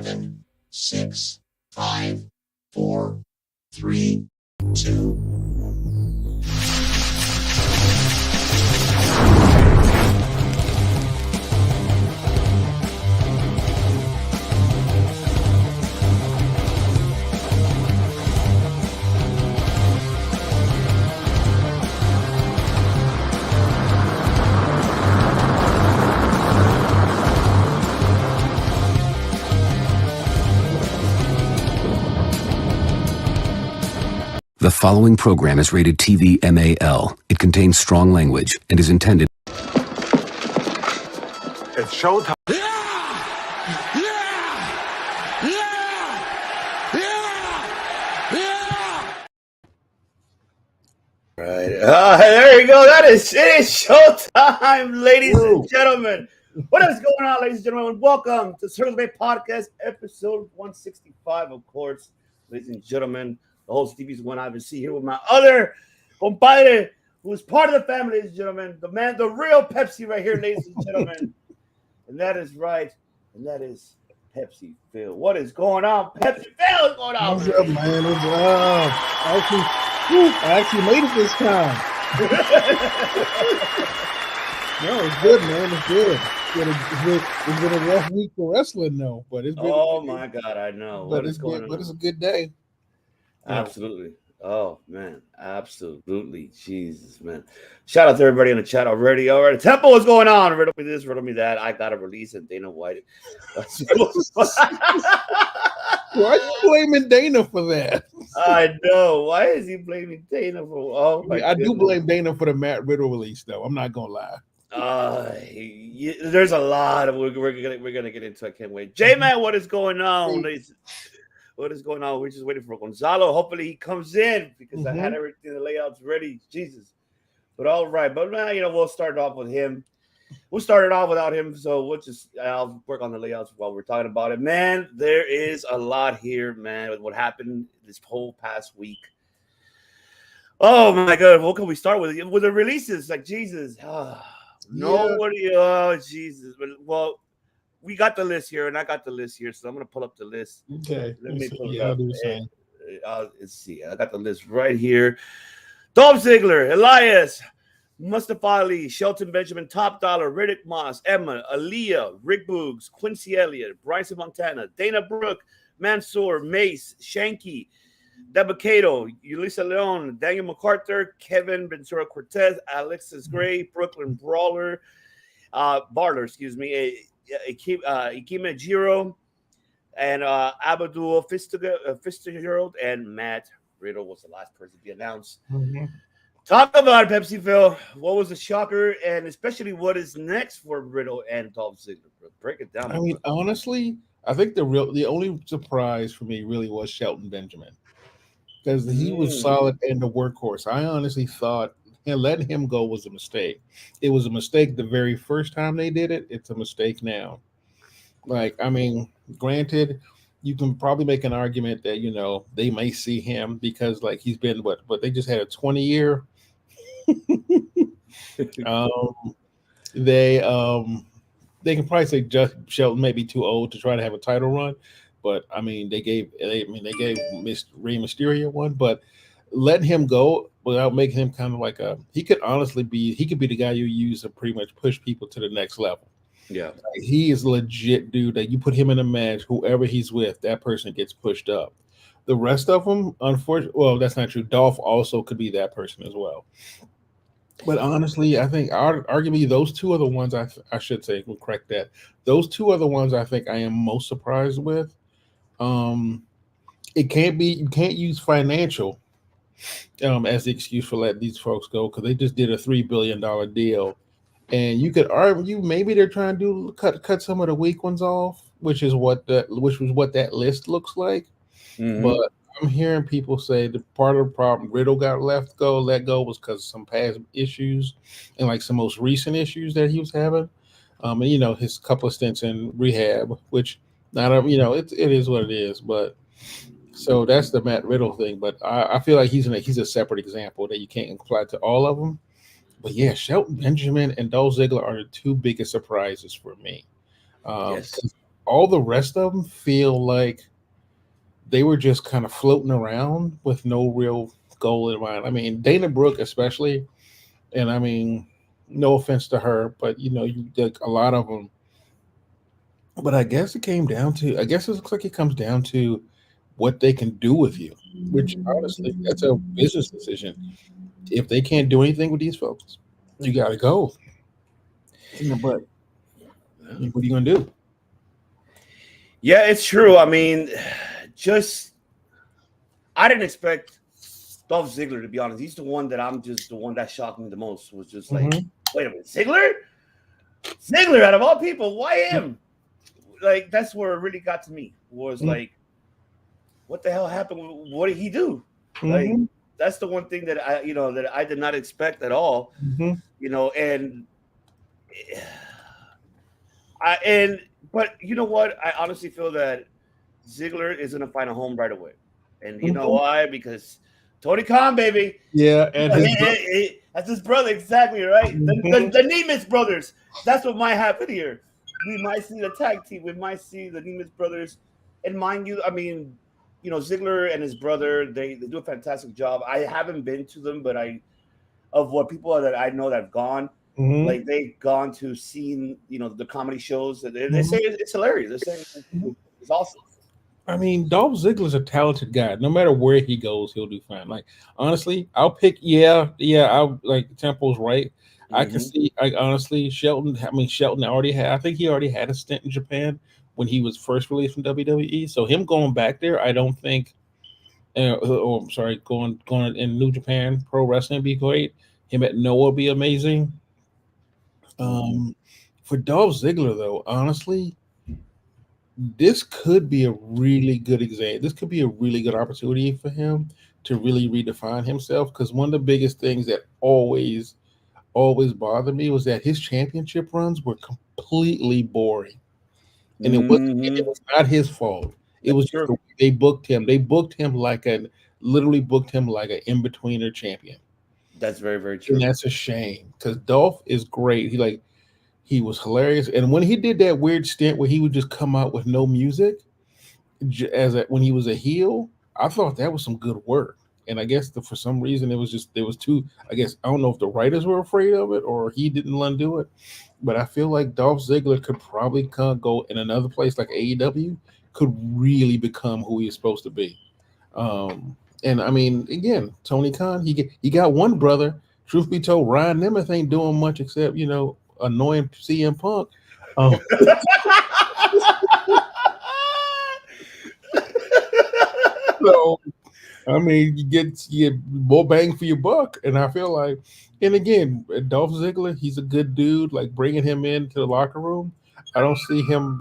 7, 6, 5, 4, 3, 2. The following program is rated TV MAL. It contains strong language and is intended. It's showtime. Right. There you go. It is showtime, ladies and gentlemen. What is going on, ladies and gentlemen? Welcome to Circles Bay Podcast, episode 165, of course. Ladies and gentlemen, the host Stevie's one I've been seeing here with my other compadre, who is part of the family, ladies and gentlemen. The man, the real Pepsi right here, ladies and gentlemen. And that is right. And that is Pepsi Phil. What is going on, Pepsi Phil? What's going on? What's up, man? What's up? I actually made it this time. No, it's good, man. It's good. It's been a rough week for wrestling, though. But it's been. Oh my God, I know. But it's good. But it's a good day. Absolutely. Oh man, absolutely. Jesus, man. Shout out to everybody in the chat already. All right, Temple, what's going on? Riddle me this, riddle me that. I got a release and Dana White. Why are you blaming Dana for that? I know. Why is he blaming Dana for? Oh my I do blame Dana for the Matt Riddle release, though. I'm not gonna lie. There's a lot of we're gonna get into. I can't wait. J-Man, what is going on? What is going on? We're just waiting for Gonzalo. Hopefully he comes in because I had everything, the layouts ready. Jesus. But all right. But now, we'll start off with him. We'll start it off without him. So I'll work on the layouts while we're talking about it. Man, there is a lot here, man, with what happened this whole past week. Oh my God. What can we start with? With the releases, like Jesus. Nobody. Oh, Jesus. Well, we got the list here, and I got the list here, so I'm going to pull up the list. Okay. Let me pull it up. Let's see. I got the list right here. Dolph Ziggler, Elias, Mustafa Ali, Shelton Benjamin, Top Dollar, Riddick Moss, Emma, Aaliyah, Rick Boogs, Quincy Elliott, Bryson Montana, Dana Brooke, Mansoor, Mace, Shanky, Debacato, Ulisa Leon, Daniel MacArthur, Kevin Ventura Cortez, Alexis Gray, Brooklyn Brawler, Barler, Ikeme Jiro, and Abdul Fitzgerald, and Matt Riddle was the last person to be announced. Talk about it, Pepsi Phil. What was the shocker, and especially what is next for Riddle and Dolph Ziggler? Break it down. I mean, honestly, I think the only surprise for me really was Shelton Benjamin, because he was solid in the workhorse. I honestly thought letting him go was a mistake. It was a mistake the very first time they did it. It's a mistake now. Granted, you can probably make an argument that, they may see him because he's been but they just had a 20-year. They can probably say just Shelton may be too old to try to have a title run, but they gave Rey Mysterio one, but letting him go without making him kind of he could be the guy you use to pretty much push people to the next level. Yeah, he is legit, dude. That you put him in a match, whoever he's with, that person gets pushed up. The rest of them, unfortunately, well, that's not true. Dolph also could be that person as well. But honestly, I think arguably those two are the ones I should say. We'll correct that. Those two are the ones I think I am most surprised with. You can't use financial as the excuse for letting these folks go because they just did a $3 billion deal. And you could argue maybe they're trying to cut some of the weak ones off, which was what that list looks like. But I'm hearing people say the part of the problem Riddle got let go was because of some past issues and some most recent issues that he was having. And his couple of stints in rehab, which it is what it is. But so that's the Matt Riddle thing. But I feel like he's a separate example that you can't apply to all of them. But yeah, Shelton Benjamin and Dolph Ziggler are the two biggest surprises for me. Yes. all the rest of them feel like they were just kind of floating around with no real goal in mind. I mean, Dana Brooke especially, and I mean, no offense to her, but you like a lot of them. But I guess it came down to, I guess it looks like it comes down to what they can do with you, which honestly, that's a business decision. If they can't do anything with these folks, you got to go. But what are you going to do? Yeah, it's true. I mean, I didn't expect Dolph Ziggler, to be honest. He's the one that shocked me the most. Was just like, wait a minute, Ziggler? Ziggler, out of all people, why him? Like, that's where it really got to me. Was like, what the hell happened? What did he do? Like, that's the one thing that I did not expect at all. But you know what? I honestly feel that Ziggler is going to find a home right away. And you know why? Because Tony Khan, baby. Yeah, and that's his brother, exactly, right? The Nemeth brothers. That's what might happen here. We might see the tag team. We might see the Nemeth brothers. And mind you, I mean, Ziggler and his brother, they do a fantastic job. I haven't been to them, but of what people that I know that have gone, like they've gone to seen, the comedy shows. They say it's hilarious. They're saying it's awesome. I mean, Dolph Ziggler's a talented guy. No matter where he goes, he'll do fine. Like, honestly, I'll pick. I'll like Temple's right. I can see. Honestly, Shelton already had. I think he already had a stint in Japan when he was first released from WWE. So him going back there, I don't think. Going in New Japan Pro Wrestling would be great. Him at Noah would be amazing. For Dolph Ziggler, though, honestly, this could be a really good example. This could be a really good opportunity for him to really redefine himself. Because one of the biggest things that always bothered me was that his championship runs were completely boring, and it was not his fault. It was just the way they booked him. They literally booked him like an in-betweener champion. That's very, very true. And that's a shame because Dolph is great. He was hilarious. And when he did that weird stint where he would just come out with no music when he was a heel, I thought that was some good work. And I guess for some reason there was too, I guess, I don't know if the writers were afraid of it or he didn't want to do it, but I feel like Dolph Ziggler could probably go in another place like AEW, could really become who he's supposed to be. And I mean, again, Tony Khan, he got one brother. Truth be told, Ryan Nemeth ain't doing much except, annoying CM Punk. So, I mean, you get more bang for your buck, and I feel like, and again, Dolph Ziggler, he's a good dude. Like bringing him into the locker room, I don't see him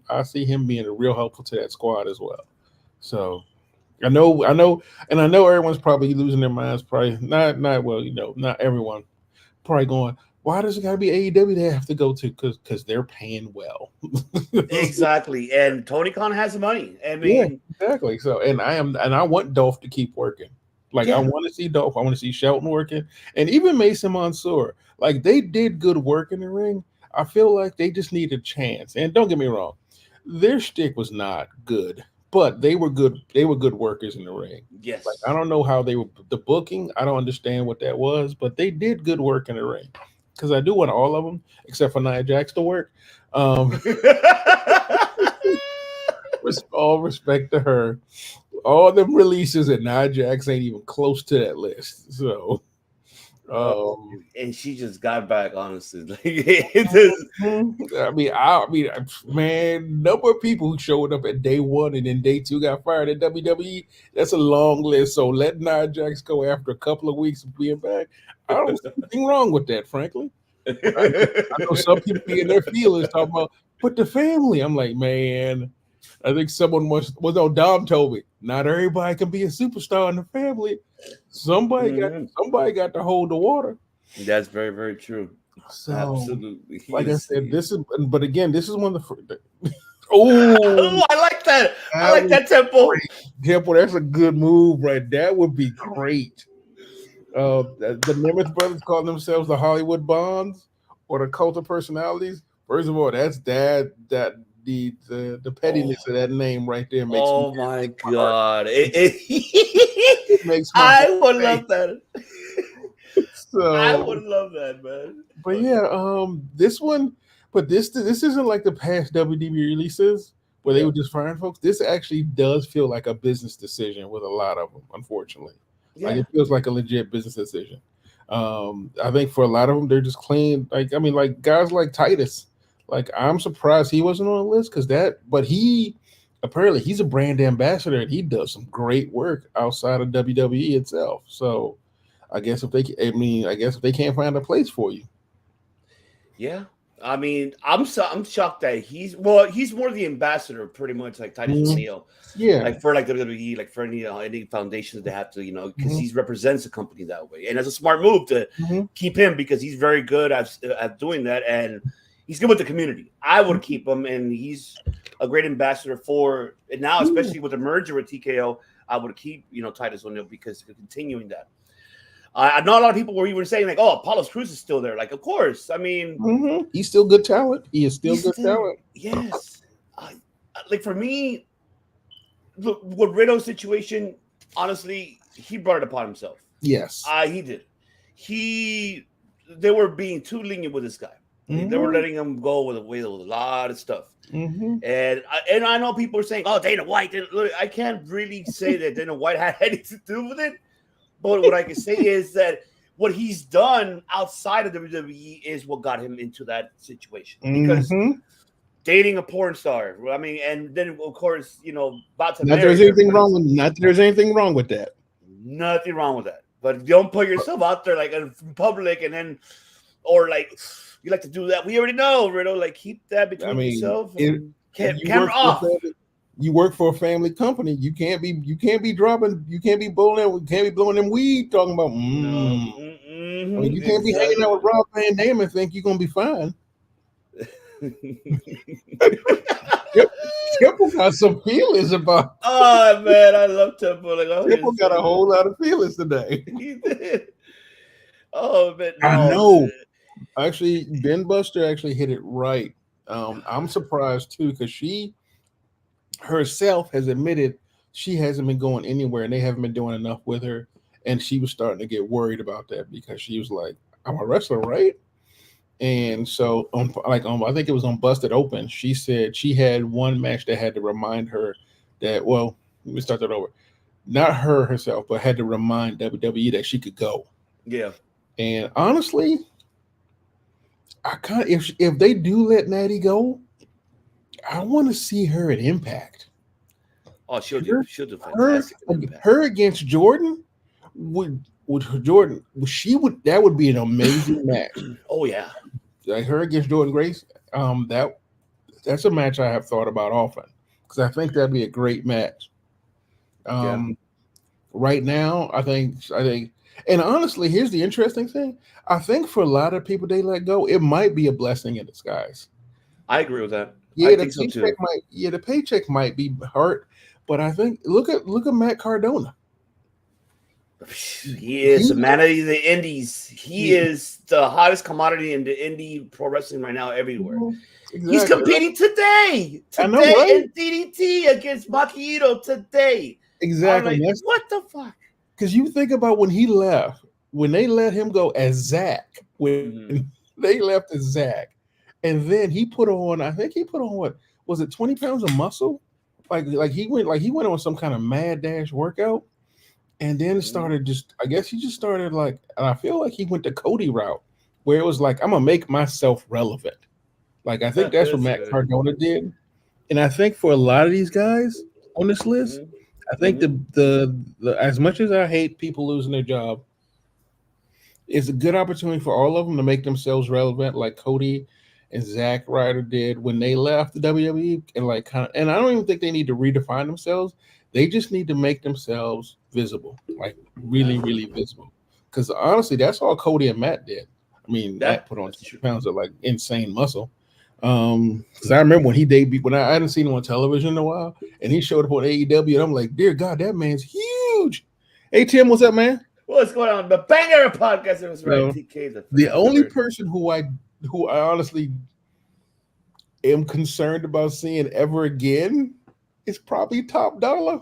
I see him being real helpful to that squad as well. So, I know, and I know everyone's probably losing their minds. Probably not everyone. Probably going, why does it got to be AEW they have to go to? Because they're paying well. Exactly, and Tony Khan has the money. I mean, exactly. So, and I want Dolph to keep working. Like I want to see Dolph. I want to see Shelton working, and even Mason Mansoor. Like they did good work in the ring. I feel like they just need a chance. And don't get me wrong, their shtick was not good. But they were good. They were good workers in the ring. Yes. Like, I don't know how they were the booking. I don't understand what that was, but they did good work in the ring. Because I do want all of them, except for Nia Jax to work. All respect to her. All them releases and Nia Jax ain't even close to that list. So, and she just got back. Honestly, I mean, man, number of people who showed up at day one and then day two got fired at WWE. That's a long list. So let Nia Jax go after a couple of weeks of being back. I don't see anything wrong with that, frankly. I know some people be in their feelings talking about put the family. I'm like, man, I think someone Dom told me not everybody can be a superstar in the family. Somebody got to hold the water. That's very, very true. So, absolutely. Like I said, this is one of the. Oh, I like that. I like that Temple. Temple, that's a good move, right? That would be great. The Nemeth brothers call themselves the Hollywood Bonds or the Cult of Personalities. First of all, that's that the pettiness of that name right there makes Oh me my makes my heart- god! it makes my I heart would sing. love that. I So, would love that, man. but yeah, this one, but this isn't like the past WWE releases where they Yeah. were just firing folks. This actually does feel like a business decision with a lot of them, unfortunately. Like Yeah. it feels like a legit business decision. I think for a lot of them, they're just clean. Like I mean, like guys like Titus. Like I'm surprised he wasn't on the list but he apparently he's a brand ambassador and he does some great work outside of WWE itself. So I guess if they can't find a place for you. Yeah. I mean, I'm shocked that he's more the ambassador, pretty much like Titus Mhm. O'Neil. Yeah. Like for like WWE, like for any foundations they have to, because Mhm. he represents the company that way, and it's a smart move to Mhm. keep him because he's very good at doing that, and he's good with the community. I would keep him, and he's a great ambassador for. And now, especially with the merger with TKO, I would keep Titus O'Neil because they're continuing that. I know a lot of people were even saying like, "Oh, Apollo Crews is still there." Like, of course. I mean, Mhm. He's still good talent. He is still he's good talent. yes. Like for me, look, with Riddle's situation, honestly, he brought it upon himself. Yes. He did. They were being too lenient with this guy. They were Mhm. letting him go with a lot of stuff. Mhm. And I know people are saying, "Oh, Dana White." Look, I can't really say that Dana White had anything to do with it. But what I can say is that what he's done outside of WWE is what got him into that situation. Because Mhm. dating a porn star, I mean, and then of course, about to Not marry there's her, anything but wrong with not that there's anything wrong with that. nothing wrong with that. But don't put yourself out there like in public, and then or like you like to do that. We already know, Riddle. Like keep that between I mean, yourself if and you camera work for off. you work for a family company, you can't be blowing them weed talking about No. I mean, you can't be hanging out with Rob Van Dam and think you're gonna be fine. Temple got some feelings about. Oh man, I love Temple. Like, Temple got a whole lot of feelings today. He did. Oh man, I no. know. Actually, Ben Buster actually hit it right. I'm surprised too because she herself has admitted she hasn't been going anywhere and they haven't been doing enough with her. And she was starting to get worried about that because she was like, "I'm a wrestler, right?" And so, I think it was on Busted Open. She said she had one match that had to remind her that. Well, let me start that over. Not her herself, but had to remind WWE that she could go. Yeah. And honestly, I kind of if they do let Natty go, I want to see her at Impact. Oh, she'll Her- do Her, fantastic. in Impact. her against Jordan that would be an amazing match. Oh yeah. Like her against Jordan Grace, that's a match I have thought about often because I think that'd be a great match. Right now, I think, and honestly, here's the interesting thing. I think for a lot of people they let go, it might be a blessing in disguise. I agree with that. Yeah, I the think so paycheck too. the paycheck might be hurt, but I think look at Matt Cardona. He is a man of the indies. He is the hottest commodity in the indie pro wrestling right now everywhere. Exactly. He's competing today I know, right? in DDT against Maki Ito today. Exactly. I'm like, what the fuck? Because you think about when he left, when they let him go as Zach, when they left as Zach, and then he put on, I think he put on what was it, 20 pounds of muscle? Like he went on some kind of mad dash workout, and then started I guess he just started like, and I feel like he went the Cody route, where it was like, I'm gonna make myself relevant. Like I think that's what Matt Cardona did, and I think for a lot of these guys on this list. I think the as much as I hate people losing their job, it's a good opportunity for all of them to make themselves relevant, like Cody and Zack Ryder did when they left the WWE, and I don't even think they need to redefine themselves. They just need to make themselves visible, like really, really visible. Because honestly, that's all Cody and Matt did. I mean, Matt put on 2 pounds of like insane muscle. Because I remember when he debuted, when I hadn't seen him on television in a while, and he showed up on AEW, and I'm like, dear God, that man's huge. Hey Tim, what's up, man? What's going on? The Banger Podcast. It was right. No, TK, the only person who I honestly am concerned about seeing ever again is probably Top Dollar.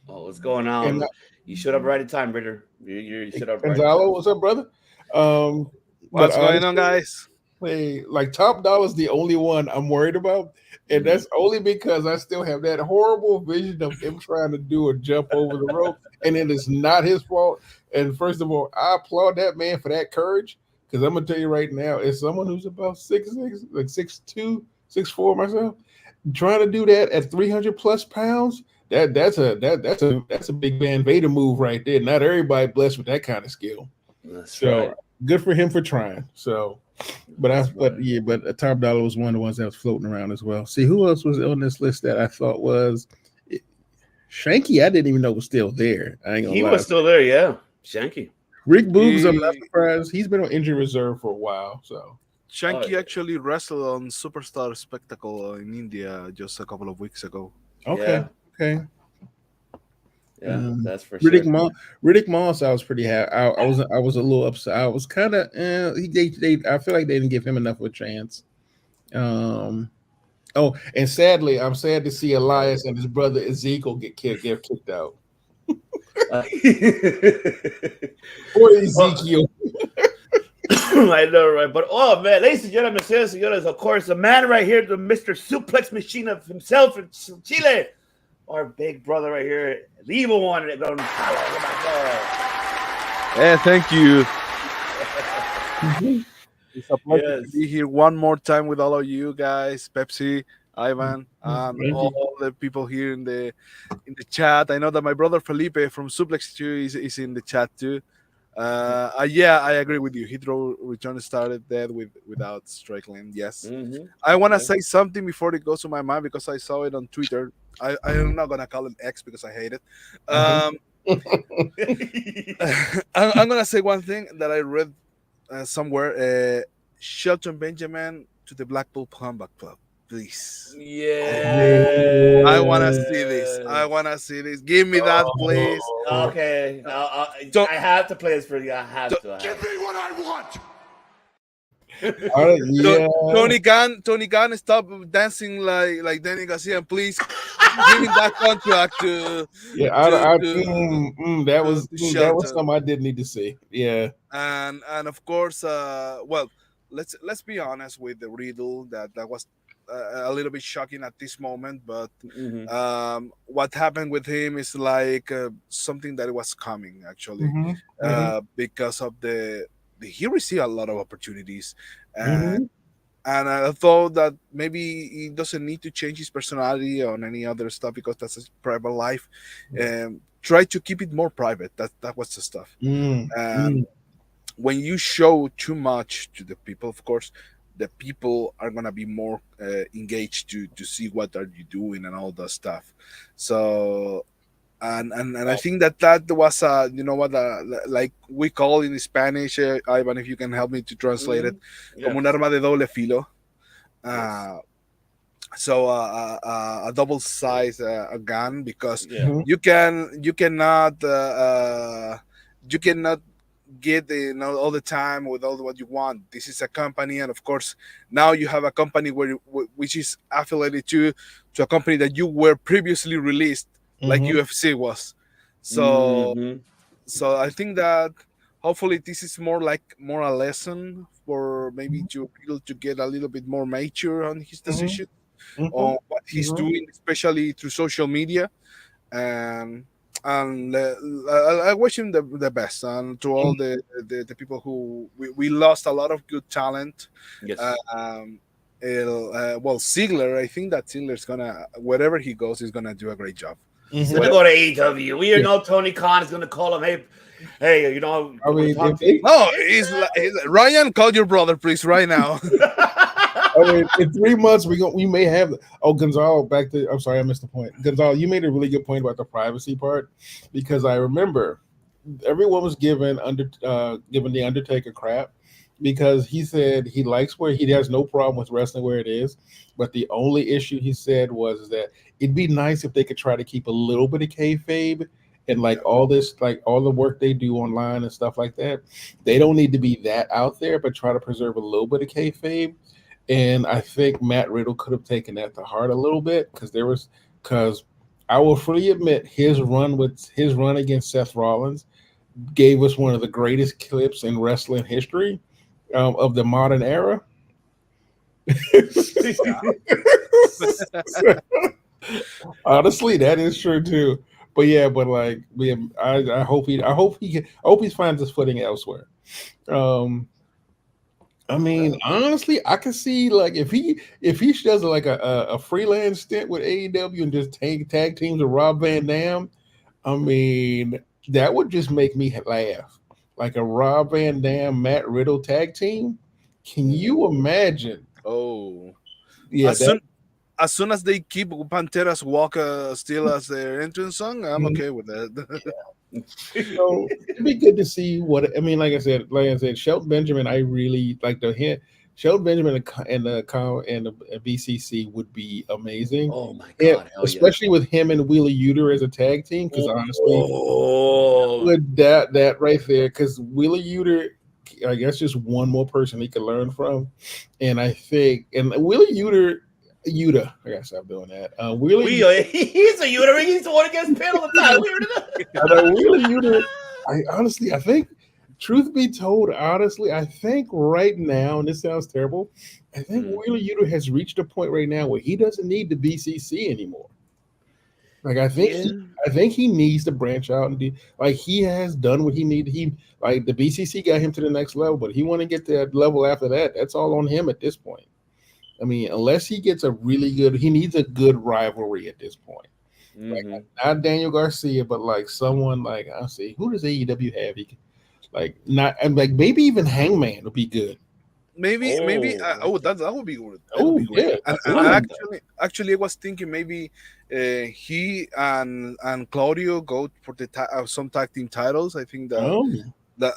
Oh, what's going And on? You showed up right in time, Ritter. You showed up right in Gonzalo, time. what's up, brother? But What's going on, honestly, guys? like Top Dollar is the only one I'm worried about, and that's only because I still have that horrible vision of him trying to do a jump over the rope, and it is not his fault. And first of all, I applaud that man for that courage, because I'm gonna tell you right now, as someone who's about 6'6", like 6'2", 6'4" myself, trying to do that at 300 plus pounds, that's a big Van Vader move right there. Not everybody blessed with that kind of skill. That's So right. good for him for trying. So, but Top Dollar was one of the ones that was floating around as well. See, who else was on this list that I thought was Shanky? I didn't even know was still there. I ain't gonna He lie. was still there, yeah. Shanky. Rick Boogs, I'm not He- surprised. He's been on injury reserve for a while. So Shanky yeah. actually wrestled on Superstar Spectacle in India just a couple of weeks ago. okay. Yeah, that's for Riddick sure. Riddick Moss, I was pretty happy. I was a little upset. I was kind of I feel like they didn't give him enough of a chance. Oh, and sadly, I'm sad to see Elias and his brother Ezekiel get kicked out. Poor Ezekiel. I know, right? But oh man, ladies and gentlemen, señores, señores, of course, the man right here, the Mr. Suplex Machine of himself from Chile, our big brother right here, the evil one. Hey, thank you. Mhm. It's a pleasure Yes. to be here one more time with all of you guys, Pepsi, Ivan, and Thank you. all the people here in the chat. I know that my brother Felipe from Suplex 2 is in the chat too. Yeah, I agree with you. Hydro Return started dead without Strickland. Yes. Mhm. I want to Yeah. say something before it goes to my mind because I saw it on Twitter. I'm not gonna call him X because I hate it. I'm gonna say one thing that I read somewhere. Shelton Benjamin to the Blackpool Combat Club, please. Yeah. I wanna see this. I wanna see this. Give me that, please. Okay. Don't- I have to play this for you. I have don't- to. I have Give me what I want. Yeah. Tony Khan, stop dancing like Danny Garcia, and please give me that contract to Yeah, that was Shelton. something I did need to see. Yeah. and of course, well, let's be honest with the Riddle that was a little bit shocking at this moment, but Mhm. what happened with him is like something that was coming actually, Mhm. because of he received a lot of opportunities, Mhm. and I thought that maybe he doesn't need to change his personality on any other stuff because that's his private life. Try to keep it more private. That was the stuff. Mm. And when you show too much to the people, of course, the people are gonna be more engaged to see what are you doing and all that stuff. So. And I think that was you know what like we call in Spanish, Ivan, if you can help me to translate it, Yeah. como un arma de doble filo. Yes. So a double size a gun, because Yeah. you cannot get all the time with all what you want. This is a company, and of course now you have a company which is affiliated to a company that you were previously released, like Mhm. UFC was. So Mhm. so I think that hopefully this is more a lesson for maybe to people to get a little bit more mature on his decision on what he's Mhm. doing, especially through social media. And I wish him the best, and to all the people who we lost a lot of good talent. Yes. Well, Ziggler, I think that Ziggler's gonna, wherever he goes, he's gonna do a great job. He's gonna go to AEW. We know Tony Khan is gonna call him. Hey, you know. I mean, talk if to you. No, Ryan, call your brother, please, right now. I mean, in 3 months we may have. Oh, Gonzalo, back to. I'm sorry, I missed the point. Gonzalo, you made a really good point about the privacy part, because I remember everyone was given the Undertaker crap, because he said he likes where he has no problem with wrestling where it is, but the only issue he said was that it'd be nice if they could try to keep a little bit of kayfabe. And like all this, like all the work they do online and stuff like that, they don't need to be that out there, but try to preserve a little bit of kayfabe. And I think Matt Riddle could have taken that to heart a little bit because I will freely admit his run against Seth Rollins gave us one of the greatest clips in wrestling history of the modern era. Honestly, that is true too. But yeah, I hope he finds his footing elsewhere. I mean, honestly, I can see like if he does like a freelance stint with AEW and just tag teams with Rob Van Dam, I mean that would just make me laugh. Like a Rob Van Dam, Matt Riddle tag team. Can you imagine? Oh, Yeah, as soon as they keep Pantera's Walk still as their entrance song, I'm okay with that. so it'd be good to see what I mean. Like I said, Shelton Benjamin. I really like the hint. Shelton Benjamin and the BCC would be amazing. Oh my Yeah, god, hell especially with him and Wheeler Yuta as a tag team. Because honestly, with that right there, because Wheeler Yuta, I guess, just one more person he could learn from, and I think Wheeler Yuta, I gotta stop doing that. He's a Yuta. He's the one that gets pinned all the time. Wheeler Yuta. I think, truth be told, honestly, I think right now, and this sounds terrible, I think Wheeler Yuta has reached a point right now where he doesn't need the BCC anymore. Like I think he needs to branch out and do like he has done what he needed. Like the BCC got him to the next level, but he want to get to that level after that. That's all on him at this point. I mean, unless he gets he needs a good rivalry at this point. Like not Daniel Garcia, but like someone like I see who does AEW have? He can, like not and like maybe even Hangman would be good. Maybe that would be good. Yeah. And actually, I was thinking maybe he and Claudio go for the some tag team titles. I think that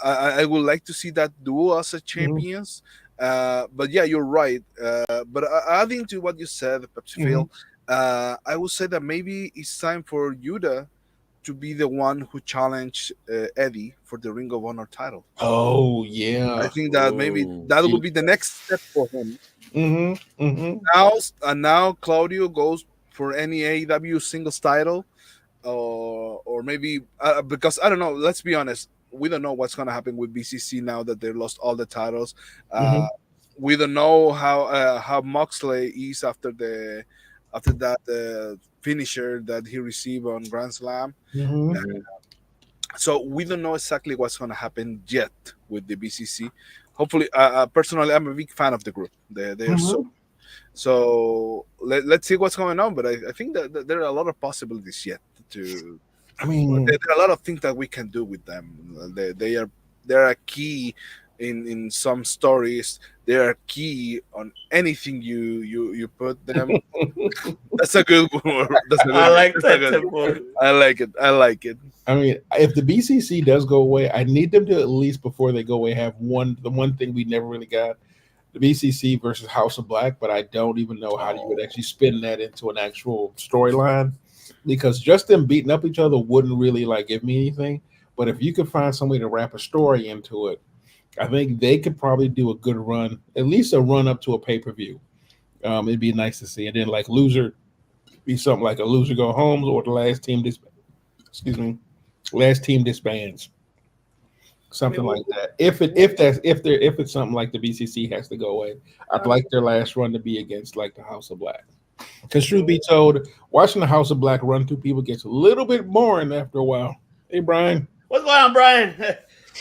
I would like to see that duo as a champions. But yeah, you're right. But adding to what you said, Pepsi Phil, I would say that maybe it's time for Yuta to be the one who challenged Eddie for the Ring of Honor title. Oh yeah, I think that maybe that will be the next step for him. Now Claudio goes for any AEW singles title, or maybe because I don't know. Let's be honest. We don't know what's going to happen with BCC now that they lost all the titles. We don't know how Moxley is after that finisher that he received on Grand Slam. So we don't know exactly what's going to happen yet with the BCC. Hopefully, personally, I'm a big fan of the group. They're so let's see what's going on. But I think that there are a lot of possibilities yet to. I mean, there are a lot of things that we can do with them. They're a key in some stories. They are key on anything you put them. That's a good word. I like that. I like it. I mean, if the BCC does go away, I need them to at least before they go away have the one thing we never really got. The BCC versus House of Black, but I don't even know how you would actually spin that into an actual storyline. Because just them beating up each other wouldn't really like give me anything. But if you could find some way to wrap a story into it, I think they could probably do a good run, at least a run up to a pay-per-view. It'd be nice to see. And then like loser, be something like a loser go home or the last team disbands. Something like that. If it's something like the BCC has to go away, I'd like their last run to be against like the House of Black. Because truth be told, watching the House of Black run through people gets a little bit boring after a while. Hey, Brian. What's going on, Brian?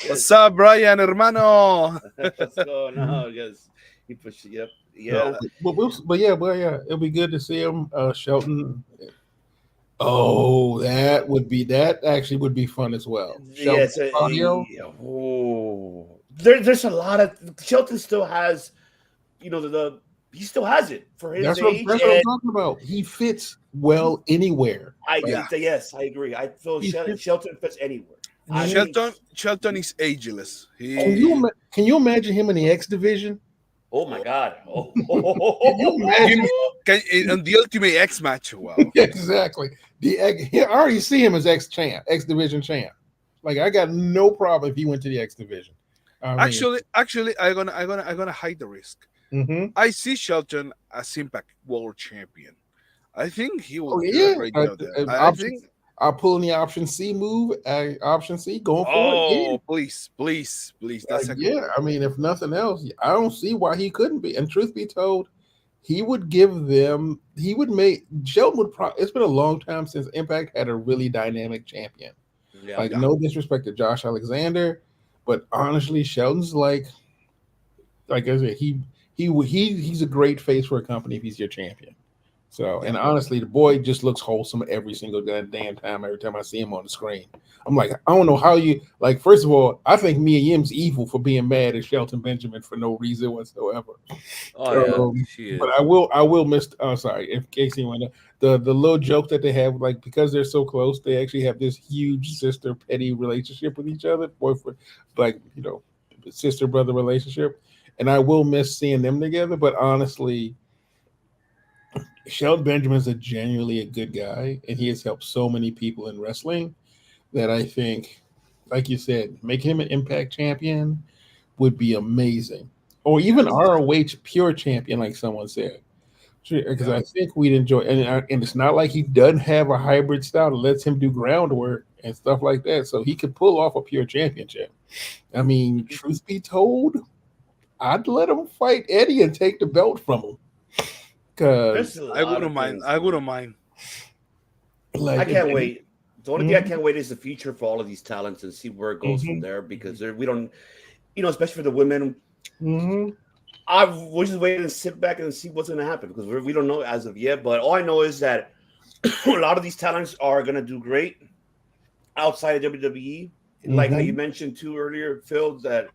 What's up, Brian, hermano? What's going on? Yes, he pushed it. Yep. Yeah. But yeah, it'll be good to see him. Shelton. Oh, that actually would be fun as well. Yes. There's a lot of Shelton still has, he still has it for his age. That's what I'm talking about. He fits well anywhere. Yes, I agree. I feel Shelton fits anywhere. Shelton is ageless. Can you imagine him in the X division? Oh my God! Can you imagine in the Ultimate X match? Wow, exactly. I already see him as X division champ. Like I got no problem if he went to the X division. Actually, I'm gonna hide the risk. Mm-hmm. I see Shelton as Impact World Champion. I think he will Oh do a yeah, great job there. I option. think. I'll pull in the option C move. Option C, going for it. Yeah. Oh, please, please, please. That's a good Yeah, one. I mean, if nothing else, I don't see why he couldn't be. And truth be told, he would give them. He would make Shelton would. It's been a long time since Impact had a really dynamic champion. Yeah. Like Yeah. no disrespect to Josh Alexander, but honestly, Shelton's like I said, he's a great face for a company if he's your champion. So, and honestly, the boy just looks wholesome every single damn time. Every time I see him on the screen, I'm like, I don't know how you like. First of all, I think Mia Yim's evil for being mad at Shelton Benjamin for no reason whatsoever. Oh yeah, she is. But I will miss. Oh, sorry, in case anyone the little joke that they have, like because they're so close, they actually have this huge sister petty relationship with each other, boyfriend, like sister brother relationship, and I will miss seeing them together. But honestly, Shelton Benjamin's a genuinely a good guy, and he has helped so many people in wrestling that I think, like you said, make him an Impact champion would be amazing, or even ROH pure champion, like someone said. Because I think we'd enjoy, and it's not like he doesn't have a hybrid style that lets him do groundwork and stuff like that, so he could pull off a pure championship. I mean, truth be told, I'd let him fight Eddie and take the belt from him. Because I wouldn't mind. I wouldn't mind. like I can't wait. The only thing I Mhm. can't wait is the future for all of these talents and see where it goes from Mhm. there because we don't, especially for the women. Mhm. We're just waiting and sit back and see what's going to happen because we don't know as of yet. But all I know is that a lot of these talents are going to do great outside of WWE. Like how you mentioned too earlier, Phil, that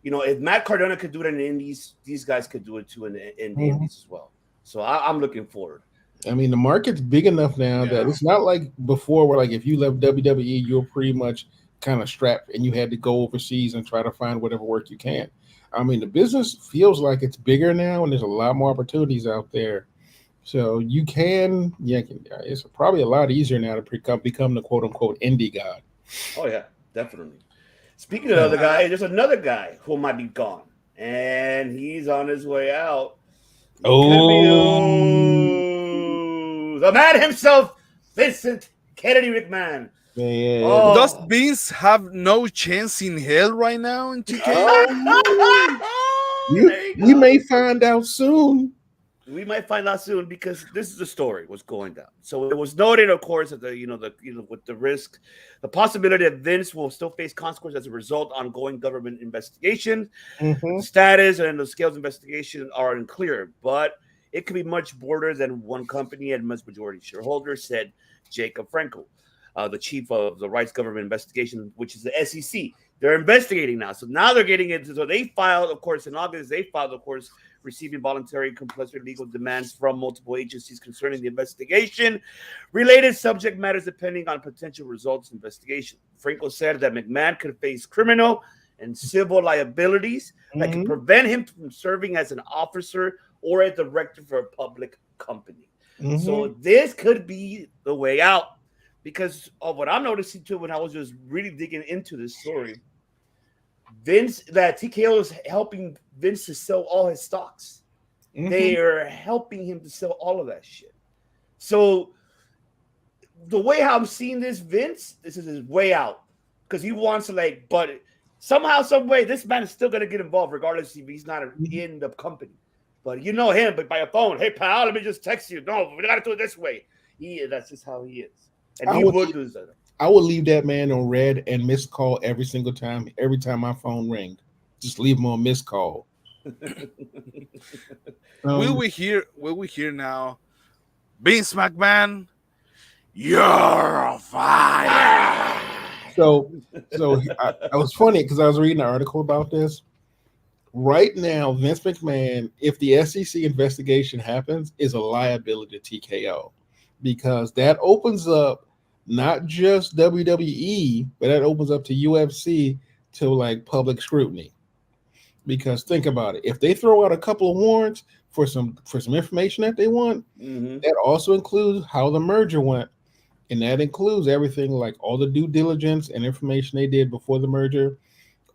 if Matt Cardona could do it in the Indies, these guys could do it too in the Indies as well. So I'm looking forward. I mean, the market's big enough now that it's not like before, where like if you left WWE, you're pretty much kind of strapped and you had to go overseas and try to find whatever work you can. I mean, the business feels like it's bigger now, and there's a lot more opportunities out there. So you can, it's probably a lot easier now to become the quote unquote indie god. Oh yeah, definitely. Speaking of the other guy, there's another guy who might be gone, and he's on his way out. The man himself, Vincent Kennedy McMahon. Man. Oh. Does Vince have no chance in hell right now in 2K? We may find out soon. We might find out soon because this is the story. What's going down? So it was noted, of course, that with the risk, the possibility that Vince will still face consequences as a result of ongoing government investigation. The status and the scales of investigation are unclear, but it could be much broader than one company and most majority shareholders, said Jacob Frankel, the chief of the Rights Government Investigation, which is the SEC. They're investigating now. So now they're getting into, so they filed, of course, in August, receiving voluntary compulsory legal demands from multiple agencies concerning the investigation. Related subject matters depending on potential results of investigation. Frankel said that McMahon could face criminal and civil liabilities that could prevent him from serving as an officer or a director for a public company. So this could be the way out because of what I'm noticing too when I was just really digging into this story. TKO is helping Vince to sell all his stocks. They are helping him to sell all of that shit. So the way how I'm seeing this, Vince, this is his way out because he wants to but somehow, some way, this man is still going to get involved regardless if he's not in the company. But you know him, but by a phone, hey pal, let me just text you. No, we got to do it this way. That's just how he is, and he would do that. I would leave that man on red and missed call every single time. Every time my phone rings, just leave him on missed call. Will we hear now? Vince McMahon, you're fired. So I was funny because I was reading an article about this. Right now, Vince McMahon, if the SEC investigation happens, is a liability to TKO because that opens up not just WWE, but that opens up to UFC to public scrutiny. Because think about it, if they throw out a couple of warrants for some information that they want, that also includes how the merger went, and that includes everything like all the due diligence and information they did before the merger,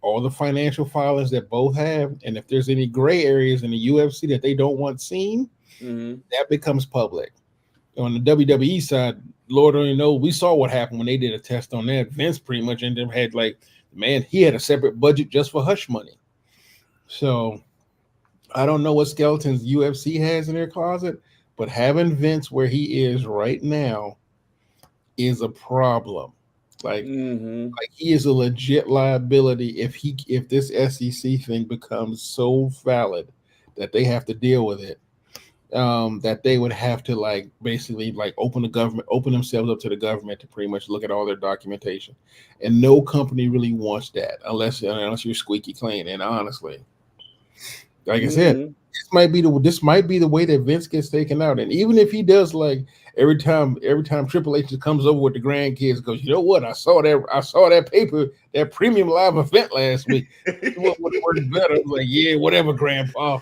all the financial filings that both have, and if there's any gray areas in the UFC that they don't want seen, that becomes public. On the WWE side, Lord only knows, we saw what happened when they did a test on that. Vince pretty much ended up had like, man, he had a separate budget just for hush money. So I don't know what skeletons UFC has in their closet, but having Vince where he is right now is a problem. Like he is a legit liability if this SEC thing becomes so valid that they have to deal with it. That they would have to like basically like open themselves up to the government to pretty much look at all their documentation, and no company really wants that unless you're squeaky clean. And honestly, like I said, this might be the way that Vince gets taken out. And even if he does, like every time Triple H comes over with the grandkids, goes, you know what? I saw that paper, that premium live event last week. What would work better? I was like, yeah, whatever, Grandpa.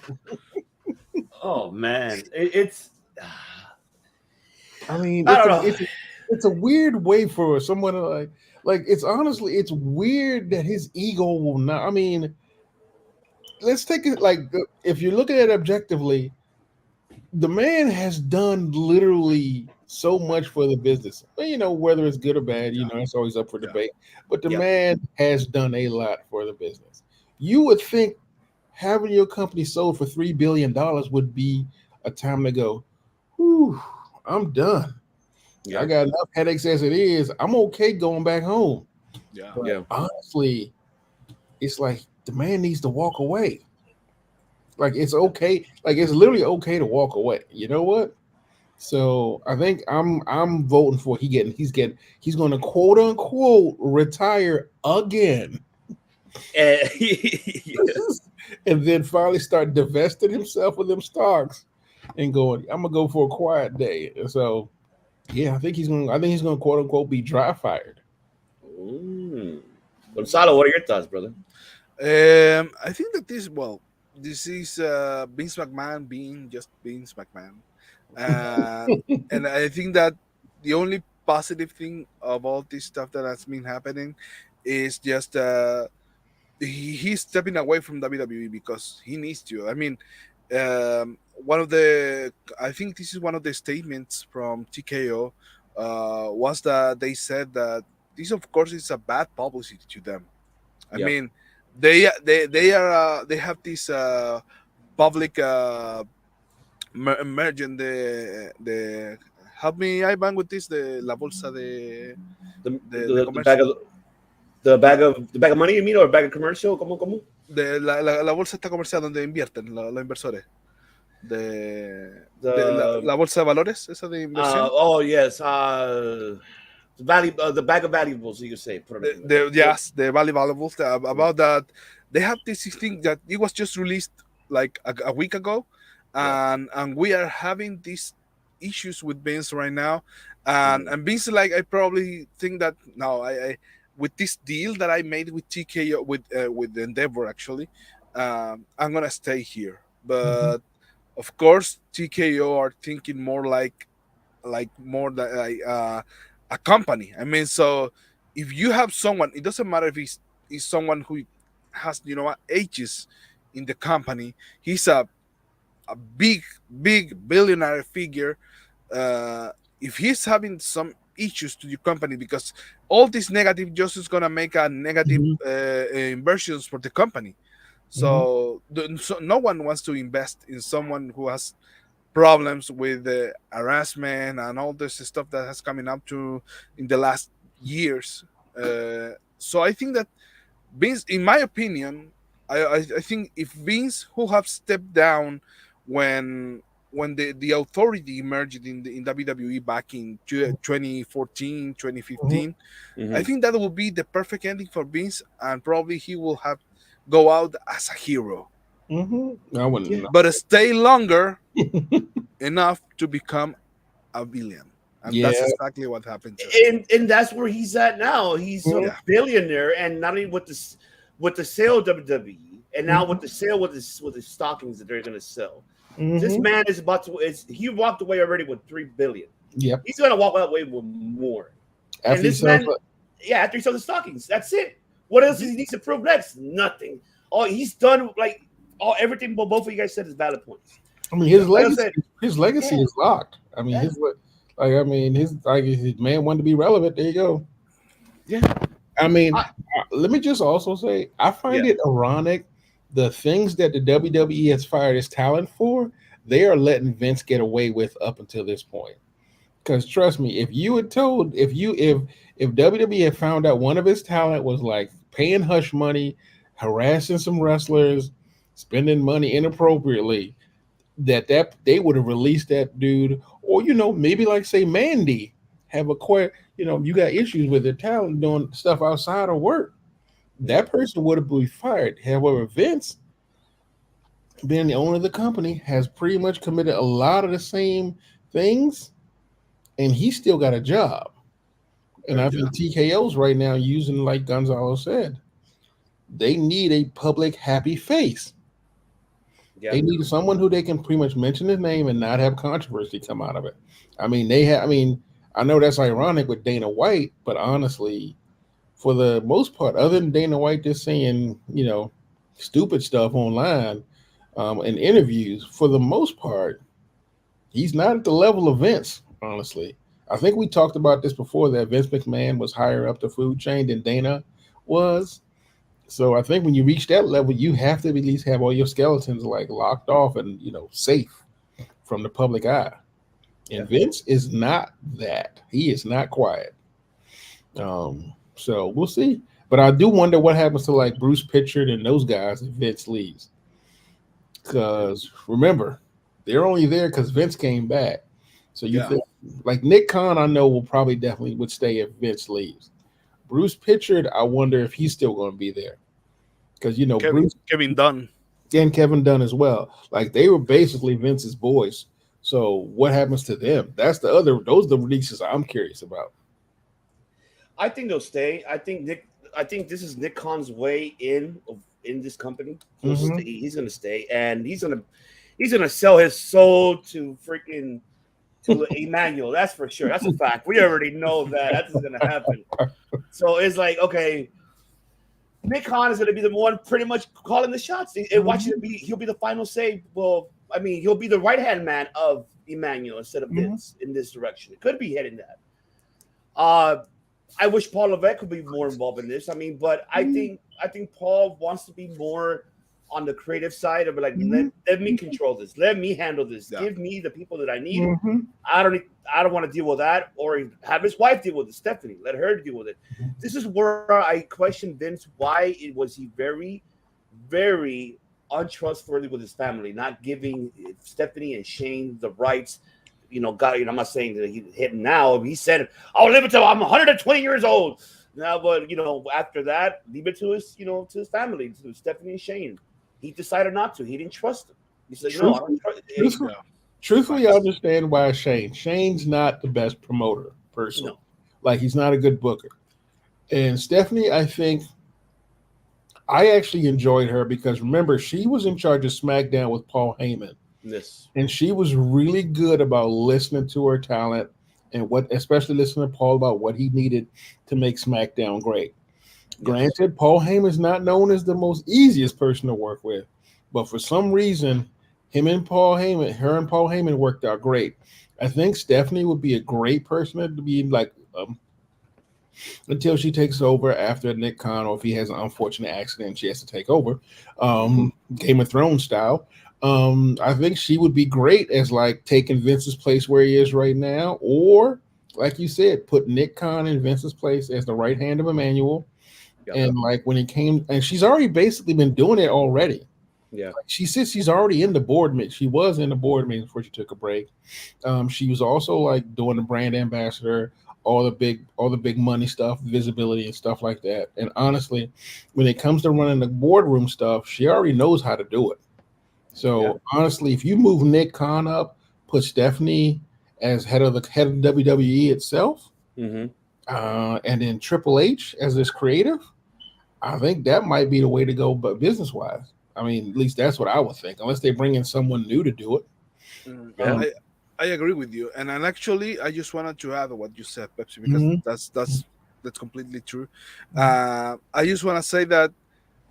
Oh man, it's. I mean, I don't know. It's a weird way for someone to like. It's honestly, it's weird that his ego will not. I mean, let's take it like if you're looking at it objectively, the man has done literally so much for the business. You know, whether it's good or bad, you know, it's always up for debate. But the man has done a lot for the business. You would think having your company sold for $3 billion would be a time to go, whew, I'm done. I got enough headaches as it is. I'm okay going back home. But honestly, it's like the man needs to walk away. Like it's okay. Like it's literally okay to walk away. You know what? So I think I'm voting for he's going to quote unquote retire again. And then finally start divesting himself of them stocks and going, I'm gonna go for a quiet day. So yeah, I think he's gonna quote unquote be dry fired. Gonzalo, what are your thoughts, brother? I think that this is Vince McMahon being just Vince McMahon. And I think that the only positive thing of all this stuff that has been happening is just he's stepping away from WWE because he needs to. I mean, I think this is one of the statements from TKO was that they said that this, of course, is a bad publicity to them. I mean, they have this public merging the help me Ivan with this la bolsa the bag of money, you mean, or bag of commercial? ¿Cómo? De la bolsa esta comercial donde invierten los inversores. La bolsa de valores, esa de inversión. Yes. The bag of valuables, you say. The value valuables. About that, they have this thing that it was just released like a week ago, and we are having these issues with Vince right now, and Vince, like, I probably think that now I with this deal that I made with TKO with Endeavor, actually, I'm gonna stay here, but of course TKO are thinking more like a company. I mean, so if you have someone, it doesn't matter if he's someone who has ages in the company. He's a big billionaire figure. If he's having some issues to your company, because all this negative just is gonna make a negative inversions for the company. So no one wants to invest in someone who has problems with harassment and all this stuff that has coming up in the last years. So I think that Vince, in my opinion, I think if Vince, who have stepped down when the authority emerged in WWE back in 2014, 2015, I think that will be the perfect ending for Vince, and probably he will go out as a hero. I wouldn't, but stay longer enough to become a villain, and that's exactly what happened. And that's where he's at now. He's a billionaire, and not only with the sale of WWE, and now with the sale with the stockings that they're going to sell. This man is he walked away already with $3 billion. Yep. He's going to walk away with more. After he sells the stockings, that's it. What else does he need to prove next? Nothing. Oh, he's done like everything. But both of you guys said is valid points. I mean, his Like I legacy, said, his legacy yeah. is locked. I mean, Yeah. his man wanted to be relevant. There you go. Yeah. I mean, let me just also say, I find it ironic the things that the WWE has fired his talent for, they are letting Vince get away with up until this point. Because trust me, if WWE had found out one of his talent was like paying hush money, harassing some wrestlers, spending money inappropriately, that they would have released that dude, or maybe like say Mandy have acquired, you got issues with their talent doing stuff outside of work. That person would have been fired. However, Vince, being the owner of the company, has pretty much committed a lot of the same things, and he still got a job. And I think TKO's right now using, like Gonzalo said, they need a public happy face. Yeah. They need someone who they can pretty much mention his name and not have controversy come out of it. I mean, I know that's ironic with Dana White, but honestly, for the most part, other than Dana White just saying, stupid stuff online in interviews, for the most part, he's not at the level of Vince, honestly. I think we talked about this before, that Vince McMahon was higher up the food chain than Dana was. So I think when you reach that level, you have to at least have all your skeletons like locked off and safe from the public eye. And Vince is not that. He is not quiet. So we'll see. But I do wonder what happens to like Bruce Pritchard and those guys if Vince leaves. Because remember, they're only there because Vince came back. So you think like Nick Khan, I know will definitely would stay if Vince leaves. Bruce Pritchard, I wonder if he's still going to be there. Because Kevin Dunn and Kevin Dunn as well. Like they were basically Vince's boys. So what happens to them? Those are the releases I'm curious about. I think they'll stay. I think this is Nick Khan's way in this company. He's going to stay, and he's going to sell his soul to Emmanuel. That's for sure. That's a fact. We already know that that's going to happen. So it's like, okay, Nick Khan is going to be the one pretty much calling the shots and watching he'll be the final say. Well, I mean, he'll be the right-hand man of Emmanuel instead of Vince in this direction. It could be heading that. I wish Paul Levesque could be more involved in this. I mean, but I think Paul wants to be more on the creative side of like, let me control this. Let me handle this. Yeah. Give me the people that I need. I don't want to deal with that, or have his wife deal with it. Stephanie, let her deal with it. This is where I question Vince. Why was he very, very untrustworthy with his family, not giving Stephanie and Shane the rights? I'm not saying that he's hitting now. He said, "I'll live until I'm 120 years old." Now, but after that, leave it to his, to his family, to Stephanie and Shane. He decided not to. He didn't trust them. He said, "No, I don't trust." Truthfully, I understand why Shane's not the best promoter, personally. No. Like he's not a good booker. And Stephanie, I think I actually enjoyed her because remember, she was in charge of SmackDown with Paul Heyman. Yes. And she was really good about listening to her talent and especially listening to Paul about what he needed to make SmackDown great. Yes. Granted, Paul Heyman is not known as the most easiest person to work with, but for some reason, her and Paul Heyman worked out great. I think Stephanie would be a great person to be like until she takes over after Nick Khan, or if he has an unfortunate accident, she has to take over, Game of Thrones style. I think she would be great as like taking Vince's place where he is right now, or like you said, put Nick Khan in Vince's place as the right hand of Emmanuel. And like when it came, and she's already basically been doing it already. Yeah, like she says she's already in the board meeting. She was in the board meeting before she took a break. She was also like doing the brand ambassador, all the big money stuff, visibility and stuff like that. And honestly, when it comes to running the boardroom stuff, she already knows how to do it. So honestly, if you move Nick Khan up, put Stephanie as head of WWE itself, and then Triple H as this creative, I think that might be the way to go. But business wise, I mean, at least that's what I would think. Unless they bring in someone new to do it. I agree with you, and actually, I just wanted to add what you said, Pepsi, because that's completely true. I just want to say that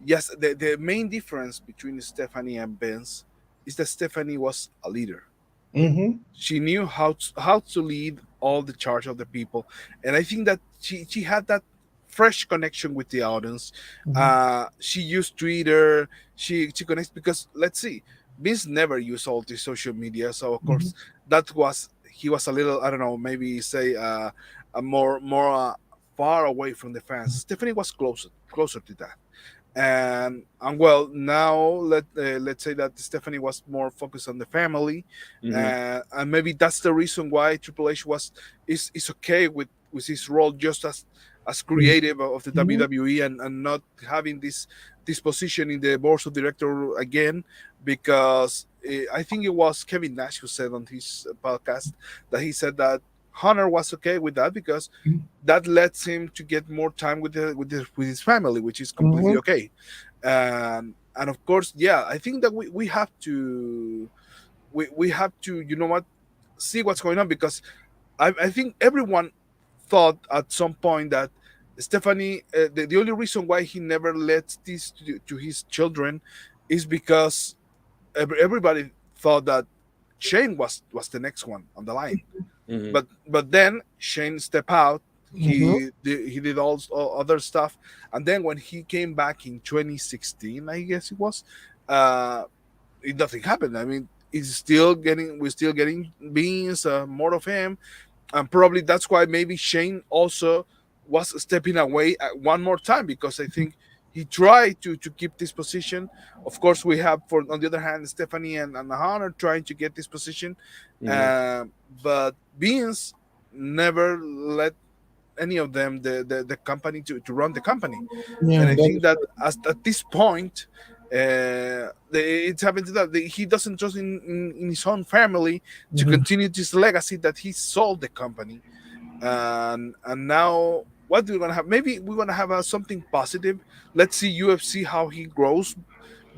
yes, the main difference between Stephanie and Vince is that Stephanie was a leader. Mm-hmm. She knew how to lead all the charge of the people, and I think that she had that fresh connection with the audience. She used Twitter. She connects because let's see, Vince never used all the social media, so of course that was he was a little, I don't know, maybe say a more far away from the fans. Stephanie was closer to that. And well, now let's say that Stephanie was more focused on the family, and maybe that's the reason why Triple H is okay with his role just as creative of the WWE, and not having this position in the board of director again, because I think it was Kevin Nash who said on his podcast that he said that Hunter was okay with that because that lets him to get more time with his family, which is completely okay. And of course, yeah, I think that we have to we have to, you know what, see what's going on, because I think everyone thought at some point that Stephanie, the only reason why he never lets this to his children is because everybody thought that Shane was the next one on the line. But then Shane stepped out. He did all other stuff, and then when he came back in 2016, I guess it was, nothing happened. I mean, we're still getting beans, more of him, and probably that's why maybe Shane also was stepping away one more time, because I think he tried to keep this position. Of course, we have, for on the other hand, Stephanie and Hunter trying to get this position, but Beans never let any of them the company to run the company. Yeah, And I think that at this point, it's happened to that he doesn't trust in his own family to continue this legacy that he sold the company. And now what we're gonna have, maybe we're gonna have something positive. Let's see UFC how he grows,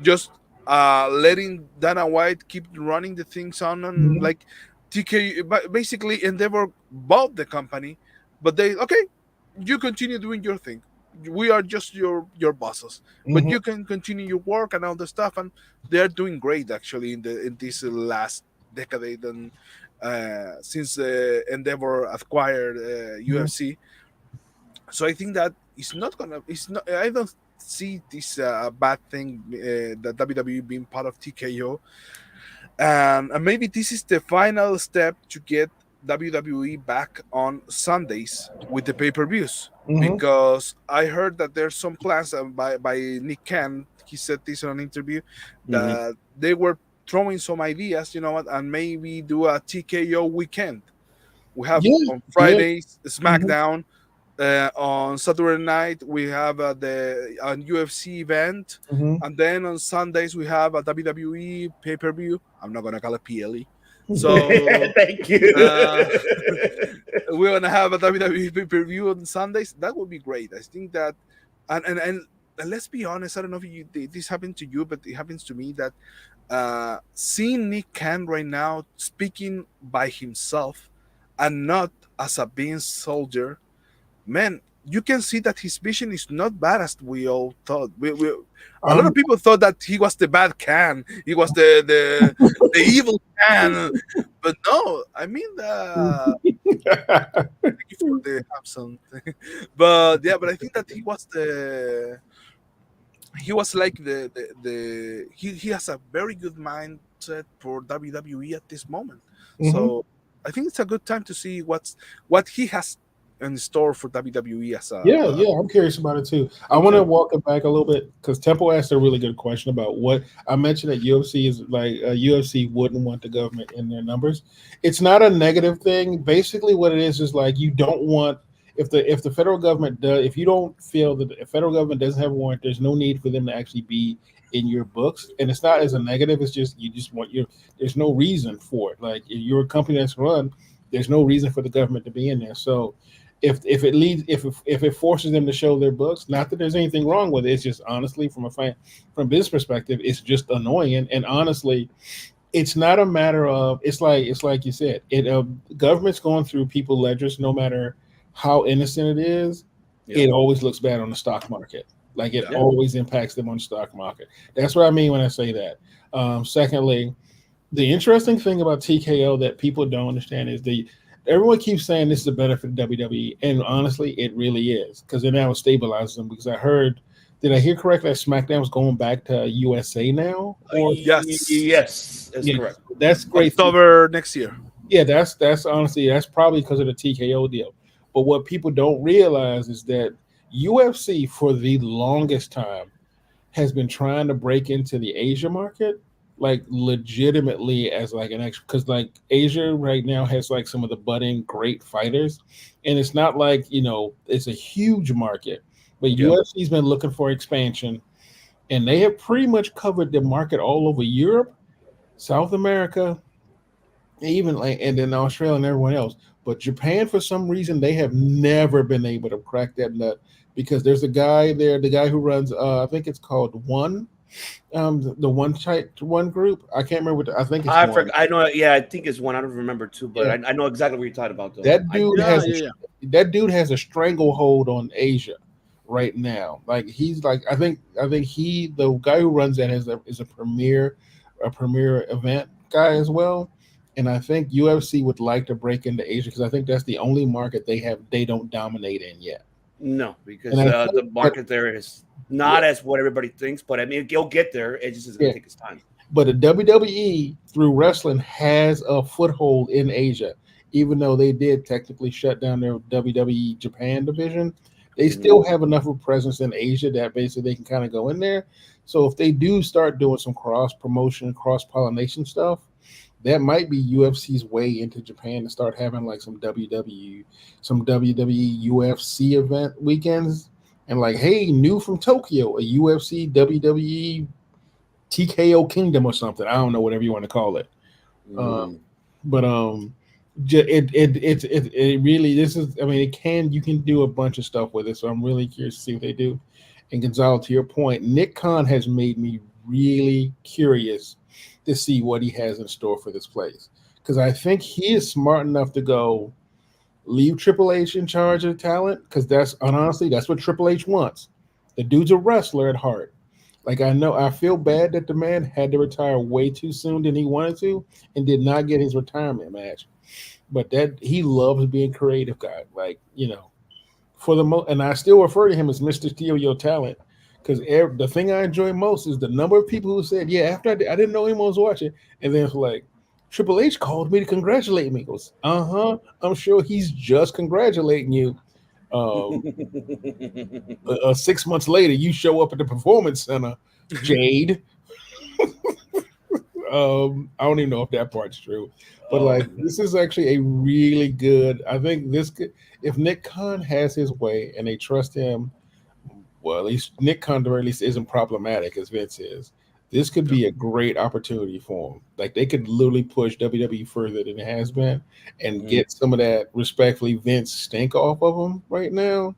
just letting Dana White keep running the things on, and like TK, but basically Endeavor bought the company, but they, okay, you continue doing your thing, we are just your bosses, but you can continue your work and all the stuff, and they're doing great actually in this last decade, and since Endeavor acquired UFC. So I think that it's not, I don't see this bad thing, that WWE being part of TKO, and maybe this is the final step to get WWE back on Sundays with the pay-per-views, because I heard that there's some plans by Nick Khan. He said this in an interview that they were throwing some ideas, you know what, and maybe do a TKO weekend. We have on Fridays SmackDown, on Saturday night we have the UFC event, and then on Sundays we have a WWE pay-per-view. I'm not gonna call it PLE. So thank you. We're gonna have a WWE pay-per-view on Sundays. That would be great. I think that, and let's be honest. I don't know if this happened to you, but it happens to me that seeing Nick Khan right now speaking by himself and not as a being soldier, man, you can see that his vision is not bad as we all thought. A lot of people thought that he was the bad Khan, he was the evil Khan, but no, I mean, thank you for the Hamson. But yeah, but I think that he was like he has a very good mindset for WWE at this moment. So I think it's a good time to see what he has in store for WWE as a I'm curious about it too. I want to walk it back a little bit because Temple asked a really good question about what I mentioned that UFC is like. UFC wouldn't want the government in their numbers. It's not a negative thing. Basically, what it is like you don't want, if the federal government does, if you don't feel that the federal government doesn't have a warrant, there's no need for them to actually be in your books. And it's not as a negative. It's just you just want there's no reason for it. Like if you're a company that's run, there's no reason for the government to be in there. So if it forces them to show their books, not that there's anything wrong with it, it's just honestly from a business perspective, it's just annoying. And honestly, it's not a matter of it's like you said, government's going through people ledgers, no matter how innocent it is. it always looks bad on the stock market. Like it Yeah. always impacts them on the stock market. That's what I mean when I say that. Secondly, the interesting thing about TKO that people don't understand is everyone keeps saying this is a benefit of WWE, and honestly, it really is because it now stabilizes them. Because did I hear correctly that SmackDown was going back to USA now? Or Yes, that's yeah, correct. that's great. October next year. Yeah, that's honestly that's probably because of the TKO deal. But what people don't realize is that UFC for the longest time has been trying to break into the Asia market, like legitimately as like an extra, because like Asia right now has like some of the budding great fighters, and it's not like it's a huge market, but UFC's been looking for expansion, and they have pretty much covered the market all over Europe, South America, even like and then Australia and everyone else. But Japan, for some reason, they have never been able to crack that nut because there's a guy there, the guy who runs, I think it's called One, the One group. I can't remember. I think it's One. I know. Yeah, I think it's one. I don't remember too, but I know exactly what you're talking about. Though that dude has a stranglehold on Asia right now. Like he's like I think he the guy who runs that is a premier event guy as well. And I think UFC would like to break into Asia because I think that's the only market they don't dominate in yet. No, because the market there is not as what everybody thinks, but I mean, it'll get there. It just is going to take its time. But the WWE through wrestling has a foothold in Asia, even though they did technically shut down their WWE Japan division. They still have enough of a presence in Asia that basically they can kind of go in there. So if they do start doing some cross promotion, cross pollination stuff, that might be UFC's way into Japan to start having like some WWE UFC event weekends. And like, hey, new from Tokyo, a UFC WWE TKO Kingdom or something. I don't know, whatever you want to call it. It really, this is, I mean, you can do a bunch of stuff with it. So I'm really curious to see what they do. And Gonzalo, to your point, Nick Khan has made me really curious to see what he has in store for this place. Because I think he is smart enough to go leave Triple H in charge of talent, because honestly, that's what Triple H wants. The dude's a wrestler at heart. Like, I feel bad that the man had to retire way too soon than he wanted to and did not get his retirement match. But that he loves being creative guy. Like, for the most, and I still refer to him as Mr. Steal Your Talent. Because the thing I enjoy most is the number of people who said, yeah, after I didn't know anyone was watching. And then it's like, Triple H called me to congratulate me. He goes, I'm sure he's just congratulating you. 6 months later, you show up at the Performance Center, Jade. I don't even know if that part's true. But this is actually a really good, I think if Nick Khan has his way and they trust him, well, at least Nick Khan at least isn't problematic as Vince is. This could be a great opportunity for him. Like, they could literally push WWE further than it has been and get some of that, respectfully, Vince stink off of him right now.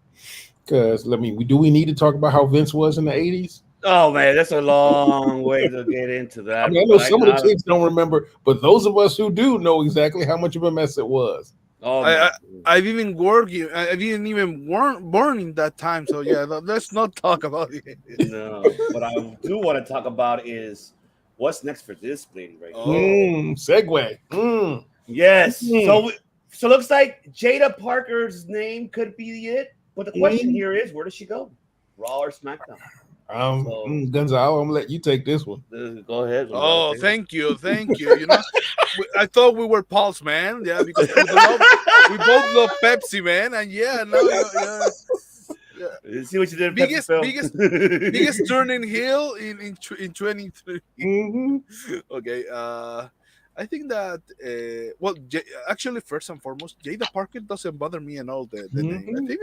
Because, do we need to talk about how Vince was in the 80s? Oh, man, that's a long way to get into that. I know some of the kids don't remember, but those of us who do know exactly how much of a mess it was. I've even worked. I didn't even born in that time. So yeah, let's not talk about it. No, what I do want to talk about is what's next for this lady right here. Segue. Yes. So looks like Jada Parker's name could be it. But the question here is, where does she go? Raw or SmackDown? Gonzalo, I'm gonna let you take this one. Go ahead. Oh, thank you. I thought we were pals, man. Yeah, because we both love Pepsi, man. And yeah. See what you did. Biggest turning heel in 23. Okay. I think that actually, first and foremost, Jada Parker doesn't bother me at all. The name. I think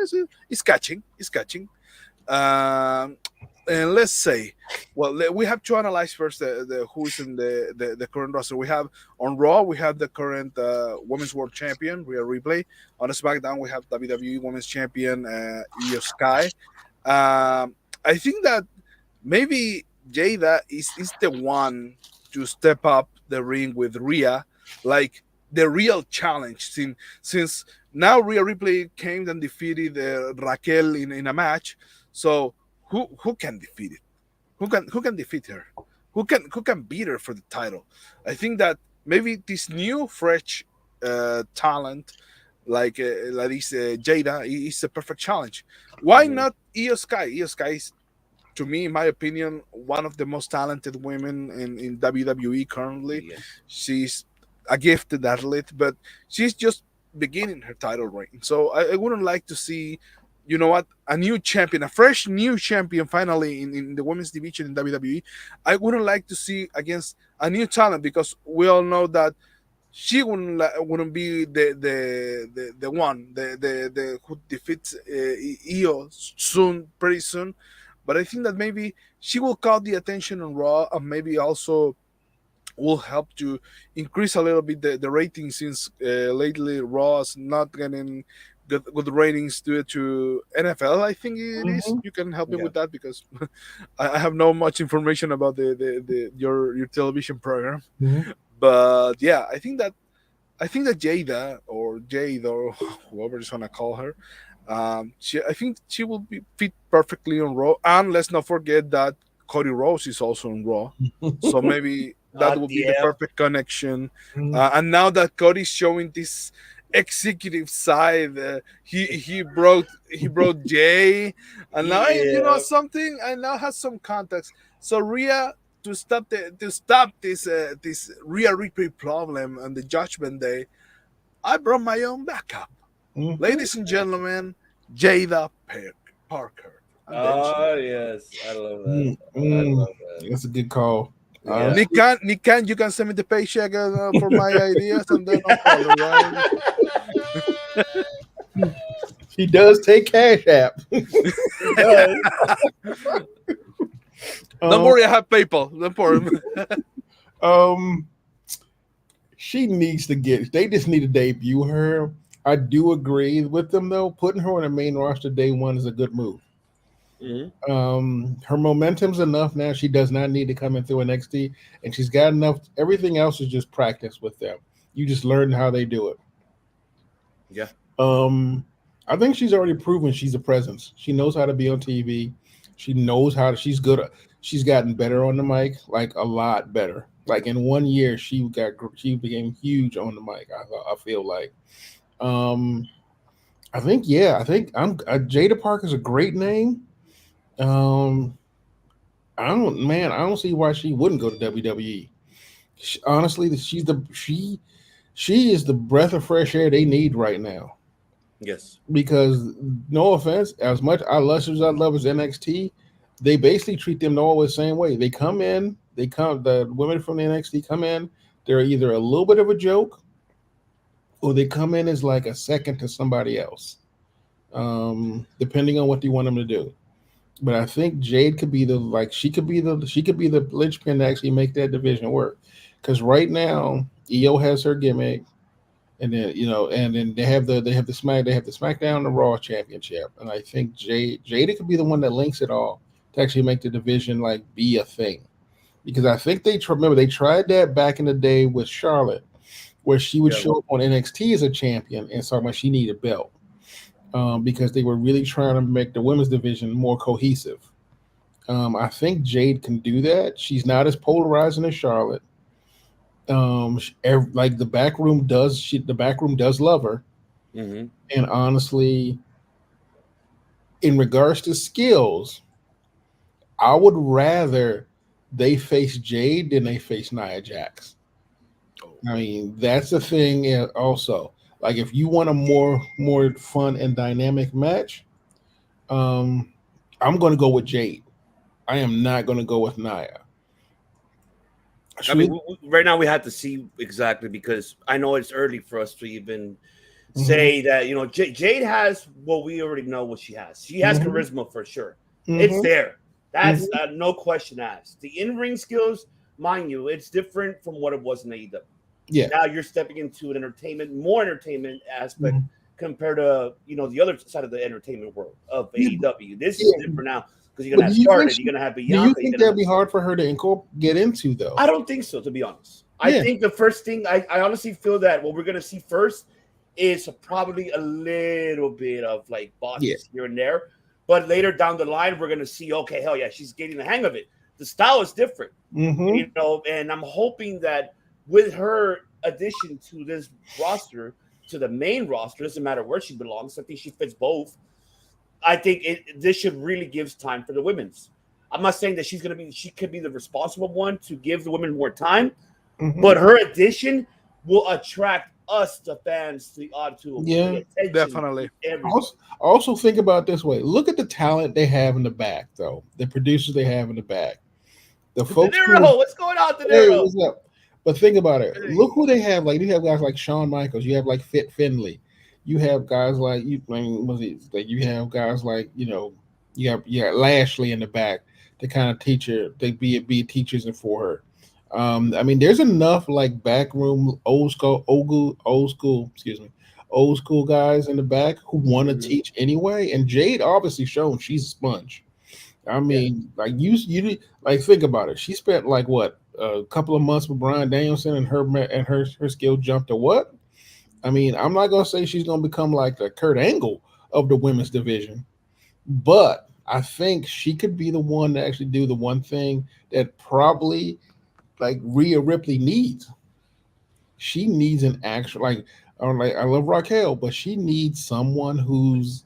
it's catching. It's catching. And let's say, we have to analyze first the who is in the current roster. We have on Raw, we have the current Women's World Champion, Rhea Ripley. On the SmackDown, we have WWE Women's Champion, Io Sky. I think that maybe Jada is the one to step up the ring with Rhea. Like, the real challenge since now Rhea Ripley came and defeated Raquel in a match. So who can defeat it? Who can defeat her? Who can beat her for the title? I think that maybe this new fresh talent like is Jada is a perfect challenge. Why not Io Sky? Io Sky is, to me, in my opinion, one of the most talented women in WWE currently. Yes. She's a gifted athlete, but she's just beginning her title reign. So I wouldn't like to see, you know what, a new champion, a fresh new champion finally in the women's division in WWE. I wouldn't like to see against a new talent because we all know that she wouldn't be the one the who defeats Io soon, pretty soon. But I think that maybe she will call the attention on Raw and maybe also will help to increase a little bit the ratings since lately Raw is not getting good ratings due to NFL. I think it is. You can help me Yeah. with that because I have no much information about your television program. Mhm. But yeah, I think that Jada or Jade or whoever is gonna call her, I think she will be fit perfectly on Raw. And let's not forget that Cody Rhodes is also on Raw, so maybe that will be the Yeah. perfect connection. Mhm. And now that Cody's showing this executive side, he brought Jay, and now you know Yeah. something. I now have some context. So Rhea, to stop this Rhea Ripley problem on the Judgment Day, I brought my own backup. Mhm. Ladies and gentlemen, Jada Parker. And then she- Oh yes, I love that. Mm, I mm. love that. That's a good call. Yeah. Nick Khan, you can send me the paycheck for my ideas, and then no problem, right? She does take Cash App. Don't worry, I have PayPal. Don't worry. She needs to get. They just need to debut her. I do agree with them though. Putting her on the main roster day one is a good move. Mhm. Her momentum's enough now. She does not need to come in through NXT, and she's got enough. Everything else is just practice with them. You just learn how they do it. Yeah. I think she's already proven she's a presence. She knows how to be on TV. She knows how to. She's good. She's gotten better on the mic, like a lot better. Like in 1 year, she became huge on the mic. I feel like. I think Jada Parker's a great name. I don't see why she wouldn't go to WWE. Honestly, she is the breath of fresh air they need right now. Yes. Because no offense, as much I love as NXT, they basically treat them all the same way. They come in, the women from the NXT come in, they're either a little bit of a joke, or they come in as like a second to somebody else, depending on what they want them to do. But I think Jade could be the linchpin to actually make that division work. Because right now, Io has her gimmick, and then they have the SmackDown and the Raw Championship, and I think Jada could be the one that links it all to actually make the division like be a thing. Because I think they tried that back in the day with Charlotte, where she would show up on NXT as a champion and talk about she needed a belt. Because they were really trying to make the women's division more cohesive. I think Jade can do that. She's not as polarizing as Charlotte. Like the back room does love her. Mm-hmm. And honestly, in regards to skills, I would rather they face Jade than they face Nia Jax. I mean, that's the thing also. Like if you want a more fun and dynamic match, I'm going to go with Jade. I am not going to go with Nia. I mean, right now we have to see exactly because I know it's early for us to even say that Jade has what we already know what she has. She has charisma for sure. It's there. That's no question asked. The in-ring skills, mind you, it's different from what it was in AEW. Yeah. Now you're stepping into an more entertainment aspect compared to the other side of the entertainment world of AEW. This is different now because you're gonna have Charlotte, you're gonna have Bianca. Do you think that'd be hard for her to get into though? I don't think so, to be honest. I Yeah. think the first thing I honestly feel that what we're gonna see first is probably a little bit of like botches here and there, but later down the line we're gonna see, okay, hell yeah, she's getting the hang of it. The style is different, Mm-hmm. and I'm hoping that with her addition to this roster, to the main roster, doesn't matter where she belongs. I think she fits both. I think this should really give time for the women's. I'm not saying that she could be the responsible one to give the women more time, Mm-hmm. but her addition will attract us, the fans, to Yeah. pay attention. Definitely. to everything. Also think about it this way. Look at the talent they have in the back, though. The producers they have in the back. The De folks who, Niro, what's going on, De hey, Niro? what's up? But think about it. Hey. Look who they have. Like you have guys like Shawn Michaels. You have like Fit Finley. You have guys like you. I mean, like you have guys like you have Lashley in the back to kind of teach her. They be teachers and for her. I mean, there's enough like backroom old school, old school guys in the back who want to teach anyway. And Jade obviously shown she's a sponge. I mean, like you like think about it. She spent like what a couple of months with Bryan Danielson, and her skill jumped to what? I mean, I'm not gonna say she's gonna become like the Kurt Angle of the women's division, but I think she could be the one to actually do the one thing that probably like Rhea Ripley needs. She needs an actual like I love Raquel, but she needs someone who's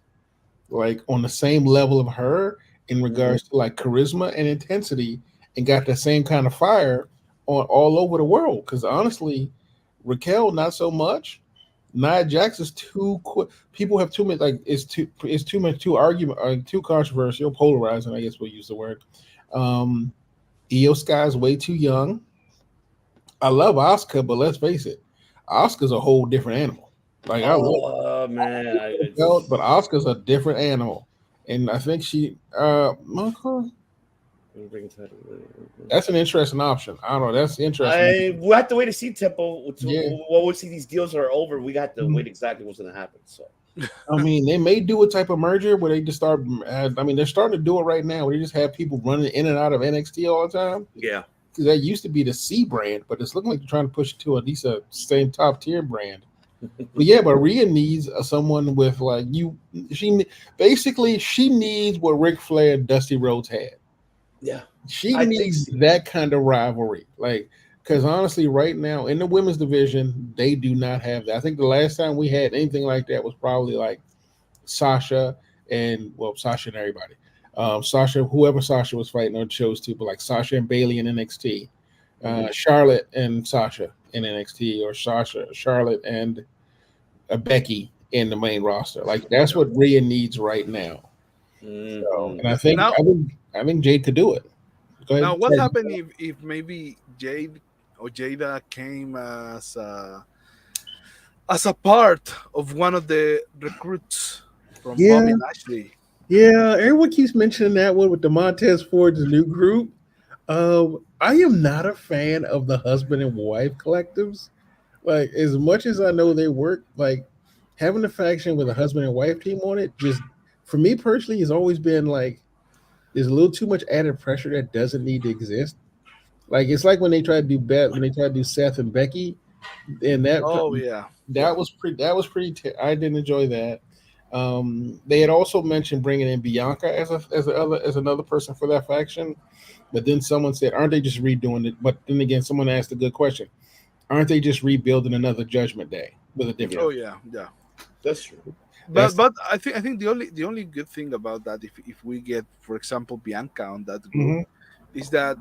like on the same level of her in regards to like charisma and intensity, and got the same kind of fire on all over the world. Because honestly, Raquel not so much. Nia Jax is too quick. People have too much like it's too much too argument too controversial, polarizing. I guess we'll use the word. Io Sky is way too young. I love Asuka, but let's face it, Asuka's a whole different animal. Like I love Man, but Asuka's a different animal, and I think she that's an interesting option. I don't know. That's interesting. We'll have to wait to see Tempo. Yeah. Well, we'll see these deals are over. We got to wait exactly what's going to happen. So, I mean, they may do a type of merger where they just start. I mean, they're starting to do it right now, where they just have people running in and out of NXT all the time. yeah. Because that used to be the C brand, but it's looking like they're trying to push it to at least a same top tier brand. But yeah, but Rhea needs someone with like you. She needs what Ric Flair and Dusty Rhodes had. Yeah. She I needs think so. that kind of rivalry. Like, because honestly, right now in the women's division, they do not have that. I think the last time we had anything like that was probably like Sasha and Sasha and everybody. Sasha, whoever Sasha was fighting or chose to, but like Sasha and Bailey in NXT, Charlotte and Sasha in NXT, or Charlotte and Becky in the main roster. Like that's what Rhea needs right now. So, and I think Jade could do it. Go ahead. Now, what happened if maybe Jade or Jada came as a part of one of the recruits from Bobby Lashley? Yeah, everyone keeps mentioning that one with the Montez Ford's new group. I am not a fan of the husband and wife collectives. Like, as much as I know they work, like having a faction with a husband and wife team on it, just for me personally, has always been like there's a little too much added pressure that doesn't need to exist. Like it's like when they try to do Seth and Becky, and that was pretty. I didn't enjoy that. They had also mentioned bringing in Bianca as another person for that faction, but then someone said, "Aren't they just redoing it?" But then again, someone asked a good question: "Aren't they just rebuilding another Judgment Day with a different?" Oh yeah, that's true. But I think the only good thing about that, if we get, for example, Bianca on that group, is that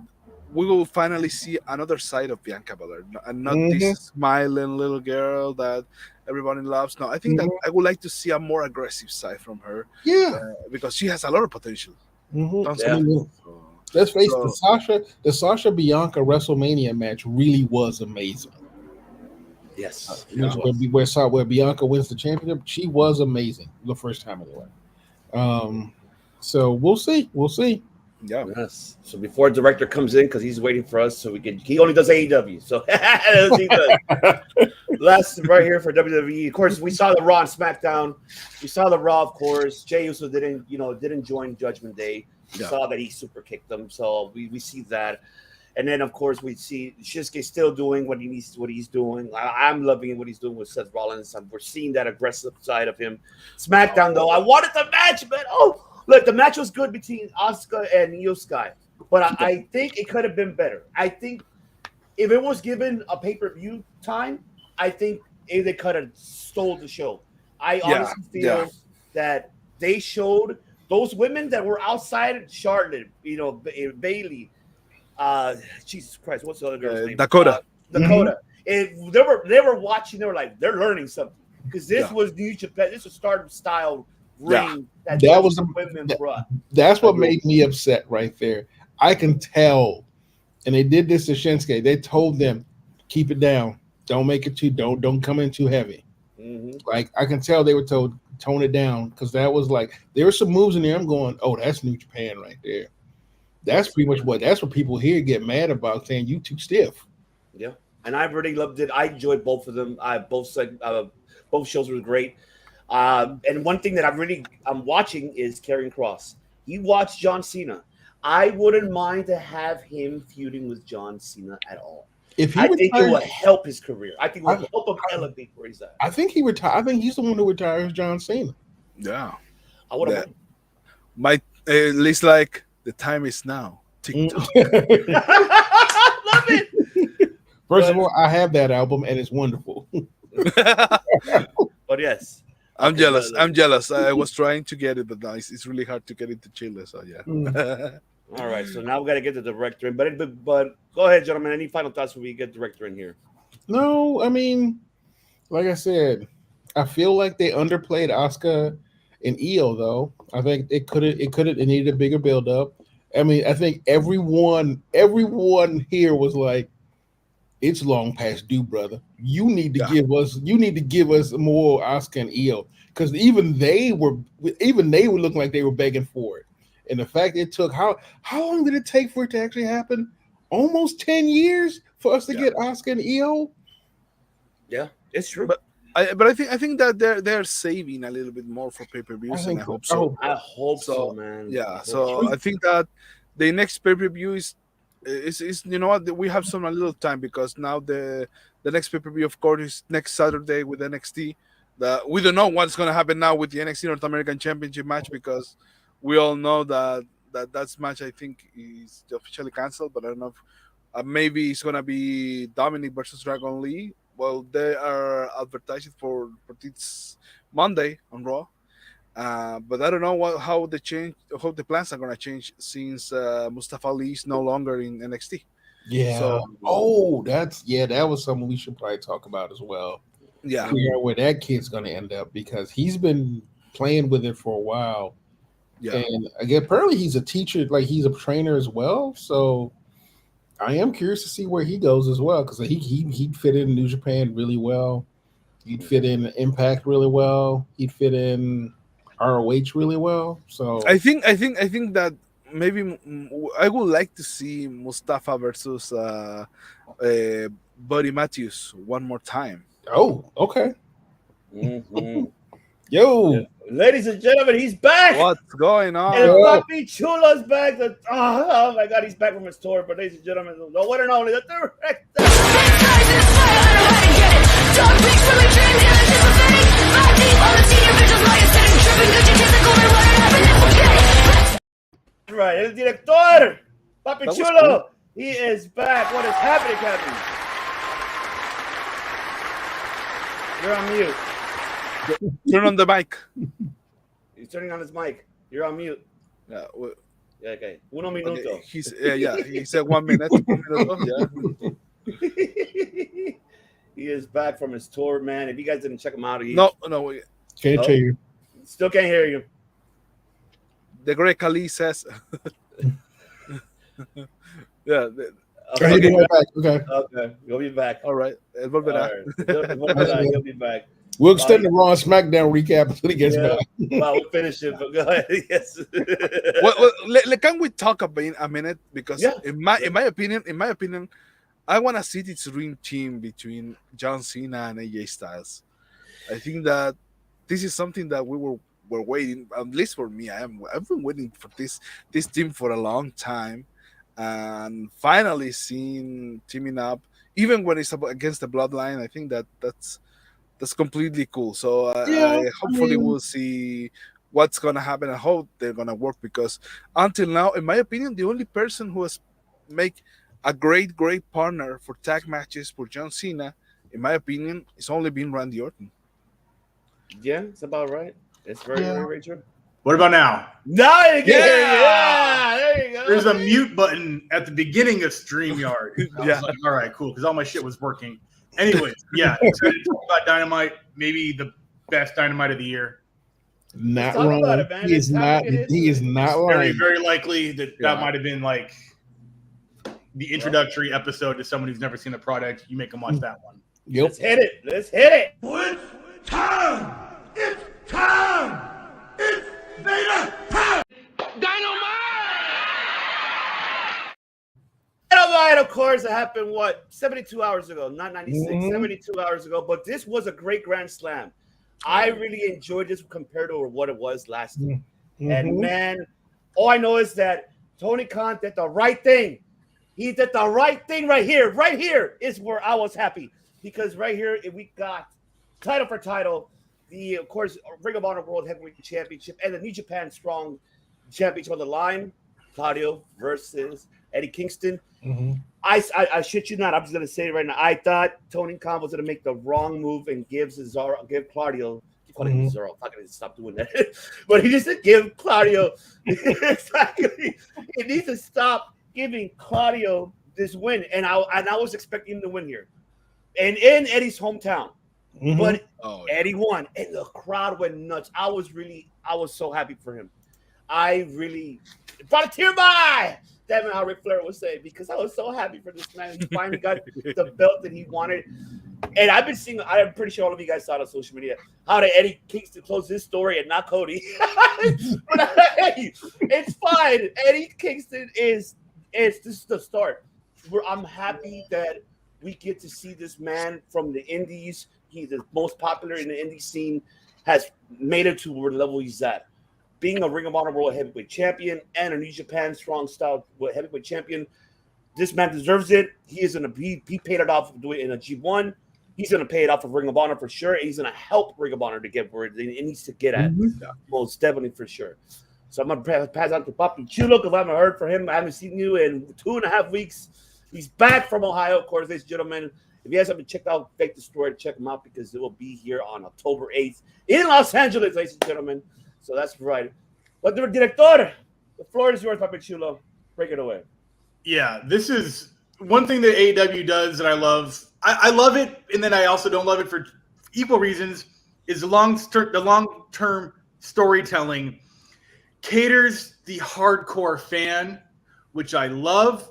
we will finally see another side of Bianca Belair, and not this smiling little girl that everybody loves. No, I think that I would like to see a more aggressive side from her. Yeah, because she has a lot of potential. Let's face it, the Sasha Bianca WrestleMania match really was amazing. Yes, where Bianca wins the championship, she was amazing the first time anyway. So we'll see. Yeah. Yes. So before director comes in, because he's waiting for us, so he only does AEW. So that's what he does. Last right here for WWE. Of course, we saw the Raw and SmackDown. We saw the Raw, of course. Jey Uso didn't join Judgment Day. We saw that he super kicked them. So we see that. And then, of course, we see Shinsuke still doing what he's doing. I'm loving what he's doing with Seth Rollins. We're seeing that aggressive side of him. SmackDown, though, I wanted the match, man. Oh, look, the match was good between Asuka and Io Sky, but I think it could have been better. I think if it was given a pay-per-view time, I think they could have stole the show. I honestly feel that they showed those women that were outside Charlotte, Bailey, Jesus Christ, what's the other girl's name? Dakota. Dakota. Mm-hmm. They were watching. They were like, they're learning something because this was New Japan. This was Stardom style ring that was the women brought. That's what made me upset right there. I can tell, and they did this to Shinsuke. They told them, keep it down. Don't make it don't come in too heavy. Mm-hmm. Like I can tell they were told tone it down because that was like there were some moves in there. I'm going, oh, that's New Japan right there. That's pretty much that's what people here get mad about, saying you too stiff. Yeah, and I really loved it. I enjoyed both of them. Both shows were great. And one thing that I'm watching is Karrion Kross. He watched John Cena. I wouldn't mind to have him feuding with John Cena at all. I think it will help his career. I think it will help him elevate where he's at. I think he retired. I think he's the one who retires John Cena. Yeah, I would have. My at least like the time is now. TikTok. Love it. First of all, I have that album and it's wonderful. But yes, I'm jealous. I'm jealous. I was trying to get it, but no, it's really hard to get into Chile. So yeah. All right, so now we got to get the director in. But go ahead, gentlemen. Any final thoughts when we get director in here? No, I mean, like I said, I feel like they underplayed Asuka and Io though. I think it needed a bigger build up. I mean, I think everyone here was like, it's long past due, brother. You need to give us more Asuka and Io because even they were looking like they were begging for it. And the fact it took how long did it take for it to actually happen? Almost 10 years for us to get Asuka and Io. Yeah, it's true. But I think that they're saving a little bit more for pay-per-views, and I hope so. I hope so, man. Yeah, so I think that the next pay-per-view is you know what, we have a little time because now the next pay-per-view, of course, is next Saturday with NXT. We don't know what's going to happen now with the NXT North American Championship match because we all know that match I think is officially canceled, but I don't know if maybe it's going to be Dominic versus Dragon Lee. Well, they are advertising for this Monday on Raw. But I don't know how the plans are going to change since Mustafa Ali is no longer in NXT. Yeah. So, that was something we should probably talk about as well. Yeah. Figure out where that kid's going to end up because he's been playing with it for a while. Yeah. And again, apparently he's a teacher, like he's a trainer as well. So I am curious to see where he goes as well because he'd fit in New Japan really well. He'd fit in Impact really well. He'd fit in ROH really well. So I think that maybe I would like to see Mustafa versus Buddy Matthews one more time. Oh, okay. Mm-hmm. Yo, ladies and gentlemen, he's back. What's going on? El Papi Chulo's back. Oh my God, he's back from his tour. But ladies and gentlemen, the one and only, the director. Right, el director, Papi Chulo. Cool. He is back. What is happening, Captain? You're on mute. Turn on the mic. He's turning on his mic. You're on mute. Yeah. Okay. Uno minuto. Okay. He said 1 minute. Yeah. He is back from his tour, man. If you guys didn't check him out, no. Can't hear you. Still can't hear you. The great Khali says. Yeah. Okay. Okay. You'll be back. All right. He'll be back. We'll extend the Raw and SmackDown recap until he gets back. Well, we'll finish it, but go ahead. Yes. Can we talk about a minute? Because in my opinion, I want to see this dream team between John Cena and AJ Styles. I think that this is something that we were waiting, at least for me. I've been waiting for this team for a long time. and finally seeing teaming up, even when it's against the Bloodline. I think that's completely cool. So Yeah, I I hopefully mean, we'll see what's gonna happen. I hope they're gonna work, because until now, in my opinion, the only person who has make a great partner for tag matches for John Cena, in my opinion, it's only been Randy Orton. Yeah, it's about right. It's very, yeah. very, very true. What about now? Now you can hear you. Yeah! Yeah, there you go. There's a mute button at the beginning of StreamYard. I Yeah. was like, all right, cool, because all my shit was working. Anyways, yeah, excited to talk about Dynamite, maybe the best Dynamite of the year. Not talk wrong. about it, man. He is It's time not. to get He is into it. not Very, lying. very likely that Yeah. might have been like the introductory episode to someone who's never seen the product. You make them watch that one. Yep. Let's hit it. Let's hit it. It's time! It's time! It's Vader time! Dynamite, of course, it happened, 72 hours ago, not 96, Mhm. 72 hours ago. But this was a great Grand Slam. I really enjoyed this compared to what it was last year. And Mhm. man, all I know is that Tony Khan did the right thing. He did the right thing right here. Right here is where I was happy, because right here we got title for title, of course, Ring of Honor World Heavyweight Championship and the New Japan Strong Championship on the line. Claudio versus Eddie Kingston. Mhm. I shit you not. I'm just gonna say it right now. I thought Tony Khan was gonna make the wrong move and give Claudio. Keep calling him Cesaro. I'm not gonna stop doing that. But he just said give Claudio. Exactly. He needs to stop giving Claudio this win. And I was expecting him to win here, and in Eddie's hometown. Mhm. But Oh, Eddie won, and the crowd went nuts. I was so happy for him. I really brought a tear to my eye. Damn it, how Ric Flair would say, because I was so happy for this man. He finally got the belt that he wanted. And I've been seeing, I'm pretty sure all of you guys saw it on social media, how did Eddie Kingston close his story and not Cody. But hey, it's fine. Eddie Kingston this is the start. I'm happy that we get to see this man from the indies. He's the most popular in the indie scene, has made it to where the level he's at. Being a Ring of Honor World Heavyweight Champion and a New Japan Strong Style Heavyweight Champion, this man deserves it. He is gonna he paid it off doing it in a G1. He's gonna pay it off for Ring of Honor for sure. He's gonna help Ring of Honor to get where it needs to get at, most definitely for sure. So I'm gonna pass on to Papi Chulo, because I haven't heard from him. I haven't seen you in 2.5 weeks. He's back from Ohio, of course, ladies and gentlemen. If you guys haven't checked out Fake the Story, check him out, because it will be here on October 8th in Los Angeles, ladies and gentlemen. So that's right. But the director, the floor is yours, Papi Chulo. Break it away. Yeah, this is one thing that AEW does that I love. I love it, and then I also don't love it for equal reasons. Is the long-term storytelling caters the hardcore fan, which I love,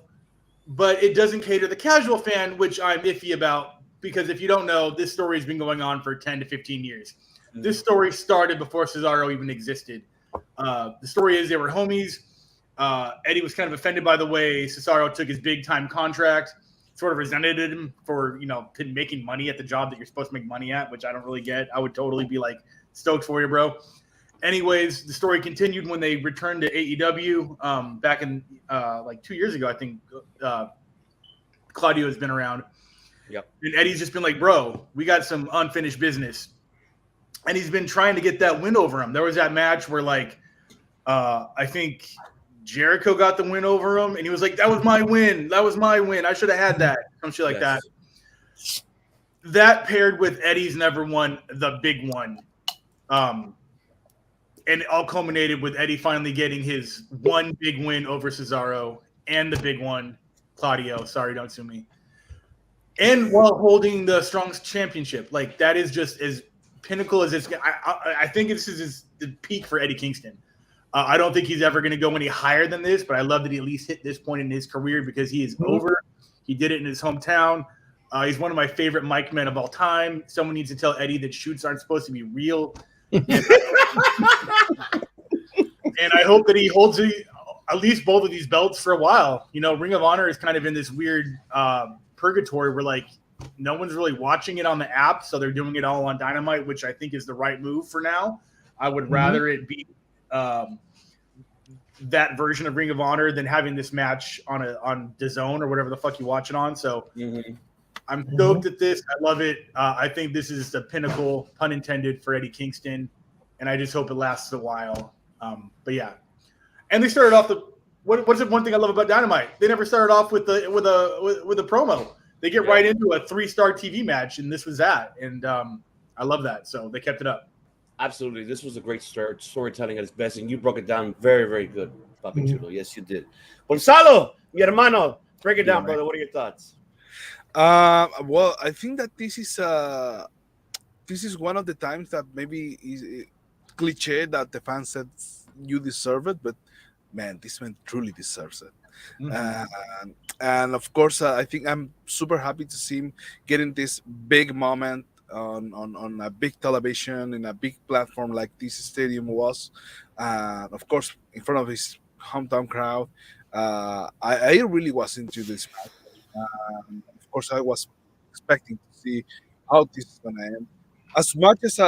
but it doesn't cater the casual fan, which I'm iffy about, because if you don't know, this story has been going on for 10 to 15 years. This story started before Cesaro even existed. The story is they were homies. Eddie was kind of offended by the way Cesaro took his big-time contract, sort of resented him for, making money at the job that you're supposed to make money at, which I don't really get. I would totally be like, stoked for you, bro. Anyways, the story continued when they returned to AEW back in like 2 years ago. I think Claudio has been around. Yep. And Eddie's just been like, bro, we got some unfinished business. And he's been trying to get that win over him. There was that match where, I think Jericho got the win over him, and he was like, that was my win. That was my win. I should have had that. Some shit like that. That paired with Eddie's never won the big one. And it all culminated with Eddie finally getting his one big win over Cesaro and the big one, Claudio. Sorry, don't sue me. And while holding the Strong's Championship. That is just as pinnacle as it's. I think this is the peak for Eddie Kingston. I don't think he's ever going to go any higher than this, but I love that he at least hit this point in his career, because he is over. He did it in his hometown. He's one of my favorite mic men of all time. Someone needs to tell Eddie that shoots aren't supposed to be real. And I hope that he holds at least both of these belts for a while. Ring of Honor is kind of in this weird purgatory where no one's really watching it on the app, so they're doing it all on Dynamite, which I think is the right move for now. I would rather it be that version of Ring of Honor than having this match on DAZN or whatever the fuck you watch it on. So I'm stoked at this. I love it. I think this is the pinnacle, pun intended, for Eddie Kingston, and I just hope it lasts a while. But yeah, and they started off what's the one thing I love about Dynamite? They never started off with a promo. They get right into a 3-star TV match, and this was that. And I love that. So they kept it up. Absolutely. This was a great storytelling at its best, and you broke it down very, very good, Papi Chulo. Yes, you did. Gonzalo, mi hermano, break it down, brother. What are your thoughts? Well, I think that this is one of the times that maybe is cliche that the fan said you deserve it, but man, this man truly deserves it. And of course, I think I'm super happy to see him getting this big moment on a big television in a big platform like this stadium was. Of course, in front of his hometown crowd. I really was into this match. Of course, I was expecting to see how this is gonna end. As much as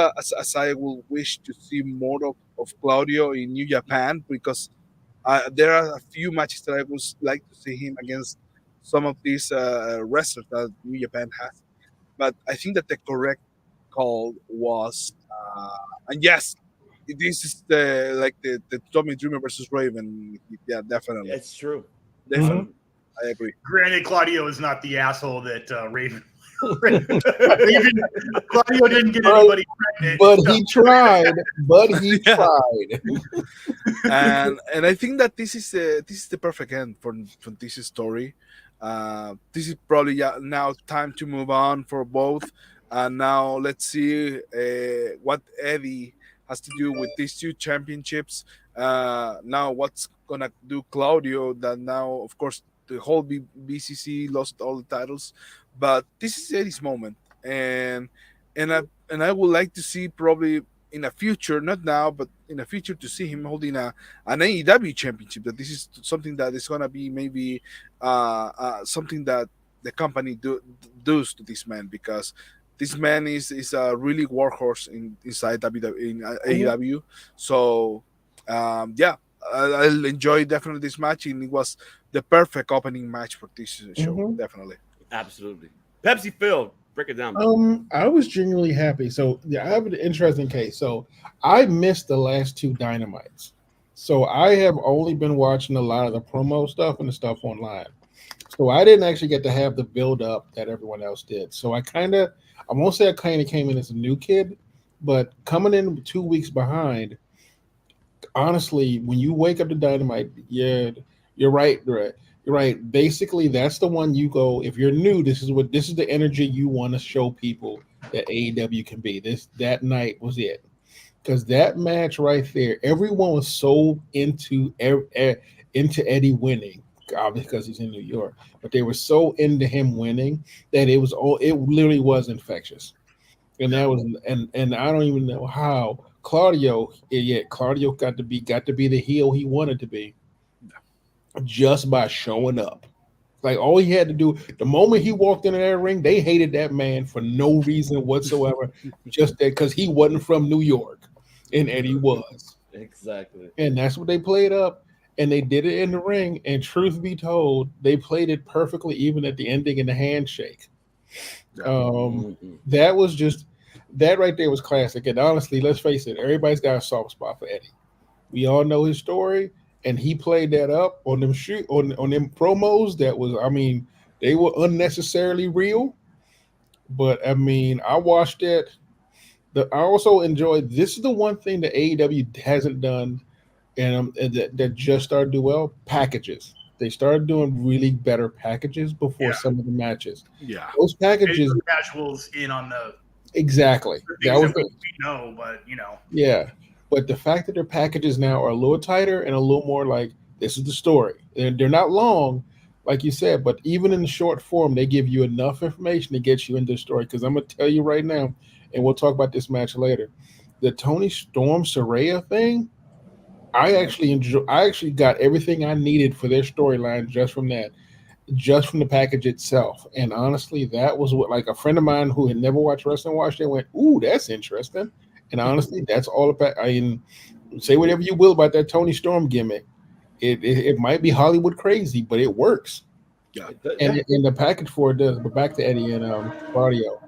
I will wish to see more of Claudio in New Japan, because there are a few matches that I would like to see him against some of these wrestlers that New Japan has. But I think that the correct call was, and yes, this is the Tommy Dreamer versus Raven. Yeah, definitely. It's true. Definitely. I agree. Granted, Claudio is not the asshole that Raven. Claudio didn't get anybody pregnant, but he tried. And I think that this is the perfect end for this story. This is probably now time to move on for both. And now let's see what Eddie has to do with these two championships. Now what's gonna do Claudio? That now, of course, the whole BCC lost all the titles, but this is Eddie's moment, and I would like to see probably in the future, not now, but in the future, to see him holding an AEW championship. That this is something that is gonna be maybe something that the company does to this man, because this man is a really workhorse inside AEW. So yeah, I'll enjoy definitely this match, and it was the perfect opening match for this show. Definitely. Absolutely. Pepsi Phil, break it down. I was genuinely happy. So yeah, I have an interesting case. So I missed the last two Dynamites. So I have only been watching a lot of the promo stuff and the stuff online. So I didn't actually get to have the build up that everyone else did. So I won't say I kind of came in as a new kid, but coming in 2 weeks behind, honestly, when you wake up to Dynamite, you're right. You're right. Basically, that's the one you go. If you're new, this is the energy you want to show people that AEW can be. That night was it, because that match right there, everyone was so into Eddie winning, obviously because he's in New York, but they were so into him winning that it literally was infectious, and that was and I don't even know how Claudio got to be the heel he wanted to be. Just by showing up. Like, all he had to do, the moment he walked into that ring, they hated that man for no reason whatsoever, just that because he wasn't from New York, and Eddie was. Exactly. And that's what they played up, and they did it in the ring, and truth be told, they played it perfectly, even at the ending in the handshake. That was just, that right there was classic. And honestly, let's face it, everybody's got a soft spot for Eddie. We all know his story. And he played that up on them on them promos. That was, I mean, they were unnecessarily real. But I mean, I watched it. I also enjoyed. This is the one thing that AEW hasn't done, and that just started to do well. Packages. They started doing really better packages before some of the matches. Yeah, those packages. Casuals in on the exactly. That was we know, but yeah. But the fact that their packages now are a little tighter and a little more like, this is the story. They're not long, like you said, but even in the short form, they give you enough information to get you into the story. Because I'm going to tell you right now, and we'll talk about this match later, the Tony Storm Saraya thing, I actually got everything I needed for their storyline just from the package itself. And honestly, that was what, like, a friend of mine who had never watched wrestling watched it and went, ooh, that's interesting. And honestly, that's all about. I mean, say whatever you will about that Tony Storm gimmick. It might be Hollywood crazy, but it works. Yeah. And the package for it does. But back to Eddie and Claudio.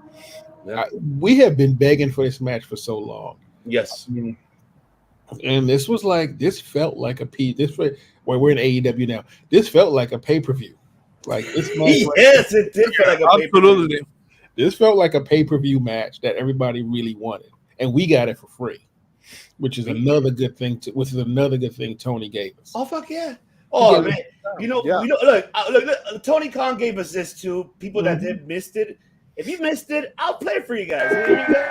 Yeah. We have been begging for this match for so long. Yes. And this felt like where we're in AEW now. This felt like a pay-per-view. Like this match. Yes, it did feel like a Absolutely. This felt like a pay-per-view match that everybody really wanted, and we got it for free, which is another good thing. Tony gave us. Oh fuck yeah! Oh Yeah. man, you know, Yeah. look, Tony Khan gave us this too. People that did missed it. If you missed it, I'll play it for you guys. Here you go.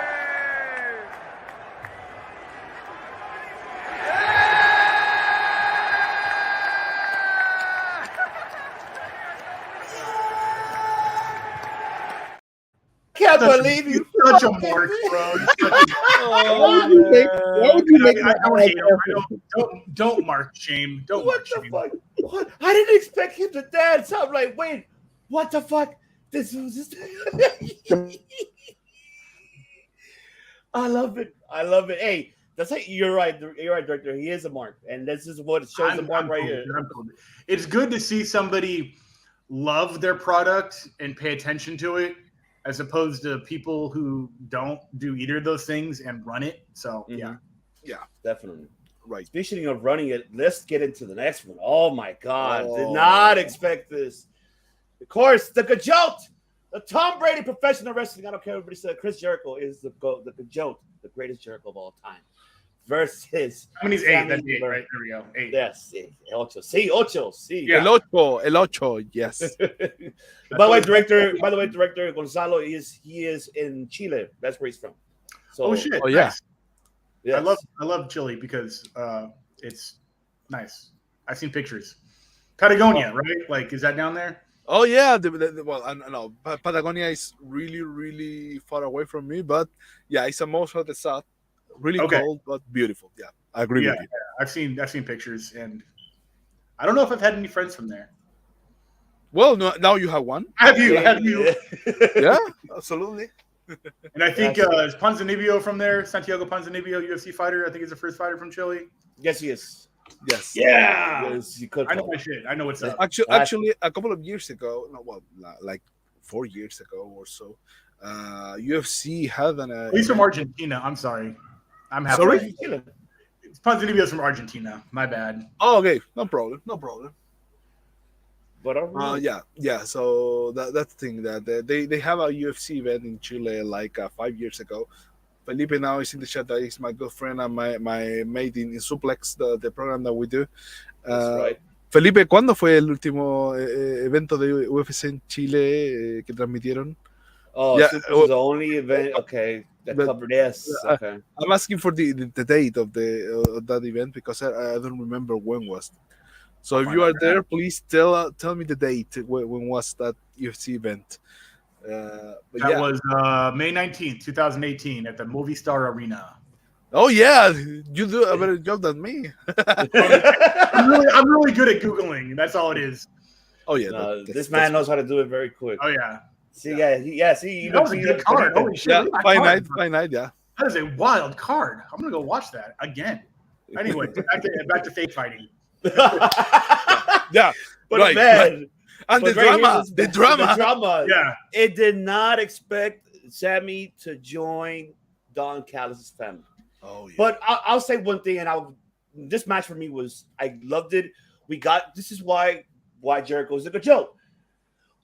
Can't believe you. Such a mark, bro. Why would you make I don't that hate him. Don't mark shame. Don't What mark the shame. fuck? What? I didn't expect him to dance. I'm like, wait, what the fuck? This was just. I love it. I love it. Hey, that's like you're right. You're right, director. He is a mark, and this is what shows the mark right here. It's good to see somebody love their product and pay attention to it, as opposed to people who don't do either of those things and run it. So Mhm. yeah. Definitely. Right. Speaking of running it, let's get into the next one. Oh my God. Did Oh. not expect this. Of course, the Gajolt, the Tom Brady professional wrestling. I don't care what everybody said. Chris Jericho is the Gajolt, the greatest Jericho of all time. Versus. How many's Sammy eight? That's eight, Guevara. right? There we go. Eight. Yes. Ocho. Sí, ocho. Sí. Yeah. El ocho, yes. By the way, director Gonzalo is in Chile. That's where he's from. So, Oh shit. Oh, yeah. Nice. yes. I love Chile because it's nice. I've seen pictures. Patagonia, right? Like, is that down there? Oh yeah, well, I don't know. Patagonia is really, really far away from me, but yeah, it's a most of the south. Really Okay. cold, but beautiful. Yeah, I agree Yeah, with you. I've seen pictures, and I don't know if I've had any friends from there. Well, no, now you have one. Have you? Have you? Yeah, absolutely. And I think is Ponzinibbio from there. Santiago Ponzinibbio, UFC fighter. I think he's the first fighter from Chile. Yes, he is. Yes. Yeah. Yes, you could. I know my shit. I know what's up. Actually, a couple of years ago, no, well, like 4 years ago or so, UFC had an. He's from Argentina. I'm sorry. I'm happy. Sorry? Ponzinibbio's from Argentina. My bad. Oh, okay, no problem, no problem. But Yeah. So that's the thing that they have a UFC event in Chile like 5 years ago. Felipe now is in the chat. That is my good friend and my mate in Suplex, the program that we do. that's right. Felipe, ¿cuándo fue el último evento de UFC en Chile que transmitieron? Oh, Yeah, this was the only event. Okay, that but- covered this. Okay. I'm asking for the date of that event because I don't remember when was. So if you are there, please tell me the date when was that UFC event. But That yeah. was May 19th, 2018 at the Movistar Arena. Oh yeah, you do a better job than me. I'm really good at Googling. That's all it is. Oh yeah, No, this man knows how to do it very quick. Oh, yeah. See, yeah, see, That was a good card. Holy shit. Yeah, look at that fine card. night, yeah. That is a wild card. I'm going to go watch that again. Anyway, back to fake fighting. Yeah, But right, man, and but the right drama, here's the drama. drama. Yeah. It did not expect Sammy to join Don Callis' family. Oh yeah. But I'll say one thing, and this match for me was I loved it. This is why Jericho is like a joke.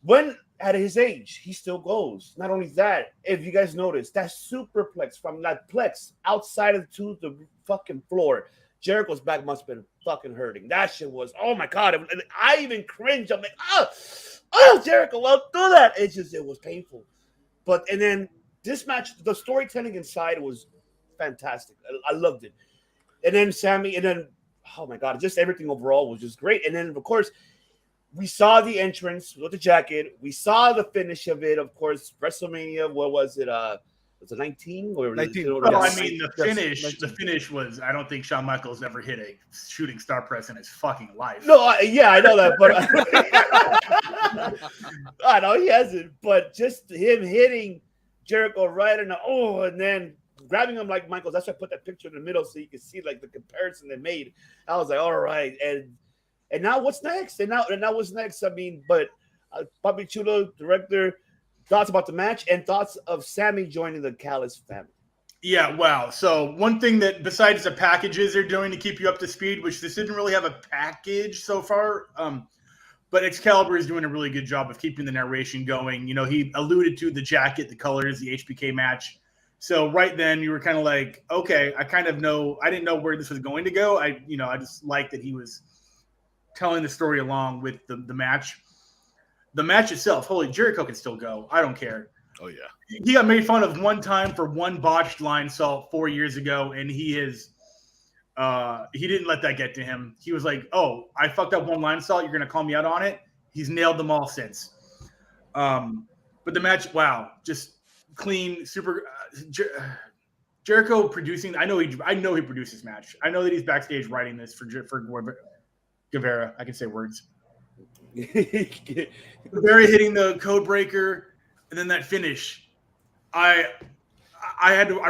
When at his age, he still goes. Not only that, if you guys notice, that superplex from that plex outside of the fucking floor, Jericho's back must have been fucking hurting. That shit was, oh my God. I even cringed. I'm like, oh, Jericho, well, do that. It was painful. And then this match, the storytelling inside was fantastic. I loved it. And then Sammy, and then, oh my God, just everything overall was just great. And then, of course, we saw the entrance with the jacket. We saw the finish of it. Of course, WrestleMania. What was it? Was it 19? Or 19. Well, Yes. I mean, the finish was, I don't think Shawn Michaels ever hit a shooting star press in his fucking life. No, I know that, but I know he hasn't. But just him hitting Jericho right in the and then grabbing him like Michaels. That's why I put that picture in the middle so you can see like the comparison they made. I was like, all right, and And now what's next? And now what's next? I mean, but Papi Chulo, director, thoughts about the match and thoughts of Sammy joining the Callis family. Yeah, wow. So one thing that besides the packages they're doing to keep you up to speed, which this didn't really have a package so far, but Excalibur is doing a really good job of keeping the narration going. You know, he alluded to the jacket, the colors, the HBK match. So right then you were kind of like, okay, I kind of know. I didn't know where this was going to go. I just liked that he was telling the story along with the match. The match itself, holy, Jericho can still go. I don't care. Oh yeah. He got made fun of one time for one botched line salt 4 years ago, and he didn't let that get to him. He was like, "Oh, I fucked up one line salt. You're gonna call me out on it." He's nailed them all since. But the match, wow, just clean, super. Jericho producing. I know he produced this match. I know that he's backstage writing this for Guevara. I can say words. Guevara hitting the code breaker, and then that finish. I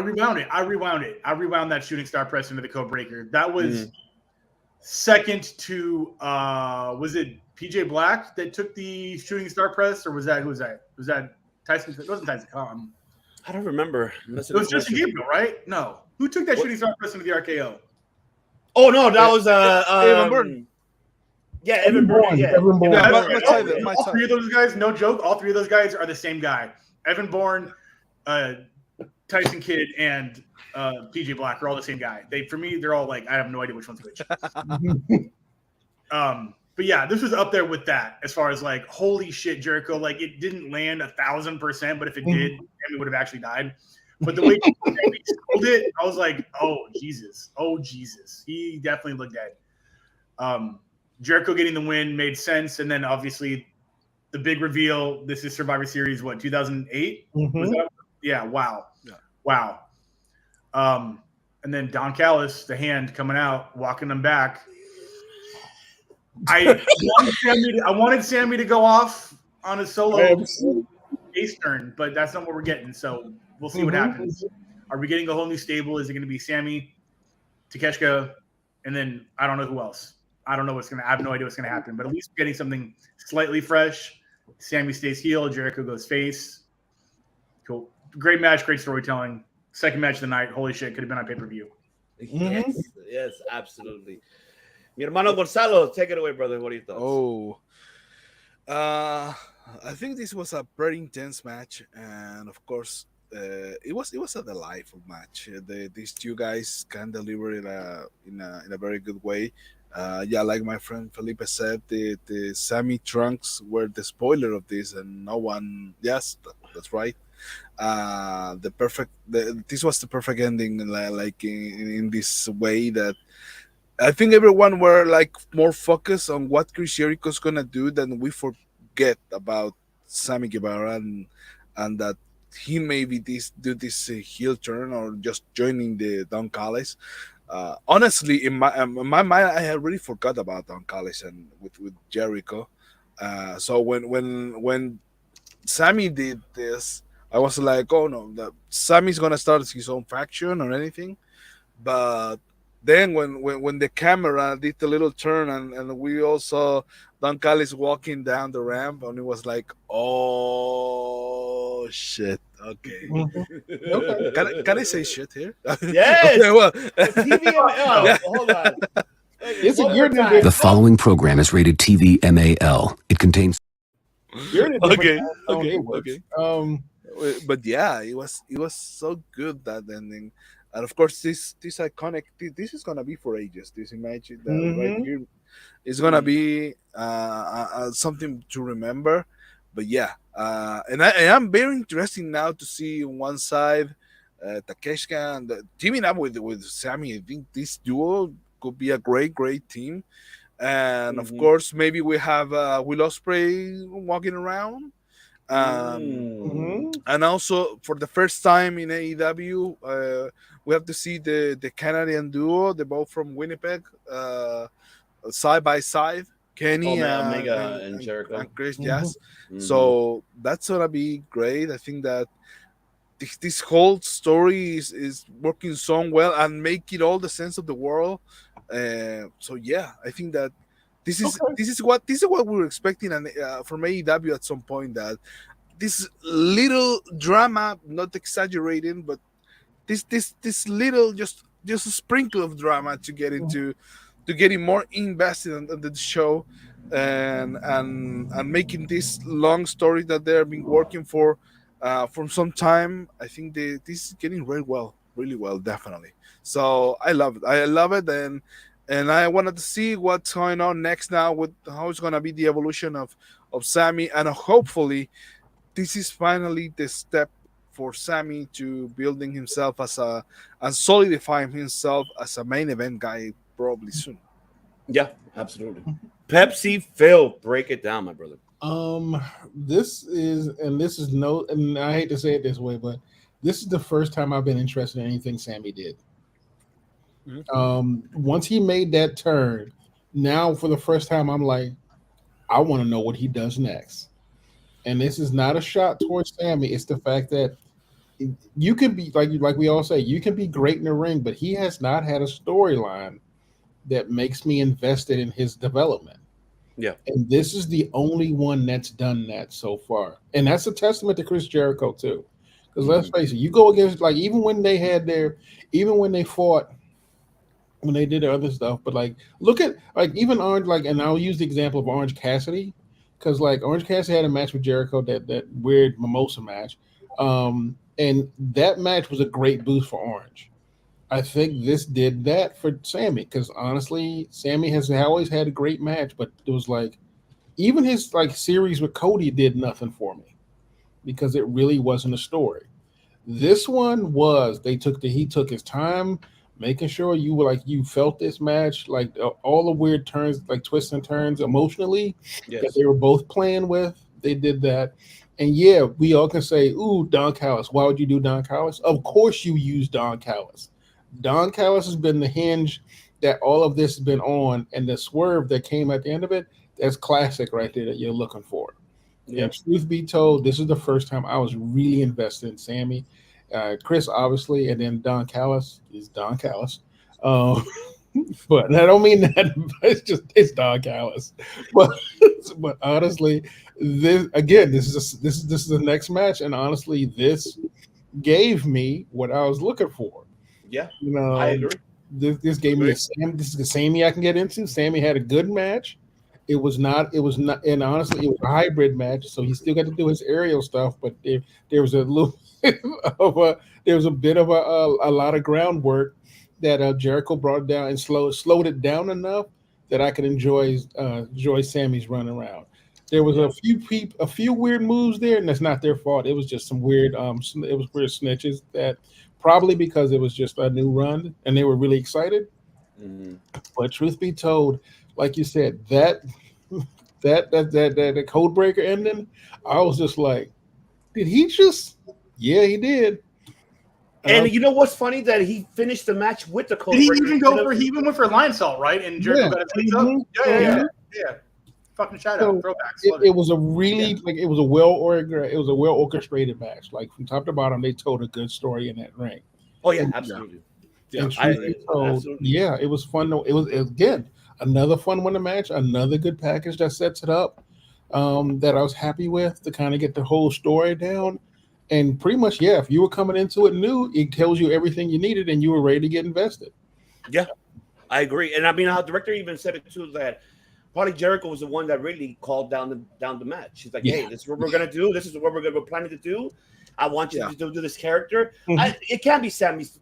rewound it. I rewound that shooting star press into the code breaker. That was second to was it PJ Black that took the shooting star press, or was that Tyson? It wasn't Tyson. I don't remember. It was Justin Gabriel, right? No. Who took that shooting star press into the RKO? Oh no, that was Evan Bourne. Yeah, Evan Bourne. Yeah. Evan Bourne. Yeah, my all three of those guys, no joke, all three of those guys are the same guy. Evan Bourne, Tyson Kidd, and PJ Black are all the same guy. For me, they're all like, I have no idea which one's which. But yeah, this was up there with that as far as like, holy shit, Jericho. Like, it didn't land 1,000%, but if it did, Sammy would have actually died. But the way he sold it, I was like, oh Jesus. He definitely looked dead. Jericho getting the win made sense, and then obviously the big reveal. This is Survivor Series, what, 2008? Yeah, wow. Yeah. Wow. And then Don Callis, the Hand, coming out, walking them back. I wanted Sammy to go off on a solo ace turn, but that's not what we're getting. So we'll see what happens. Are we getting a whole new stable? Is it going to be Sammy, Takeshita, and then I don't know who else. I don't know what's going to – I have no idea what's going to happen. But at least we're getting something slightly fresh. Sammy stays heel. Jericho goes face. Cool. Great match, great storytelling. Second match of the night. Holy shit, could have been on pay-per-view. Yes, absolutely. Mi hermano Gonzalo, take it away, brother. What are your thoughts? Oh, I think this was a very intense match, and of course, it was a delightful match. These two guys can deliver it in a very good way. Yeah, like my friend Felipe said, the Sammy trunks were the spoiler of this, and no one. Yes, that's right. This was the perfect ending, like in this way that I think everyone were like more focused on what Chris Jericho's gonna do than we forget about Sammy Guevara and that he maybe do this heel turn or just joining the Don Callis. Honestly, in my mind, I had really forgot about Don Callis and with Jericho. So when Sammy did this, I was like, oh no, Sammy's gonna start his own faction or anything. But then when the camera did the little turn and we all saw Don Callis walking down the ramp, and it was like, oh shit. Okay. Okay. Can I say shit here? Yes. Okay, well, TVML. Hold on. It's a One good more time. The following program is rated TV MAL. It contains Okay. Okay. But yeah, it was so good, that ending, and of course this iconic. This is gonna be for ages. This image that right here is gonna be something to remember. But yeah, and I'm very interested now to see on one side Takeshita and teaming up with Sammy. I think this duo could be a great team. And of course, maybe we have Will Ospreay walking around. And also for the first time in AEW, we have to see the Canadian duo. They're both from Winnipeg, side by side. Kenny Omega and Jericho and Chris, yes. So that's gonna be great. I think that this whole story is working so well and making all the sense of the world. So yeah, I think that This is what we were expecting, and from AEW at some point, that this little drama, not exaggerating, but this little just a sprinkle of drama to get into, to getting more invested in the show, and making this long story that they've been working for some time. I think this is getting really well, definitely. So I love it, and I wanted to see what's going on next now, with how it's gonna be the evolution of Sammy, and hopefully this is finally the step for Sammy to building himself and solidifying himself as a main event guy probably soon. Yeah, absolutely. Pepsi Phil, break it down, my brother. This is no, and I hate to say it this way, but this is the first time I've been interested in anything Sammy did. Once he made that turn, now for the first time, I'm like, I want to know what he does next. And this is not a shot towards Sammy. It's the fact that you can be like we all say, you can be great in the ring, but he has not had a storyline that makes me invested in his development. Yeah. And this is the only one that's done that so far. And that's a testament to Chris Jericho too. Because let's face it, you go against, like, even when they fought, when they did their other stuff, but like, look at, like, even Orange, like, and I'll use the example of Orange Cassidy, because like Orange Cassidy had a match with Jericho, that weird mimosa match. And that match was a great boost for Orange. I think this did that for Sammy, because honestly, Sammy has always had a great match, but it was like, even his like series with Cody did nothing for me, because it really wasn't a story. This one was, he took his time making sure you felt this match, like all the weird turns, like twists and turns emotionally, that they were both playing with. They did that. And yeah, we all can say, ooh, Don Callis. Why would you do Don Callis? Of course you use Don Callis. Don Callis has been the hinge that all of this has been on, and the swerve that came at the end of it, that's classic right there that you're looking for. Yeah. And truth be told, this is the first time I was really invested in Sammy. Chris, obviously, and then Don Callis is Don Callis. But I don't mean that. It's Don Callis. But honestly, this is the next match, and honestly, this gave me what I was looking for. Yeah, I agree. This gave me this is the Sammy I can get into. Sammy had a good match. It was not, and honestly, it was a hybrid match, so he still got to do his aerial stuff, but there was a little bit of a lot of groundwork that Jericho brought down and slowed it down enough that I could enjoy Sammy's run around. There was a few weird moves there, and that's not their fault. It was just some weird weird snitches, that probably because it was just a new run and they were really excited. But truth be told, like you said, that code breaker ending, I was just like, did he just? Yeah, he did. And you know what's funny? That he finished the match with the code breaker. He even went for Lionsault, right? And Jericho got his legs up. Yeah. Fucking shout out, throwbacks. It was a really it was a well orchestrated match. Like from top to bottom, they told a good story in that ring. Oh yeah, absolutely. Yeah, yeah, it was fun. It was again another fun one to match, another good package that sets it up. That I was happy with to kind of get the whole story down. And pretty much, yeah, if you were coming into it new, it tells you everything you needed and you were ready to get invested. Yeah, I agree. And I mean, our director even said it too, that probably Jericho was the one that really called down the match. She's like, hey, this is what we're going to do. This is what we're planning to do. I want you to do this character. It can't be Sammy's,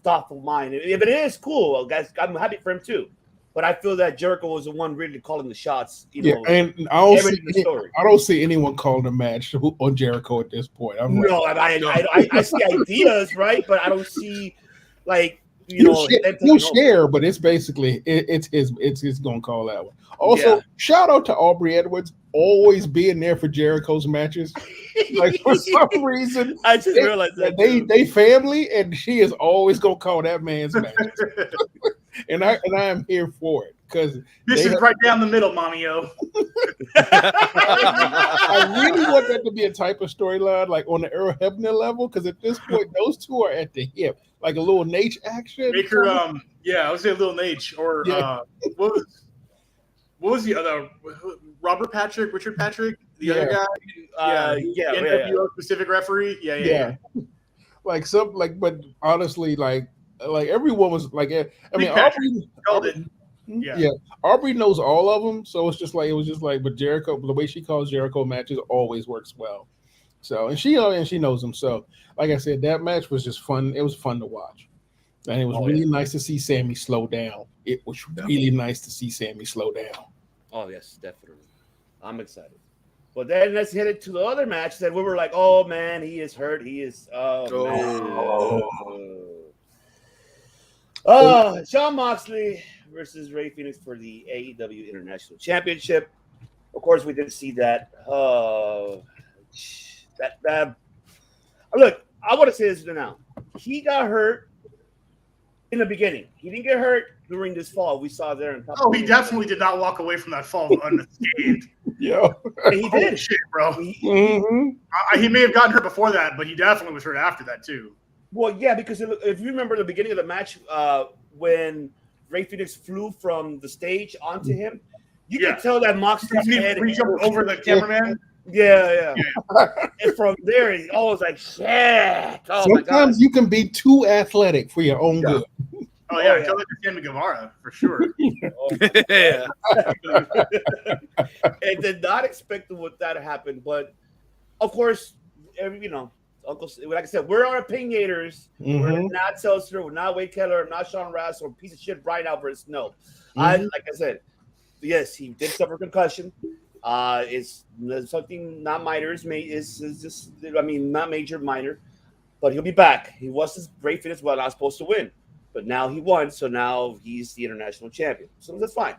thoughtful mind. If it is, cool, guys, I'm happy for him too. But I feel that Jericho was the one really calling the shots. And I don't see anyone calling a match on Jericho at this point. I see ideas, right? But I don't see he'll share, but it's basically it's gonna call that one. Also, shout out to Aubrey Edwards, always being there for Jericho's matches. Like for some reason, I just realized that they family, and she is always gonna call that man's matches. and I am here for it, because this is right down the middle, mommy-o. I really want that to be a type of storyline, like on the Earl Hebner level, because at this point, those two are at the hip, like a little Nate action. I would say a little Nate, or what was what was the other? Richard Patrick, the other guy. NWO specific referee. Yeah. Like but honestly, like everyone was like, I mean, Aubrey knows all of them, so it was just like, but Jericho, the way she calls Jericho matches always works well. So, and she knows them. So, like I said, that match was just fun. It was fun to watch, and it was really nice to see Sammy slow down. It was really nice to see Sammy slow down. Oh yes, definitely. I'm excited. But then let's hit it to the other match that we were like, oh man, he is hurt. He is Jon Moxley versus Rey Fenix for the AEW International Championship. Of course, we did see that. Look, I want to say this now. He got hurt in the beginning. He didn't get hurt during this fall. We saw there. He definitely did not walk away from that fall unscathed. Yeah, he did. Shit, bro. He may have gotten hurt before that, but he definitely was hurt after that too. Well, yeah, because if you remember the beginning of the match, when Rey Fenix flew from the stage onto him, you could tell that Moxley's head jumped over the cameraman. Yeah. And from there, he always like, shit. Oh, sometimes you can be too athletic for your own good. Oh yeah, tell it to Sammy Guevara for sure. Yeah. And did not expect what that happened, but of course, Uncle, like I said, we're our opinionators. We're not Seltzer, we're not Wade Keller, not Sean Ross, or piece of shit Brian Alvarez. No, like I said, yes, he did suffer concussion. It's something not minor. Is just, not major, minor, but he'll be back. He was his great fitness, well, not supposed to win, but now he won, so now he's the international champion. So that's fine.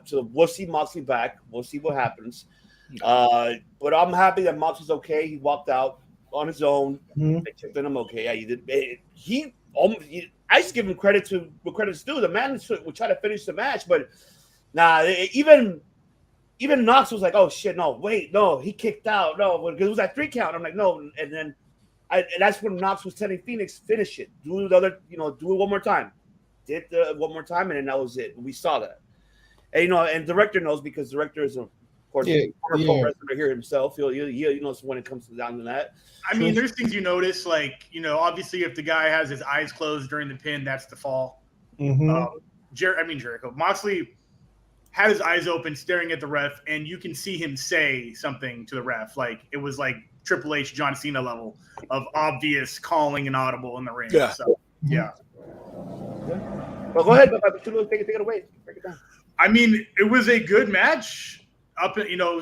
So we'll see Moxley back. We'll see what happens. But I'm happy that Moxley's okay. He walked out on his own. They checked on him. Okay, yeah, you did. I just give him credit to what credit's due. The man would try to finish the match, but even Knox was like, "Oh shit, no, wait, no, he kicked out, no," because it was that 3 count. I'm like, no, and then and that's when Knox was telling Phoenix, "Finish it, do the other, do it one more time." Did the one more time, and then that was it. We saw that, and and director knows because director is a. Of course, pro wrestler here himself. He knows when it comes down to that. I mean, there's things you notice, like obviously, if the guy has his eyes closed during the pin, that's the fall. Jericho Moxley had his eyes open, staring at the ref, and you can see him say something to the ref, like it was like Triple H, John Cena level of obvious calling and audible in the ring. Yeah. So, yeah. Well, go ahead, take it away. Break it down. I mean, it was a good match.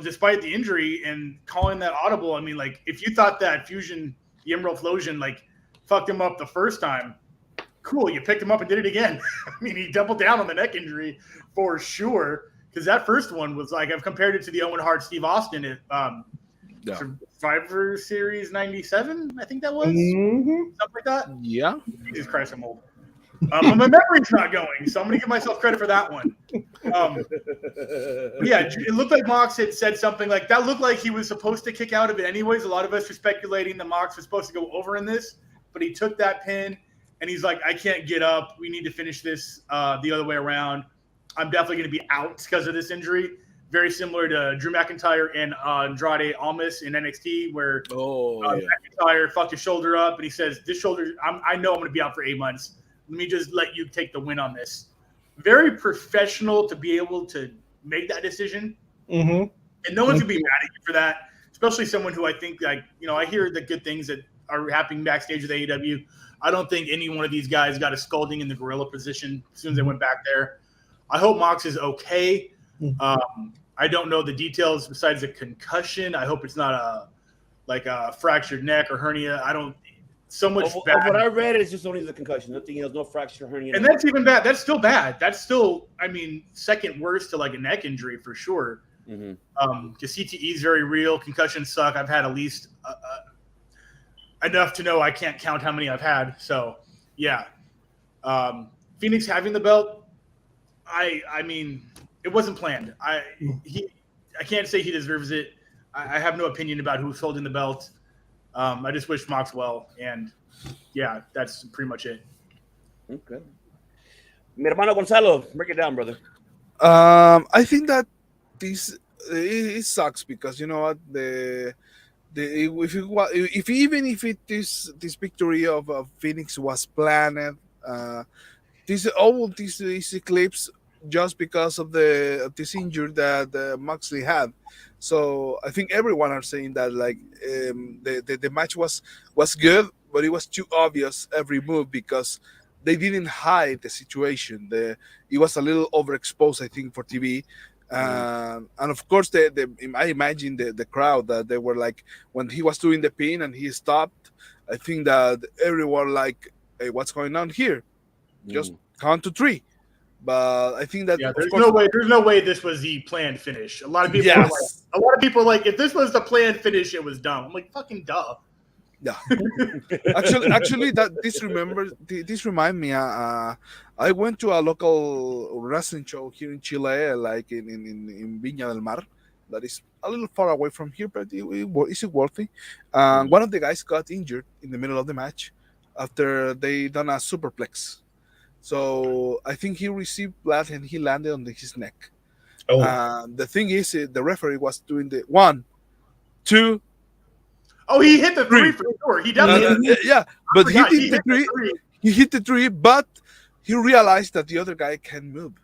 Despite the injury and calling that audible, I mean, like, if you thought that the Emerald Fusion, like, fucked him up the first time, cool, you picked him up and did it again. I mean, he doubled down on the neck injury for sure, because that first one was like, I've compared it to the Owen Hart Steve Austin at Survivor Series 97, I think that was. Something like that. Yeah. Jesus Christ, I'm old. My memory's not going, so I'm going to give myself credit for that one. It looked like Mox had said something like that. Looked like he was supposed to kick out of it anyways. A lot of us were speculating that Mox was supposed to go over in this, but he took that pin and he's like, I can't get up. We need to finish this the other way around. I'm definitely going to be out because of this injury. Very similar to Drew McIntyre and Andrade Almas in NXT, where McIntyre fucked his shoulder up and he says, this shoulder, I know I'm going to be out for 8 months. Let me just let you take the win on this. Very professional to be able to make that decision. And no one's going to be mad at you for that, especially someone who I think, I hear the good things that are happening backstage with AEW. I don't think any one of these guys got a scolding in the gorilla position as soon as they went back there. I hope Mox is okay. I don't know the details besides a concussion. I hope it's not a fractured neck or hernia. I don't. So much bad. What I read is just only the concussion, nothing else, no fracture, hernia. And that's even bad. That's still bad. That's still, second worst to like a neck injury for sure. Because CTE is very real. Concussions suck. I've had at least enough to know I can't count how many I've had. So, yeah. Phoenix having the belt, I mean, it wasn't planned. I can't say he deserves it. I have no opinion about who's holding the belt. I just wish Mox well, and yeah, that's pretty much it. Okay. Mi hermano Gonzalo, break it down, brother. I think that this it sucks because you know what the if even if it is this victory of Phoenix was planned, uh, this all this eclipse just because of the of this injury that Moxley had. So I think everyone are saying that like the match was good, but it was too obvious every move because they didn't hide the situation. It was a little overexposed, I think, for TV. And of course, I imagine the crowd that they were like when he was doing the pin and he stopped. I think that everyone like, hey, what's going on here? Just count to three. But I think that Yeah, there's no way this was the planned finish. A lot of people Yes. are like, if this was the planned finish, it was dumb. I'm like, fucking duh. Yeah, actually, that this remind me. I went to a local wrestling show here in Chile, like in Viña del Mar, that is a little far away from here, but it's worthy. One of the guys got injured in the middle of the match after they done a superplex. So I think he received blood and he landed on his neck. The thing is, the referee was doing the 1, 2. Oh, he hit the three for sure. He definitely Yeah, but he forgot did the three. He hit the three, but he realized that the other guy can move.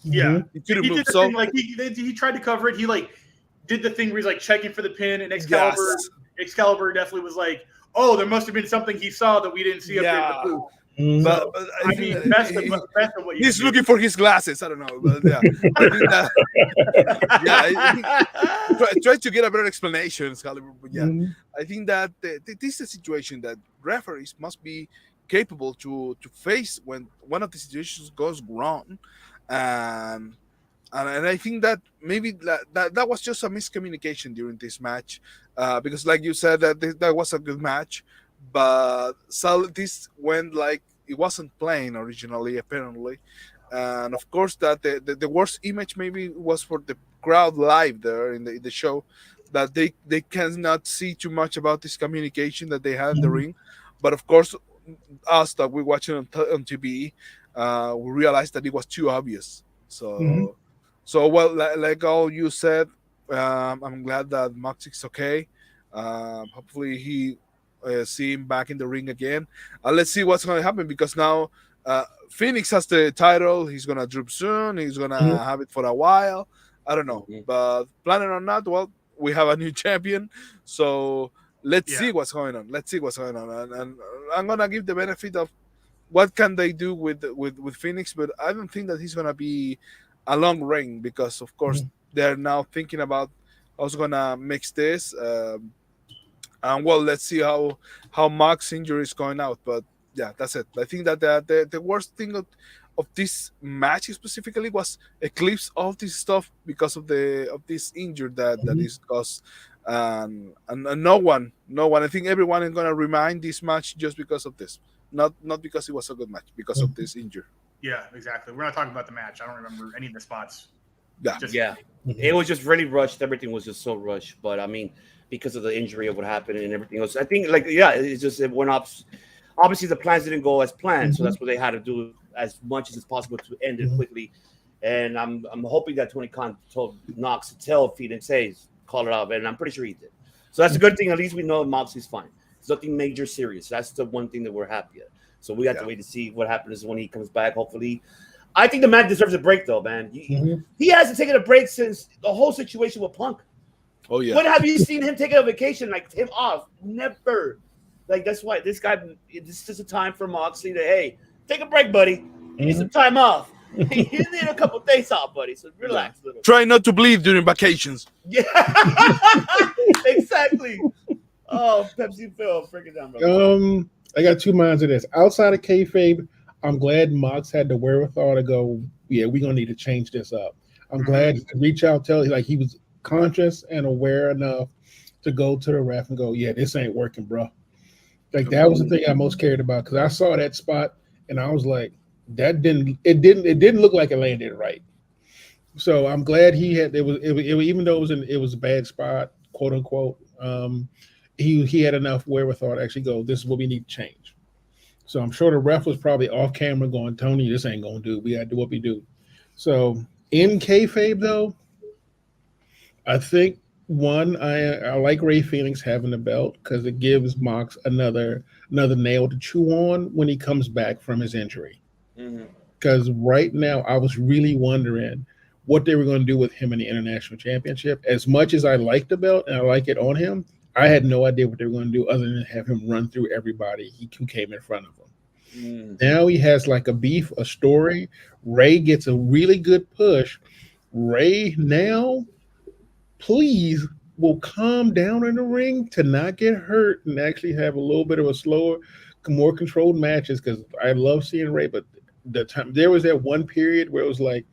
Yeah, He couldn't he move. did the So thing like he tried to cover it. He like did the thing where he's like checking for the pin, and Excalibur Yes. Excalibur definitely was like, oh, there must have been something he saw that we didn't see up there in the booth. but I mean, best of what you he's can do. looking for his glasses. I don't know, but yeah, I think that, try to get a better explanation, Excalibur. But yeah, I think that this is a situation that referees must be capable to face when one of the situations goes wrong, and I think that maybe that was just a miscommunication during this match, because like you said that was a good match, but so this went like it wasn't playing originally apparently, and of course that the worst image maybe was for the crowd live there in the show, that they cannot see too much about this communication that they had in the ring, but of course us that we watching on TV, we realized that it was too obvious. So so well, like all you said, I'm glad that Max is okay. Hopefully he see him back in the ring again. Let's see what's going to happen because now Phoenix has the title. He's going to drop soon. He's going to have it for a while. I don't know, but planning or not, well, we have a new champion. So let's see what's going on. Let's see what's going on, and I'm gonna give the benefit of what can they do with Phoenix, but I don't think that he's gonna be a long reign because of course they're now thinking about how's gonna mix this. And well, let's see how Mark's injury is going out. But yeah, that's it. I think that the worst thing of this match specifically was eclipse all this stuff because of this injury that is caused. And no one. I think everyone is gonna remind this match just because of this, not because it was a good match, because of this injury. Yeah, exactly. We're not talking about the match. I don't remember any of the spots. Yeah, It was just really rushed. Everything was just so rushed. But I mean, because of the injury of what happened and everything else, I think it's just it went up. Obviously, the plans didn't go as planned, so that's what they had to do as much as possible to end it quickly. And I'm hoping that Tony Khan told Knox to tell Phoenix, hey, call it off, and I'm pretty sure he did. So that's a good thing. At least we know Moxley's fine. It's nothing major serious. That's the one thing that we're happy at. So we have to wait to see what happens when he comes back. Hopefully, I think the man deserves a break, though, man. He hasn't taken a break since the whole situation with Punk. Oh yeah. When have you seen him taking a vacation, like him off? Never. Like that's why this guy. This is a time for Moxley to take a break, buddy. You need some time off. You need a couple days off, buddy. So relax a little. Try not to bleed during vacations. Yeah, exactly. Oh, Pepsi Phil, break it down, bro. I got two minds of this. Outside of kayfabe, I'm glad Mox had the wherewithal to go, yeah, we're going to need to change this up. I'm glad to reach out, tell like he was conscious and aware enough to go to the ref and go, yeah, this ain't working, bro. Like that was the thing I most cared about because I saw that spot and I was like, it didn't look like it landed right. So I'm glad he had it was even though it was a bad spot, quote unquote. He had enough wherewithal to actually go, this is what we need to change. So I'm sure the ref was probably off camera going, Tony, this ain't gonna do. We gotta do what we do. So In kayfabe, though, I think one, I like Ray Phoenix having the belt because it gives Mox another nail to chew on when he comes back from his injury. Mhm. Because right now, I was really wondering what they were going to do with him in the international championship. As much as I like the belt and I like it on him, I had no idea what they were going to do other than have him run through everybody who came in front of him. Mm. Now he has like a beef, a story. Ray gets a really good push. Ray now, please, will calm down in the ring to not get hurt and actually have a little bit of a slower, more controlled matches. Because I love seeing Ray, but the time there was that one period where it was like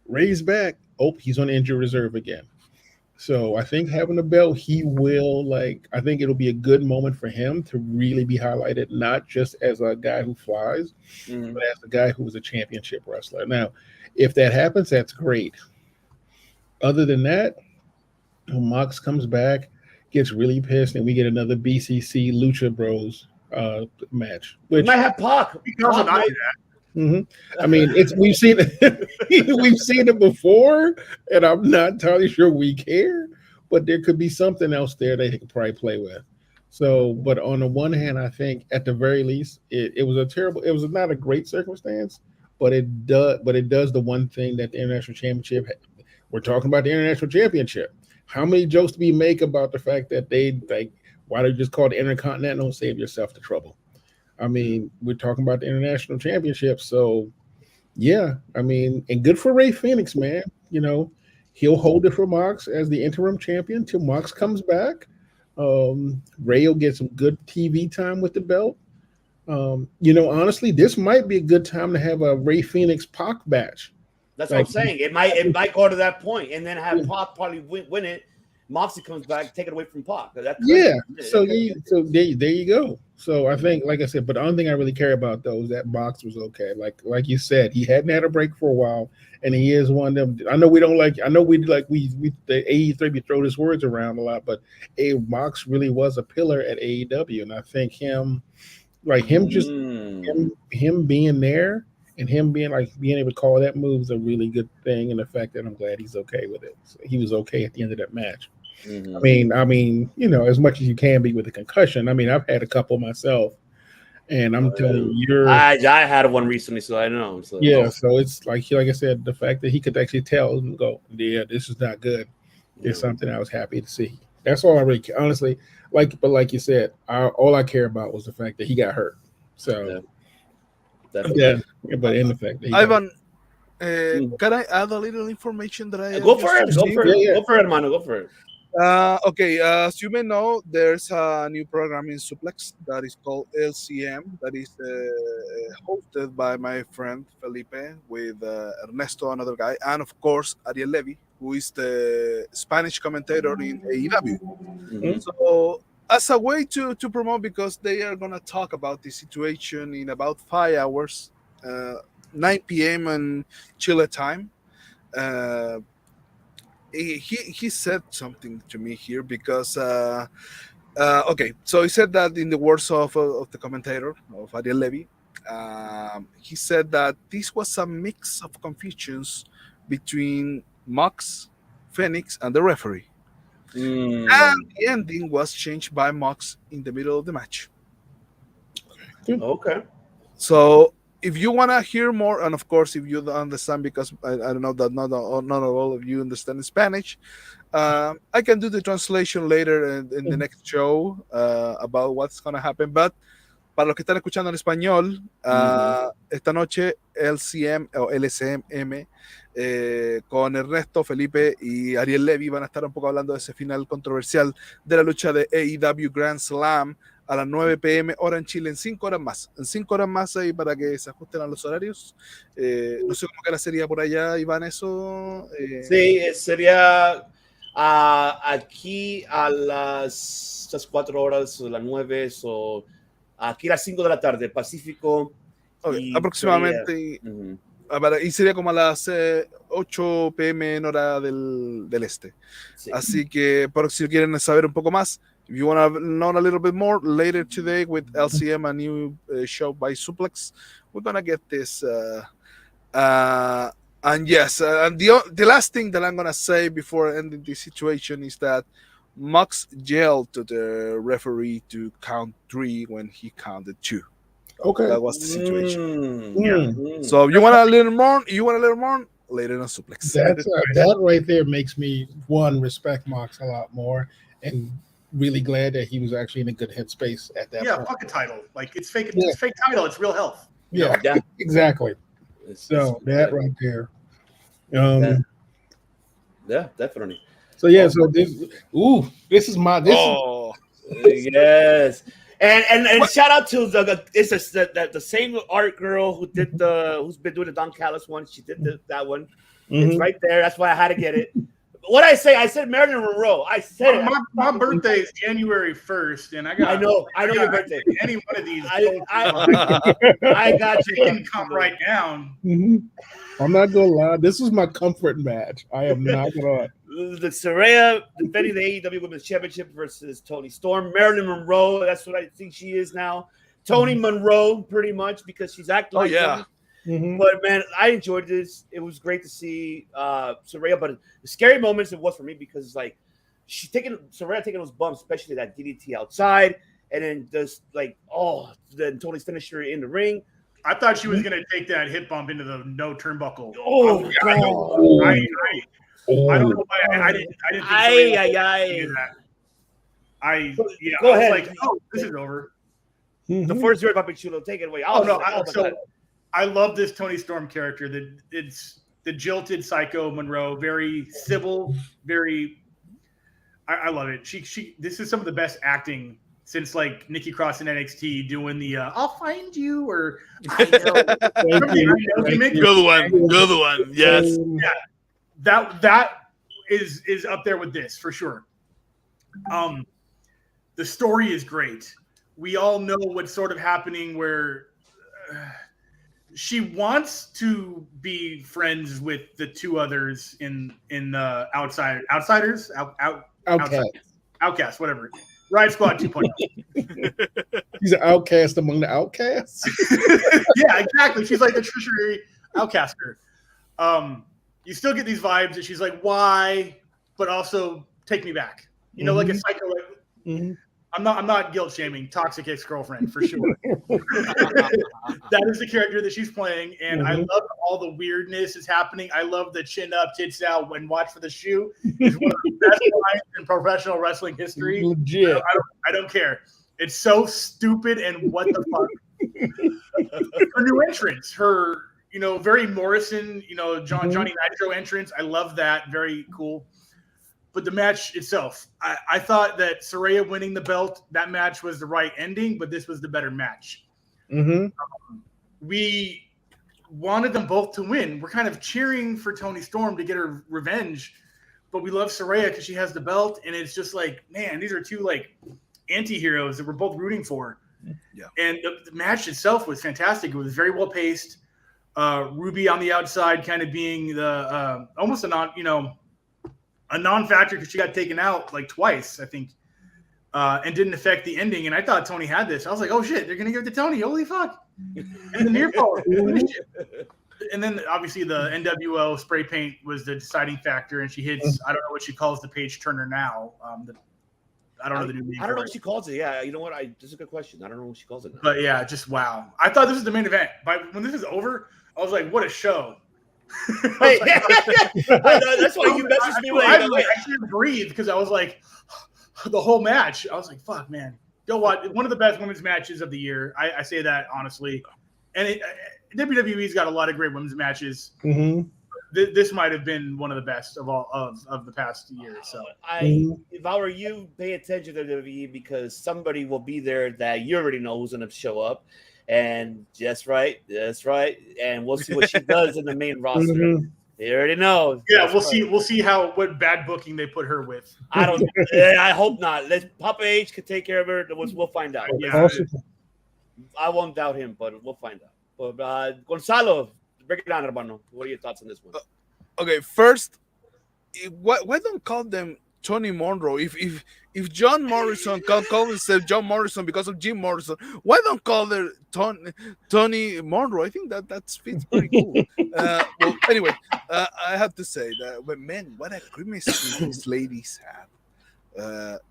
Ray's back. Oh, he's on injury reserve again. So I think having a belt, he will like. I think it'll be a good moment for him to really be highlighted, not just as a guy who flies, Mhm. but as a guy who was a championship wrestler. Now, if that happens, that's great. Other than that, Mox comes back, gets really pissed, and we get another BCC Lucha Bros match. We Which might have Pac. We can also Pac not might- do that. mhm. I mean, it's we've seen we've seen it before, and I'm not entirely sure we care. But there could be something else there they could probably play with. So, but on the one hand, I think at the very least, it was a terrible. It was not a great circumstance, but it does. But it does the one thing that the international championship. We're talking about the international championship. How many jokes do we make about the fact that they like why they just call it intercontinental? Save yourself the trouble. I mean, we're talking about the international championship, so yeah. I mean, and good for Ray Phoenix, man. You know, he'll hold it for Mox as the interim champion till Mox comes back. Ray will get some good TV time with the belt. Honestly, this might be a good time to have a Ray Phoenix Pac match. That's what I'm saying. It might go to that point, and then have Pac probably win it. Moxie comes back, take it away from Pac. That Yeah. So there you go. So I think, like I said, but the only thing I really care about though is that Mox was okay. Like you said, he hadn't had a break for a while, and he is one of them. I know we don't like. I know we the AE3 we throw his words around a lot, but Mox really was a pillar at AEW, and I think him just him being there and him being able to call that move is a really good thing, and the fact that I'm glad he's okay with it. So he was okay at the end of that match. Mhm. I mean, as much as you can be with a concussion. I mean, I've had a couple myself, and I'm telling you, I had one recently, so I know. So. yeah. So it's like I said, the fact that he could actually tell and go, yeah, this is not good, is something I was happy to see. That's all I really honestly but like you said, all I care about was the fact that he got hurt. So yeah, but in the fact that Ivan, can I add a little information that I Go for it. just Go received? for it. Yeah. Go for it, Mano. Go for it. Okay, as you may know, there's a new program in Suplex that is called LCM, that is hosted by my friend Felipe with Ernesto, another guy, and of course Ariel Levy, who is the Spanish commentator in AEW. Mhm. So, as a way to promote, because they are going to talk about the situation in about 5 hours, 9 p.m. in Chile time. He said something to me here because okay, so he said that in the words of the commentator of Ariel Levy, he said that this was a mix of confusions between Mox, Phoenix, and the referee, and the ending was changed by Mox in the middle of the match. Okay. So if you want to hear more, and of course, if you don't understand, because I don't know that not all of you understand Spanish, I can do the translation later in the next show about what's going to happen. But para los que están escuchando en español, esta noche LCM o LCM con Ernesto, Felipe y Ariel Levy van a estar un poco hablando de ese final controversial de la lucha de AEW Grand Slam a las 9 p.m. hora en Chile, en 5 horas más. En 5 horas más ahí para que se ajusten a los horarios. No sé cómo que la sería por allá, Iván, eso. Sí, sería aquí a las 4 horas, las 9, o aquí a las 5 de la tarde, Pacífico. Okay, aproximadamente. Y sería como a las 8 p.m. en hora del este. Sí. Así que, por si quieren saber un poco más, if you want to know a little bit more, later today with LCM, a new show by Suplex, we're going to get this And yes, and the last thing that I'm gonna say before ending this situation is that Mox yelled to the referee to count 3 when he counted 2. Okay. That was the situation. Mm. So you want to learn more? You want to learn more? Later on Suplex. That's that right there makes me respect Mox a lot more, and really glad that he was actually in a good headspace at that point. Fuck a title. Like it's fake. It's fake title. It's real health. Yeah, Yeah. exactly. So that right there. Yeah, definitely. So yeah, so this is my Yes. And shout out to the same art girl who's been doing the Don Callis one. She did that one. Mhm. It's right there. That's why I had to get it. What I say? I said Marilyn Monroe. I said it. My birthday is January 1st, and I know your birthday. Any one of these, I got you. Can come right down. Mhm. I'm not gonna lie. This is my comfort match. I am not gonna. The Saraya defending the AEW Women's Championship versus Toni Storm. Marilyn Monroe. That's what I think she is now. Tony Monroe, pretty much, because she's acting like yeah. Mhm. But man, I enjoyed this. It was great to see Saraya. But the scary moments it was for me because it's like Saraya taking those bumps, especially that DDT outside, and then just then Tony's finished her in the ring. I thought she was gonna take that hit bump into the no turnbuckle. Oh, God. I don't know why I didn't think Saraya do that. Go I was ahead. like, oh, this is over. The first word about Chulo, take it away. I love this Toni Storm character. It's the jilted psycho Monroe, very civil, very. I love it. This is some of the best acting since like Nikki Cross in NXT doing the "I'll find you" or I know. Good one. Yes. Yeah, that is up there with this for sure. The story is great. We all know what's sort of happening where she wants to be friends with the two others in outsiders, outcasts, whatever. Riot Squad 2.0. He's an outcast among the outcasts. Yeah, exactly. She's like the tertiary outcaster. You still get these vibes that she's like, why? But also take me back. You know, like a psycho. Mm-hmm. I'm not guilt shaming. Toxic ex-girlfriend for sure. That is the character that she's playing, and I love all the weirdness is happening. I love the chin up, tits out, when watch for the shoe. It's one of the best lines in professional wrestling history. Legit. I don't care. It's so stupid and what the fuck. Her new entrance, her very Morrison, Johnny Nitro entrance. I love that. Very cool. But the match itself, I thought that Saraya winning the belt, that match was the right ending, but this was the better match. Mm-hmm. We wanted them both to win. We're kind of cheering for Toni Storm to get her revenge, but we love Saraya because she has the belt, and it's just like, man, these are two like anti-heroes that we're both rooting for. Yeah. And the match itself was fantastic. It was very well paced. Ruby on the outside kind of being the almost a non-factor because she got taken out like twice, I think, and didn't affect the ending. And I thought Tony had this. I was like, oh shit, they're gonna give it to Tony. Holy fuck! And the near fall. And then obviously the NWO spray paint was the deciding factor, and she hits. I don't know what she calls the page turner now. I don't know the new name. I don't know what she calls it. Yeah, you know what? This is a good question. I don't know what she calls it now. But yeah, just wow. I thought this was the main event. But when this is over, I was like, what a show. Hey, that's why you messaged me. I couldn't breathe because I was like, the whole match. I was like, fuck, man. Go watch one of the best women's matches of the year. I say that honestly. And WWE's got a lot of great women's matches. Mm-hmm. This might have been one of the best of all of the past year. So if I were you, pay attention to WWE because somebody will be there that you already know who's going to show up. And that's right. And we'll see what she does in the main roster. Mm-hmm. They already know. Yeah, we'll see. We'll see what bad booking they put her with. I hope not. Papa H can take care of her. We'll find out. Yeah, I won't doubt him, but we'll find out. But Gonzalo, break it down, hermano. What are your thoughts on this one? Okay, first, why don't call them Tony Monroe? If if John Morrison can call himself John Morrison because of Jim Morrison, why don't call her Tony Monroe? I think that fits pretty cool. Well, anyway, I have to say that, but man, what a chemistry these ladies have.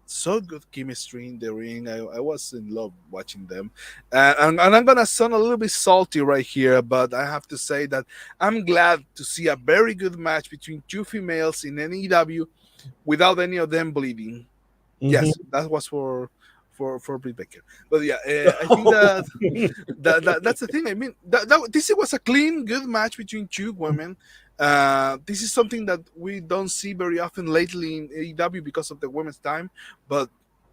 So good chemistry in the ring. I was in love watching them. And I'm going to sound a little bit salty right here, but I have to say that I'm glad to see a very good match between two females in NEW without any of them bleeding. Mhm. Yes, that was for Britt Baker. But yeah, I think that's the thing. I mean, this was a clean, good match between two women. This is something that we don't see very often lately in AEW because of the women's time, but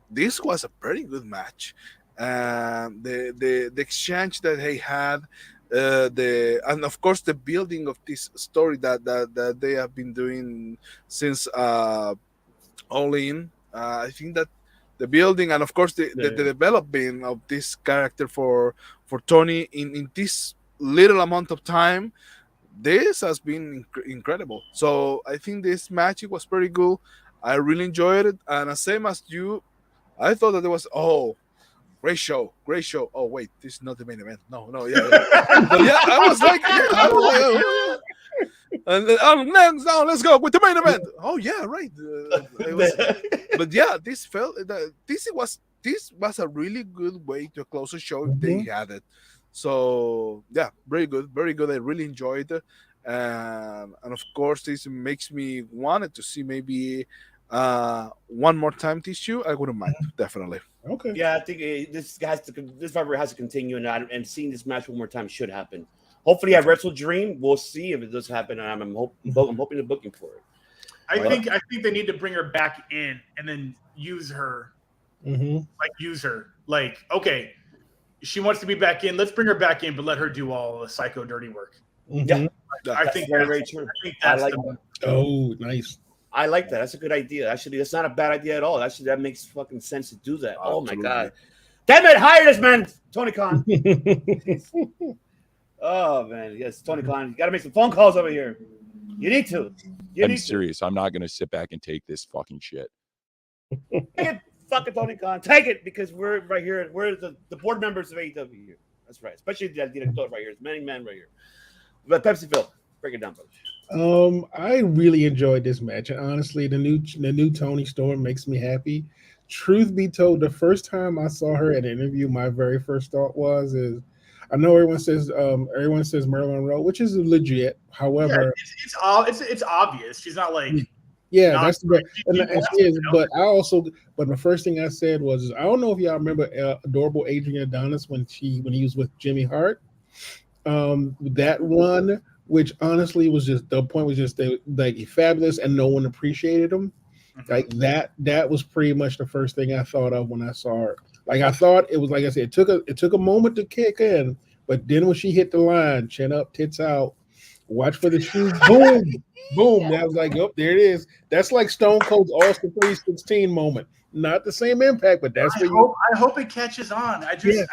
this was a pretty good match. The exchange that they had, and of course the building of this story that they have been doing since All In. I think that the building and of course the development of this character for Tony in this little amount of time, this has been incredible. So I think this match, it was pretty good. I really enjoyed it, and the same as you, I thought that it was great show. Oh wait, this is not the main event. No, yeah. But yeah, I was like, oh. And then, now let's go with the main event. Oh yeah, right. But yeah, this was a really good way to close a show if they had it. So yeah, very good. I really enjoyed it, and of course, this makes me wanted to see maybe one more time this show. I wouldn't mind, definitely. Okay. Yeah, I think this rivalry has to continue, and seeing this match one more time should happen. Hopefully, at Wrestle Dream, we'll see if it does happen, and I'm hoping to booking for it. I think they need to bring her back in and then use her. Like, okay, she wants to be back in. Let's bring her back in, but let her do all the psycho dirty work. Yeah, I think very true. I think that's Oh, nice. I like that. That's a good idea. Actually, that's not a bad idea at all. Actually, that makes fucking sense to do that. Oh my god, damn it! Hire this man, Tony Khan. Oh man, yes, Tony Khan. You got to make some phone calls over here. You need to. I'm serious. I'm not going to sit back and take this fucking shit. Take it, fucking Tony Khan. Take it, because we're right here. We're the board members of AEW here. That's right. Especially the director right here. It's many men right here. But Pepsi Phil, break it down, brother. I really enjoyed this match, and honestly, the new Tony Storm makes me happy. Truth be told, the first time I saw her at an interview, my very first thought is I know everyone says Marilyn Monroe, which is legit. However, it's obvious. She's not like that's the and she is. But the first thing I said was I don't know if y'all remember adorable Adrian Adonis when he was with Jimmy Hart. That run, which honestly was just the point was just like fabulous, and no one appreciated him. Like that was pretty much the first thing I thought of when I saw her. Like I thought it was, like I said, it took a moment to kick in, but then when she hit the line, chin up, tits out, watch for the shoes, boom. That was like, there it is. That's like Stone Cold's Austin 316 moment. Not the same impact, but that's I hope it catches on. I feel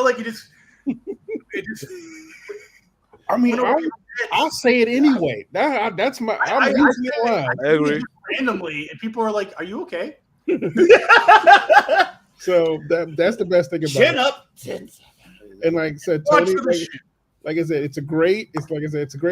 like it just I mean, I'll say it anyway. That's my. I'm using it live. I agree. Randomly, and people are like, "Are you okay?" So that's the best thing about Chin it. up. And like I said, Tony, like I said, it's a great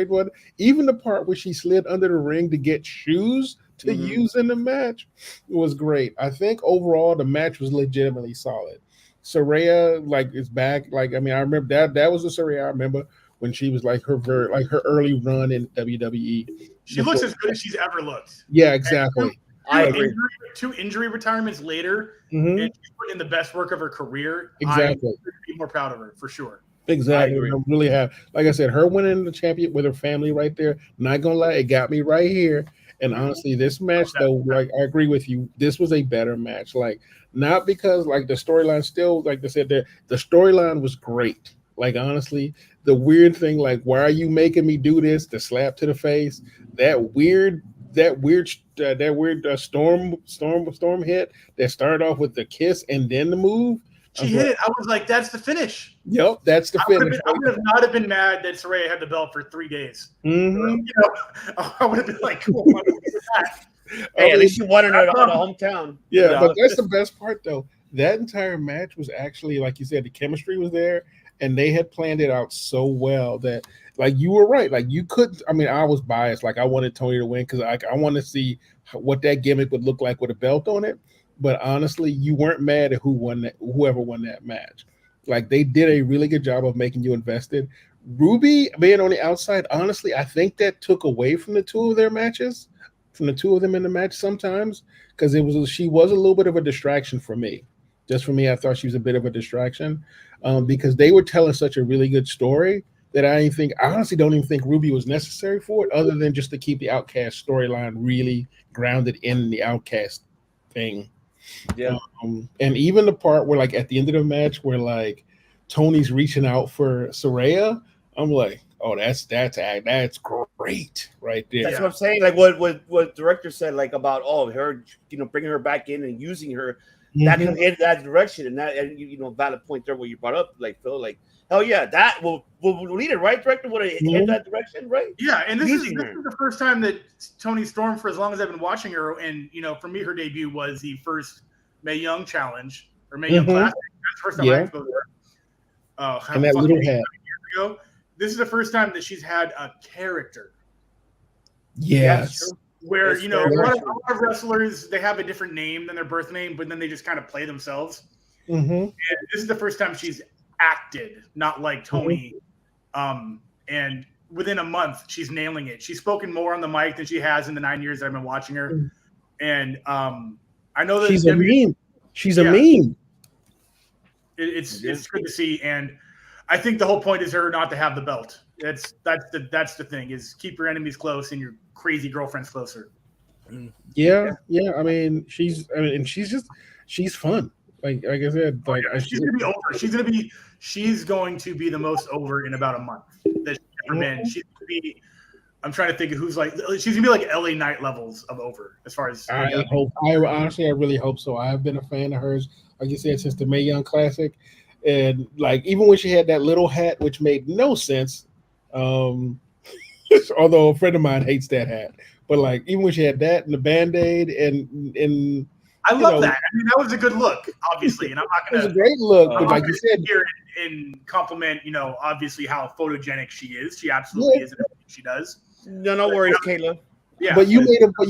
one. Even the part where she slid under the ring to get shoes to use in the match was great. I think overall the match was legitimately solid. Saraya is back. I remember that was the Saraya I remember when she was her early run in WWE. She looks as good as she's ever looked. Yeah, exactly. I agree. Two injury retirements later, and she's put in the best work of her career. Exactly. I could be more proud of her for sure. Exactly. I really have. Like I said, her winning the champion with her family right there. Not gonna lie, it got me right here. And honestly, this match though, I agree with you. This was a better match. Not because the storyline still, like I said, the storyline was great. Honestly, the weird thing, why are you making me do this? The slap to the face, that weird storm hit that started off with the kiss and then the move. She hit it. I was like, that's the finish. Yep, that's the finish. I would not have been mad that Saraya had the belt for 3 days. I would have been like, cool. Hey, at least you won in her hometown. Yeah, but that's the best part, though. That entire match was actually, like you said, the chemistry was there, and they had planned it out so well that, like, you were right. Like, you could. I mean, I was biased. Like, I wanted Tony to win because I want to see what that gimmick would look like with a belt on it. But honestly, you weren't mad at whoever won that match. Like, they did a really good job of making you invested. Ruby being on the outside, honestly, I think that took away from the two of their matches, from the two of them in the match sometimes, because she was a little bit of a distraction for me. Just for me, I thought she was a bit of a distraction because they were telling such a really good story that I honestly don't even think Ruby was necessary for it, other than just to keep the Outcast storyline really grounded in the Outcast thing. Yeah. And even the part where, like, at the end of the match, where like Tony's reaching out for Saraya, I'm like, oh, that's great right there. That's what I'm saying. Like what director said, like about her, bringing her back in and using her, that can head that direction, and valid point there where you brought up, like Phil, like hell yeah, that will lead it, right, director? Would it head that direction, right? Yeah, and this is the first time that Toni Storm, for as long as I've been watching her, and for me, her debut was the first Mae Young Challenge or Mae Young Classic. That's the first time I exposed her. And that little hat. Years ago. This is the first time that she's had a character. Yes. Where, a lot of wrestlers, they have a different name than their birth name, but then they just kind of play themselves. Mm-hmm. And this is the first time she's acted, not like Tony. And within a month, she's nailing it. She's spoken more on the mic than she has in the 9 years that I've been watching her. And I know that she's a meme. She's a meme. It's good to see, and I think the whole point is her not to have the belt. That's the thing, is keep your enemies close and your crazy girlfriends closer. Yeah. I mean, she's fun. Like I said, she's gonna be over. She's going to be the most over in about a month that she's ever been. She's gonna be. I'm trying to think of who's like. She's gonna be like LA Knight levels of over as far as. I really hope so. I've been a fan of hers, like you said, since the Mae Young Classic. And like, even when she had that little hat, which made no sense, although a friend of mine hates that hat, but like, even when she had that and the Band-Aid and I love that. I mean, that was a good look, obviously, and I'm not gonna. It was a great look, but like you said, here and compliment, obviously how photogenic she is. She absolutely is in everything she does. No worries, Kayla. Yeah, but you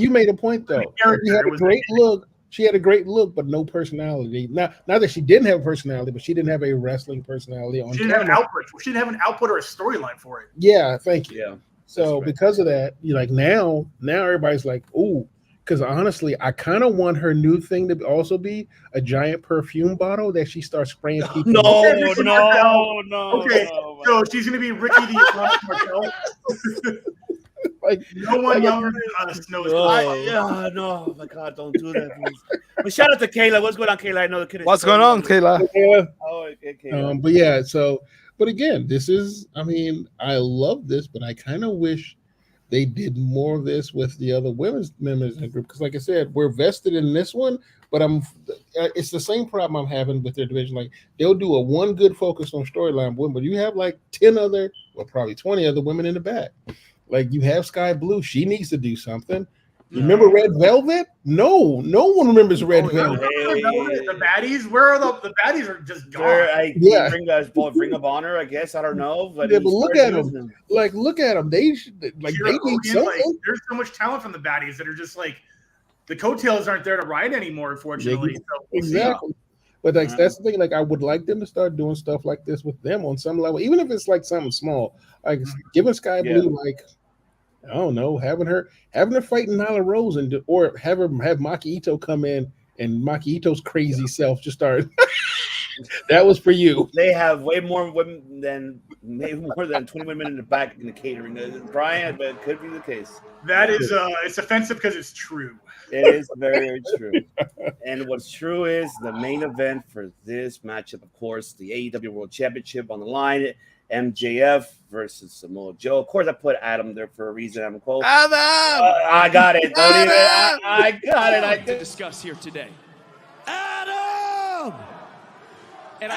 made a point though. She had a great look. She had a great look, but no personality. Not that she didn't have a personality, but she didn't have a wrestling personality on. She didn't have an output. She didn't have an output or a storyline for it. Yeah, thank you. Yeah. So because of that, you like now everybody's like, ooh, because honestly, I kind of want her new thing to also be a giant perfume bottle that she starts spraying people. No. Okay, so she's gonna be Ricky the Martel. Like no one younger than us knows. No, my God, don't do that, please. But shout out to Kayla. What's going on, Kayla? I know the kid is. What's going on, Kayla? Oh, okay, Kayla. But yeah, but again, this is. I mean, I love this, but I kind of wish they did more of this with the other women's members in the group, because, like I said, we're vested in this one, but it's the same problem I'm having with their division. Like, they'll do a one good focus on storyline women, but you have like 10 other, or probably 20 other women in the back. Like, you have Sky Blue. She needs to do something. Remember Red Velvet? No one remembers Red Velvet. The baddies? Where are the baddies? Are just gone. Ring of Honor, I guess. I don't know. But look at them. Like, look at them. They need something. There's so much talent from the baddies that are just like, the coattails aren't there to ride anymore, unfortunately. So exactly. But that's the thing. Like, I would like them to start doing stuff like this with them on some level, even if it's like something small. Like giving Sky Blue, like, I don't know, having her fight Nyla Rose or have Maki Ito come in and Maki Ito's crazy self just start. That was for you. They have way more women than 20 women in the back in the catering. Brian, but it could be the case. That is it's offensive because it's true. It is very, very true. And what's true is the main event for this matchup, of course, the AEW World Championship on the line. MJF versus Samoa Joe. Of course, I put Adam there for a reason. I'm close. Adam! I got it. I got it. I to discuss here today. Adam! And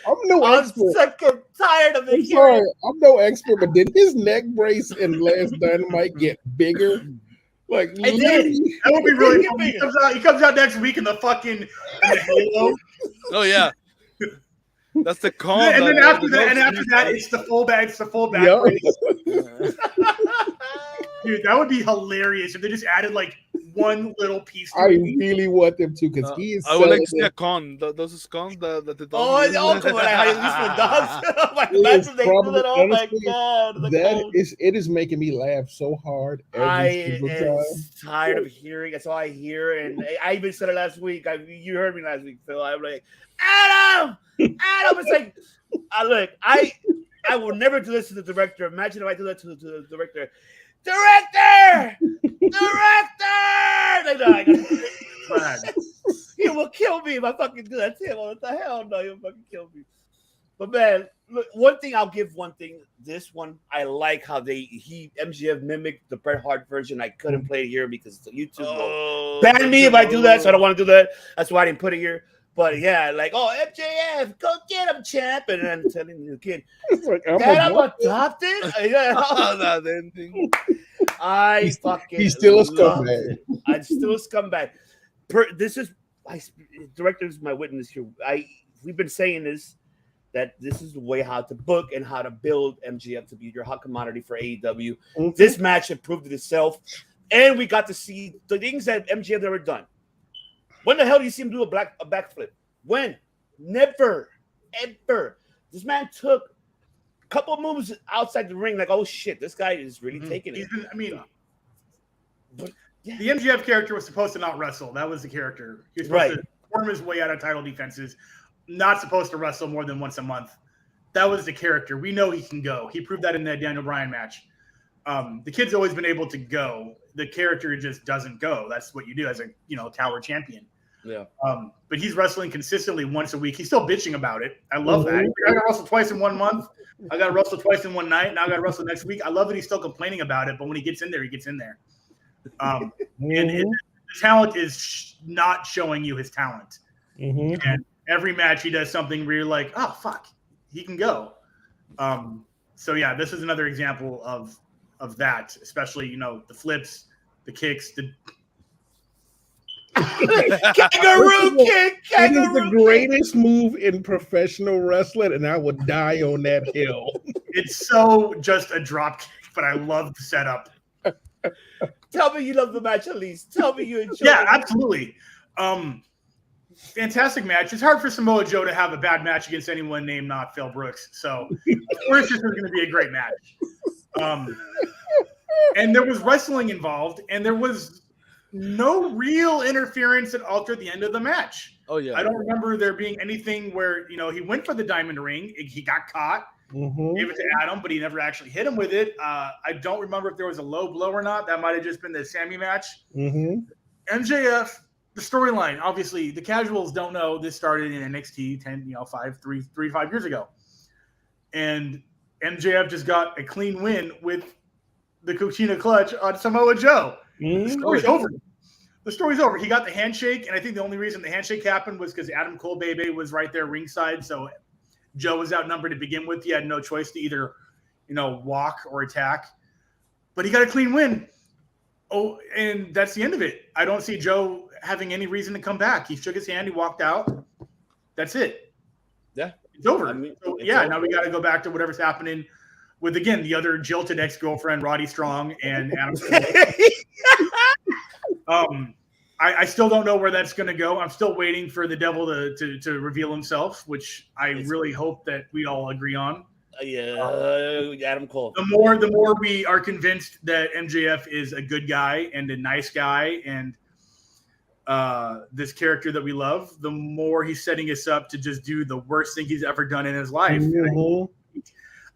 I'm no I'm expert. sick and tired of it. I'm sorry, I'm no expert, but did his neck brace in last Dynamite get bigger? Like, It did. literally- That would be really Get funny. bigger. He comes out next week in the fucking Halo. Oh yeah, that's the con. And then after the that, it's the full back. It's the full back Yup. brace. Dude, that would be hilarious if they just added like one little piece. To I it. really want them to because he is. I would like to selling see a it. con. Those cons that the dog Oh, uses. come on! Like how you use for dogs. Oh my, It is imagine they do probably- that. Oh my honestly, god! The That code. it is making me laugh so hard every I single am time. tired of hearing. That's all I hear, and I even said it last week. You heard me last week, Phil. I'm like, Adam. It's like, look, I will never do this to the director. Imagine if I do that to the director. Director. Like, no, he will kill me if I fucking do that to him. What the hell? No, he'll fucking kill me. But man, look, this one, I like how MGF mimicked the Bret Hart version. I couldn't play it here because YouTube will ban me if I do that, so I don't want to do that. That's why I didn't put it here. But yeah, like, oh, MJF, go get him, champ. And then I'm telling the kid, It's like, I'm Dad, I'm like, adopted? Yeah. Oh, that ending. I fucking he's still a loved scumbag. it. I'm still a scumbag. Director is my witness here. We've been saying this, that this is the way how to book and how to build MJF to be your hot commodity for AEW. Mhm. This match improved it itself, and we got to see the things that MJF never done. When the hell do you see him do a backflip? When? Never, ever. This man took a couple of moves outside the ring, like, oh shit, this guy is really taking it. But Yeah. the MGF character was supposed to not wrestle. That was the character. He was supposed to form his way out of title defenses. Not supposed to wrestle more than once a month. That was the character. We know he can go. He proved that in that Daniel Bryan match. The kid's always been able to go. The character just doesn't go. That's what you do as a tower champion. Yeah. But he's wrestling consistently once a week. He's still bitching about it. I love that. I got to wrestle twice in 1 month. I got to wrestle twice in one night. Now I got to wrestle next week. I love that he's still complaining about it. But when he gets in there, he gets in there. And the talent is not showing you his talent. And every match he does something where you're like, oh, fuck, he can go. So, yeah, this is another example of that, especially, the flips, the kicks, the Kangaroo kick! It is the greatest move in professional wrestling, and I would die on that hill. It's so just a drop kick, but I love the setup. Tell me you love the match at least. Tell me you enjoy Yeah, it. absolutely. Fantastic match. It's hard for Samoa Joe to have a bad match against anyone named not Phil Brooks. So, of course, this is going to be a great match. And there was wrestling involved, and there was no real interference that altered the end of the match. Oh yeah. I don't remember there being anything where, he went for the diamond ring. He got caught, gave it to Adam, but he never actually hit him with it. I don't remember if there was a low blow or not. That might have just been the Sammy match. MJF, the storyline, obviously, the casuals don't know this started in NXT 3 to 5 years ago. And MJF just got a clean win with the Cochina Clutch on Samoa Joe. The story's over. The story's over. He got the handshake, and I think the only reason the handshake happened was because Adam Cole Bebe was right there ringside, so Joe was outnumbered to begin with. He had no choice to either, walk or attack. But he got a clean win. Oh, and that's the end of it. I don't see Joe having any reason to come back. He shook his hand. He walked out. That's it. Yeah. It's over. It's now over. we got to go back to whatever's happening with, again, the other jilted ex-girlfriend, Roddy Strong, and Adam Cole. I still don't know where that's going to go. I'm still waiting for the devil to reveal himself, which I really hope that we all agree on. Adam Cole. The more we are convinced that MJF is a good guy and a nice guy and this character that we love, the more he's setting us up to just do the worst thing he's ever done in his life.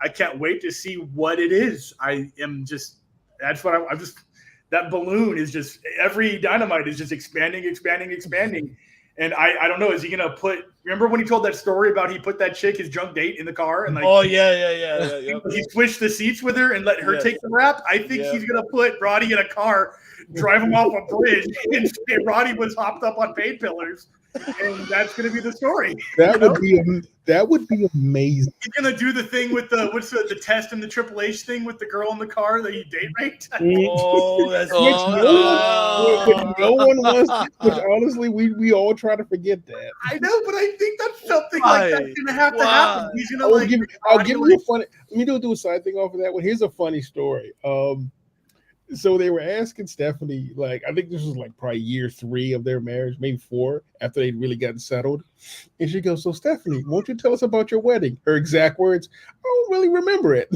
I can't wait to see what it is. That balloon is just, every Dynamite is just expanding. And I don't know, is he going to remember when he told that story about he put that chick, his drunk date, in the car? And he switched the seats with her and let her take the rap? I think he's going to put Roddy in a car, drive him off a bridge, and say Roddy was hopped up on painkillers and that's going to be the story. That would be amazing. He's going to do the thing with the test and the Triple H thing with the girl in the car that he date raped. Oh, that's Which no one wants. Which honestly, we all try to forget that. I know, but I think that's something like that's going to have to happen. He's going to I'll give you a funny. Let me do a side thing off of that one. Here's a funny story. So they were asking Stephanie, like, I think this was like probably year 3 of their marriage, maybe 4, after they'd really gotten settled. And she goes, "So Stephanie, won't you tell us about your wedding?" Her exact words, "I don't really remember it."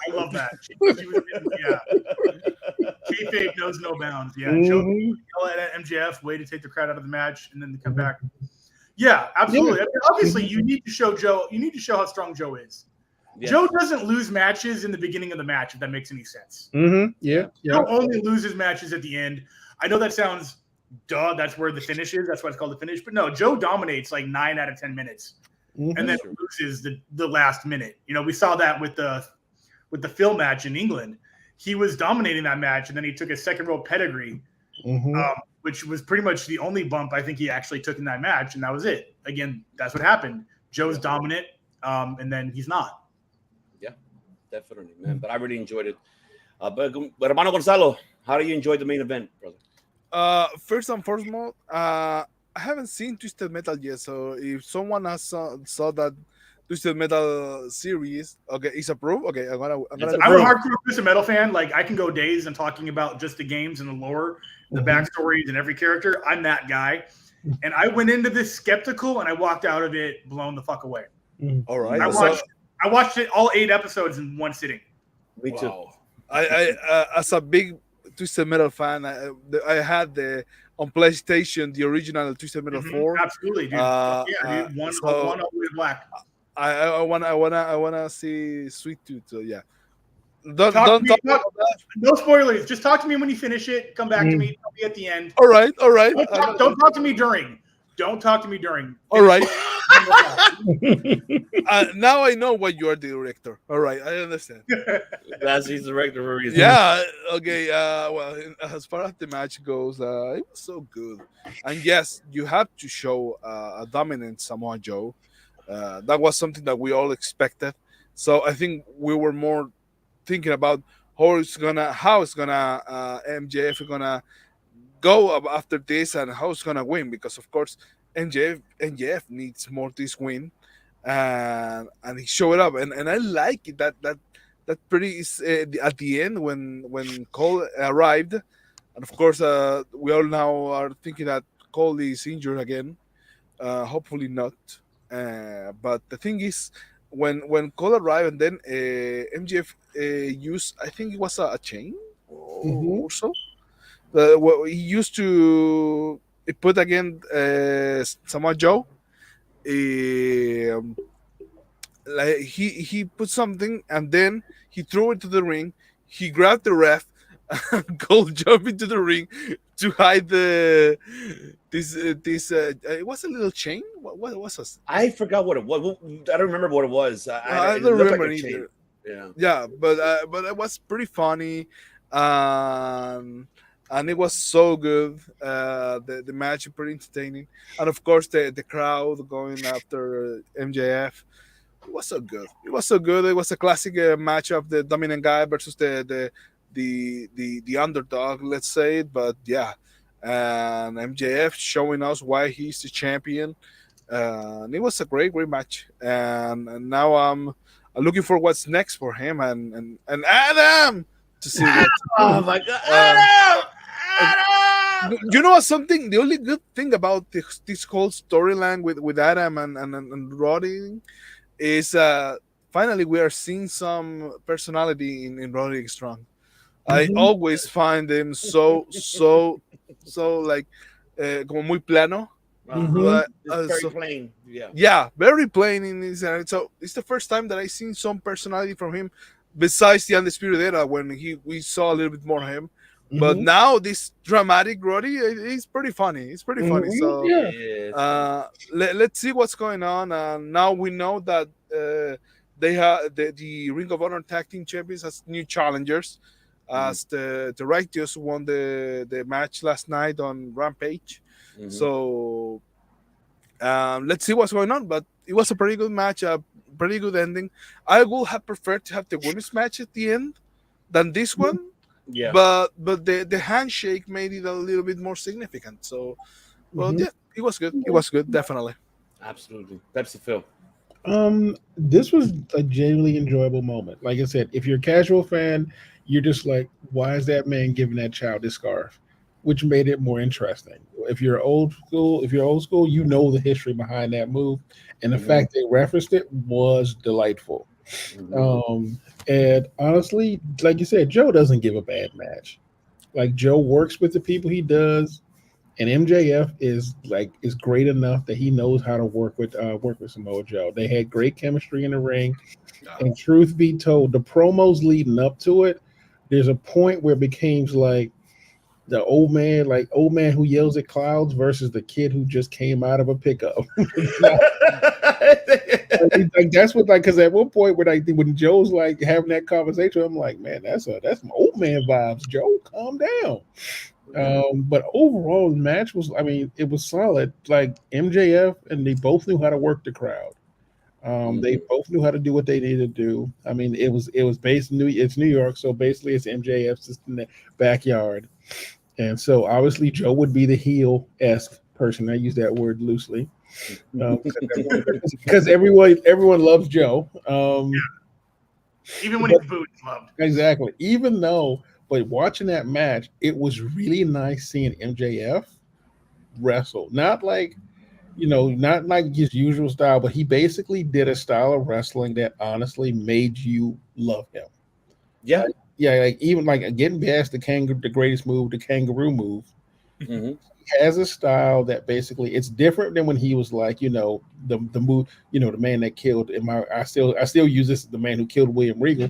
I love that. Kayfabe knows no bounds. Yeah, Joe at MJF, way to take the crowd out of the match, and then to come back. Yeah, absolutely. Yeah. I mean, obviously, you need to show Joe. You need to show how strong Joe is. Yeah. Joe doesn't lose matches in the beginning of the match, if that makes any sense. Yeah. Joe only loses matches at the end. I know that sounds duh. That's where the finish is. That's why it's called the finish. But no, Joe dominates like 9 out of 10 minutes, and then loses the last minute. You know, we saw that with the Phil match in England. He was dominating that match, and then he took a second row pedigree, which was pretty much the only bump I think he actually took in that match, and that was it. Again, that's what happened. Joe's dominant, and then he's not. Definitely, man. But I really enjoyed it. But Hermano Gonzalo, how do you enjoy the main event, brother? First and foremost, I haven't seen Twisted Metal yet. So if someone has saw that Twisted Metal series, okay, it's approved. Okay, I'm a hardcore Twisted Metal fan. Like, I can go days and talking about just the games and the lore, the backstories, and every character. I'm that guy. And I went into this skeptical, and I walked out of it blown the fuck away. All right. I watched it all 8 episodes in one sitting. Me too. I as a big Twisted Metal fan, I had on PlayStation the original Twisted Metal 4. Absolutely, dude. Dude. One all the way black. I wanna see Sweet Tooth. So yeah. No spoilers. Just talk to me when you finish it. Come back to me. Tell me at the end. All right. Don't talk to me during. Don't talk to me during. All right. Now I know why you are the director. All right, I understand. He's the director for a reason. Yeah. Okay. Well, as far as the match goes, it was so good. And yes, you have to show a dominant Samoa Joe. That was something that we all expected. So I think we were more thinking about how it's gonna MJF is gonna go after this and how it's gonna win, because of course MJF needs more this win, and he showed up, and I like it that pretty is at the end when Cole arrived, and of course we all now are thinking that Cole is injured again, hopefully not, but the thing is when Cole arrived and then MJF used, I think it was a chain or so. What he used to put again Samoa Joe. Like he put something and then he threw it to the ring. He grabbed the ref and Cole jumped into the ring to hide this. It was a little chain. What was it? I forgot what it was. I don't remember what it was. I don't remember like either. Yeah, but it was pretty funny. And it was so good. The match was pretty entertaining, and of course the crowd going after MJF. It was so good. It was a classic match of the dominant guy versus the underdog, let's say it. But yeah, and MJF showing us why he's the champion. And it was a great match. And now I'm looking for what's next for him and Adam to see what. Oh my God, Adam! You know something? The only good thing about this whole storyline with Adam and Roddy is finally we are seeing some personality in Roddy Strong. I always find him so like como muy plano. Very plain. Yeah, very plain in his. So it's the first time that I seen some personality from him, besides the Undisputed Era when we saw a little bit more of him. But now this dramatic Roddy, he's pretty funny. It's pretty funny. So let's see what's going on. Now we know that they have the Ring of Honor Tag Team Champions as new challengers. As the Righteous won the match last night on Rampage. So Let's see what's going on. But it was a pretty good match, a pretty good ending. I would have preferred to have the women's match at the end than this one. Yeah. But the handshake made it a little bit more significant. So, well, yeah, it was good. It was good, definitely. Absolutely. Pepsi Phil. This was a genuinely enjoyable moment. Like I said, if you're a casual fan, you're just like, why is that man giving that child this scarf? Which made it more interesting. If you're old school, you know the history behind that move, and the fact they referenced it was delightful. And honestly, like you said, Joe doesn't give a bad match. Like Joe works with the people he does, and MJF is great enough that he knows how to work with Samoa Joe. They had great chemistry in the ring, and truth be told, the promos leading up to it, there's a point where it becomes like the old man who yells at clouds versus the kid who just came out of a pickup. Like that's what, like, because at one point when Joe's like having that conversation, I'm like, man, that's some old man vibes. Joe, calm down. But overall, the match was, it was solid. Like MJF and they both knew how to work the crowd. They both knew how to do what they needed to do. I mean, it was based it's New York, so basically it's MJF's just in the backyard. And so obviously Joe would be the heel-esque person. I use that word loosely. Because everyone loves Joe. Even when he's booed, he's loved. Exactly. But watching that match, it was really nice seeing MJF wrestle. Not like his usual style, but he basically did a style of wrestling that honestly made you love him. Yeah. Even getting past the greatest move, the kangaroo move. He has a style that basically it's different than when he was like, the move, the man that killed I still use this as the man who killed William Regal.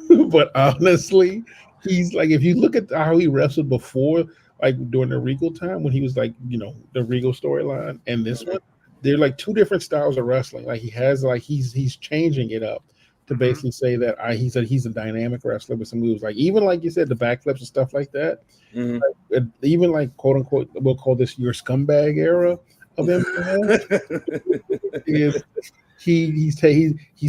But honestly, he's like, if you look at how he wrestled before, like during the Regal time when he was like, the Regal storyline and this one, they're like two different styles of wrestling. Like he's changing it up to basically say that he's a dynamic wrestler with some moves. Like even like you said, the backflips and stuff like that. Even like quote unquote, we'll call this your scumbag era of him. He's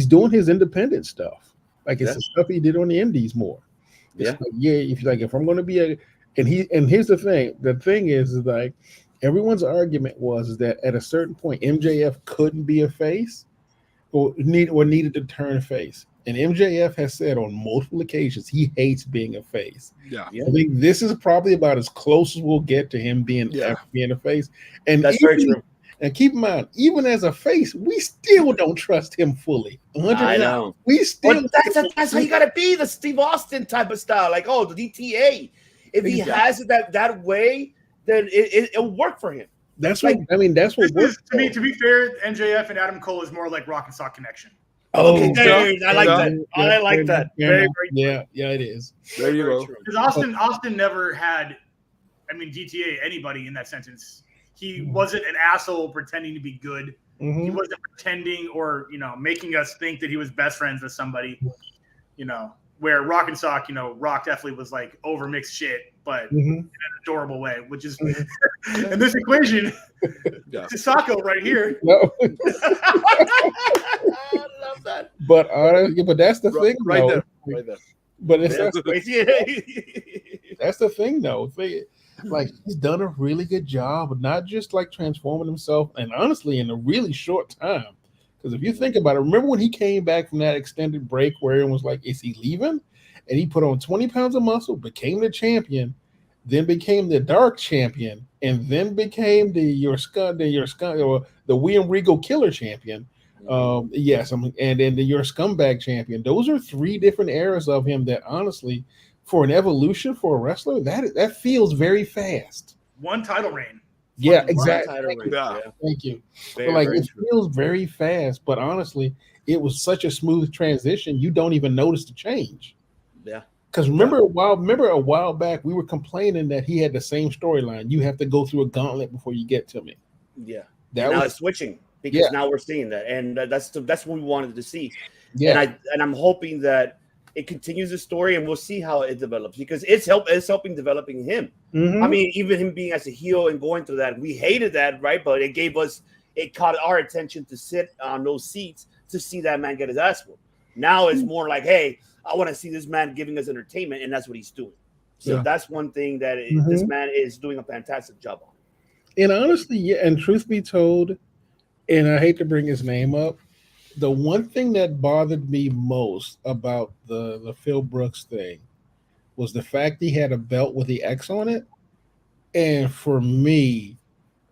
doing his independent stuff. Like it's the stuff he did on the indies more. It's if I'm going to be and here's the thing. The thing is like everyone's argument was that at a certain point MJF couldn't be a face or needed to turn face. And MJF has said on multiple occasions he hates being a face. Yeah. I think this is probably about as close as we'll get to him being a face. And that's very true. And keep in mind, even as a face, we still don't trust him fully. I know. We still. But that's how you gotta be, the Steve Austin type of style. Like, the DTA. If he has it that way, then it'll work for him. That's what That's what works. To be fair, MJF and Adam Cole is more like Rock and Sock Connection. Okay, I like that. I like that. Very, very it is. There you go. Because Austin never had, DTA anybody in that sentence. He wasn't an asshole pretending to be good. He wasn't pretending or making us think that he was best friends with somebody. Where Rock and Sock, Rock definitely was like overmixed shit, but in an adorable way, which is in this equation, Sisako right here. No. I love that. But that's the thing, right though. there. But that's the thing, though. Like he's done a really good job of not just like transforming himself, and honestly, in a really short time. Because if you think about it, remember when he came back from that extended break where everyone was like, is he leaving? And he put on 20 pounds of muscle, became the champion, then became the dark champion, and then became the William Regal killer champion. And then your scumbag champion. Those are three different eras of him that honestly, for an evolution for a wrestler, that feels very fast. One title reign. Yeah, exactly. Thank you. It feels very fast, but honestly, it was such a smooth transition. You don't even notice the change. Yeah. Because remember a while back, we were complaining that he had the same storyline. You have to go through a gauntlet before you get to me. Yeah. Now it's switching because now we're seeing that, and that's what we wanted to see. Yeah. And I'm hoping that it continues the story, and we'll see how it develops because it's helping developing him. I mean, even him being as a heel and going through that, we hated that, right? But it caught our attention to sit on those seats to see that man get his ass whooped. Now it's more like, hey, I want to see this man giving us entertainment, and that's what he's doing. So that's one thing that this man is doing a fantastic job on. And honestly, yeah, and truth be told, and I hate to bring his name up, the one thing that bothered me most about the Phil Brooks thing was the fact he had a belt with the X on it. And for me,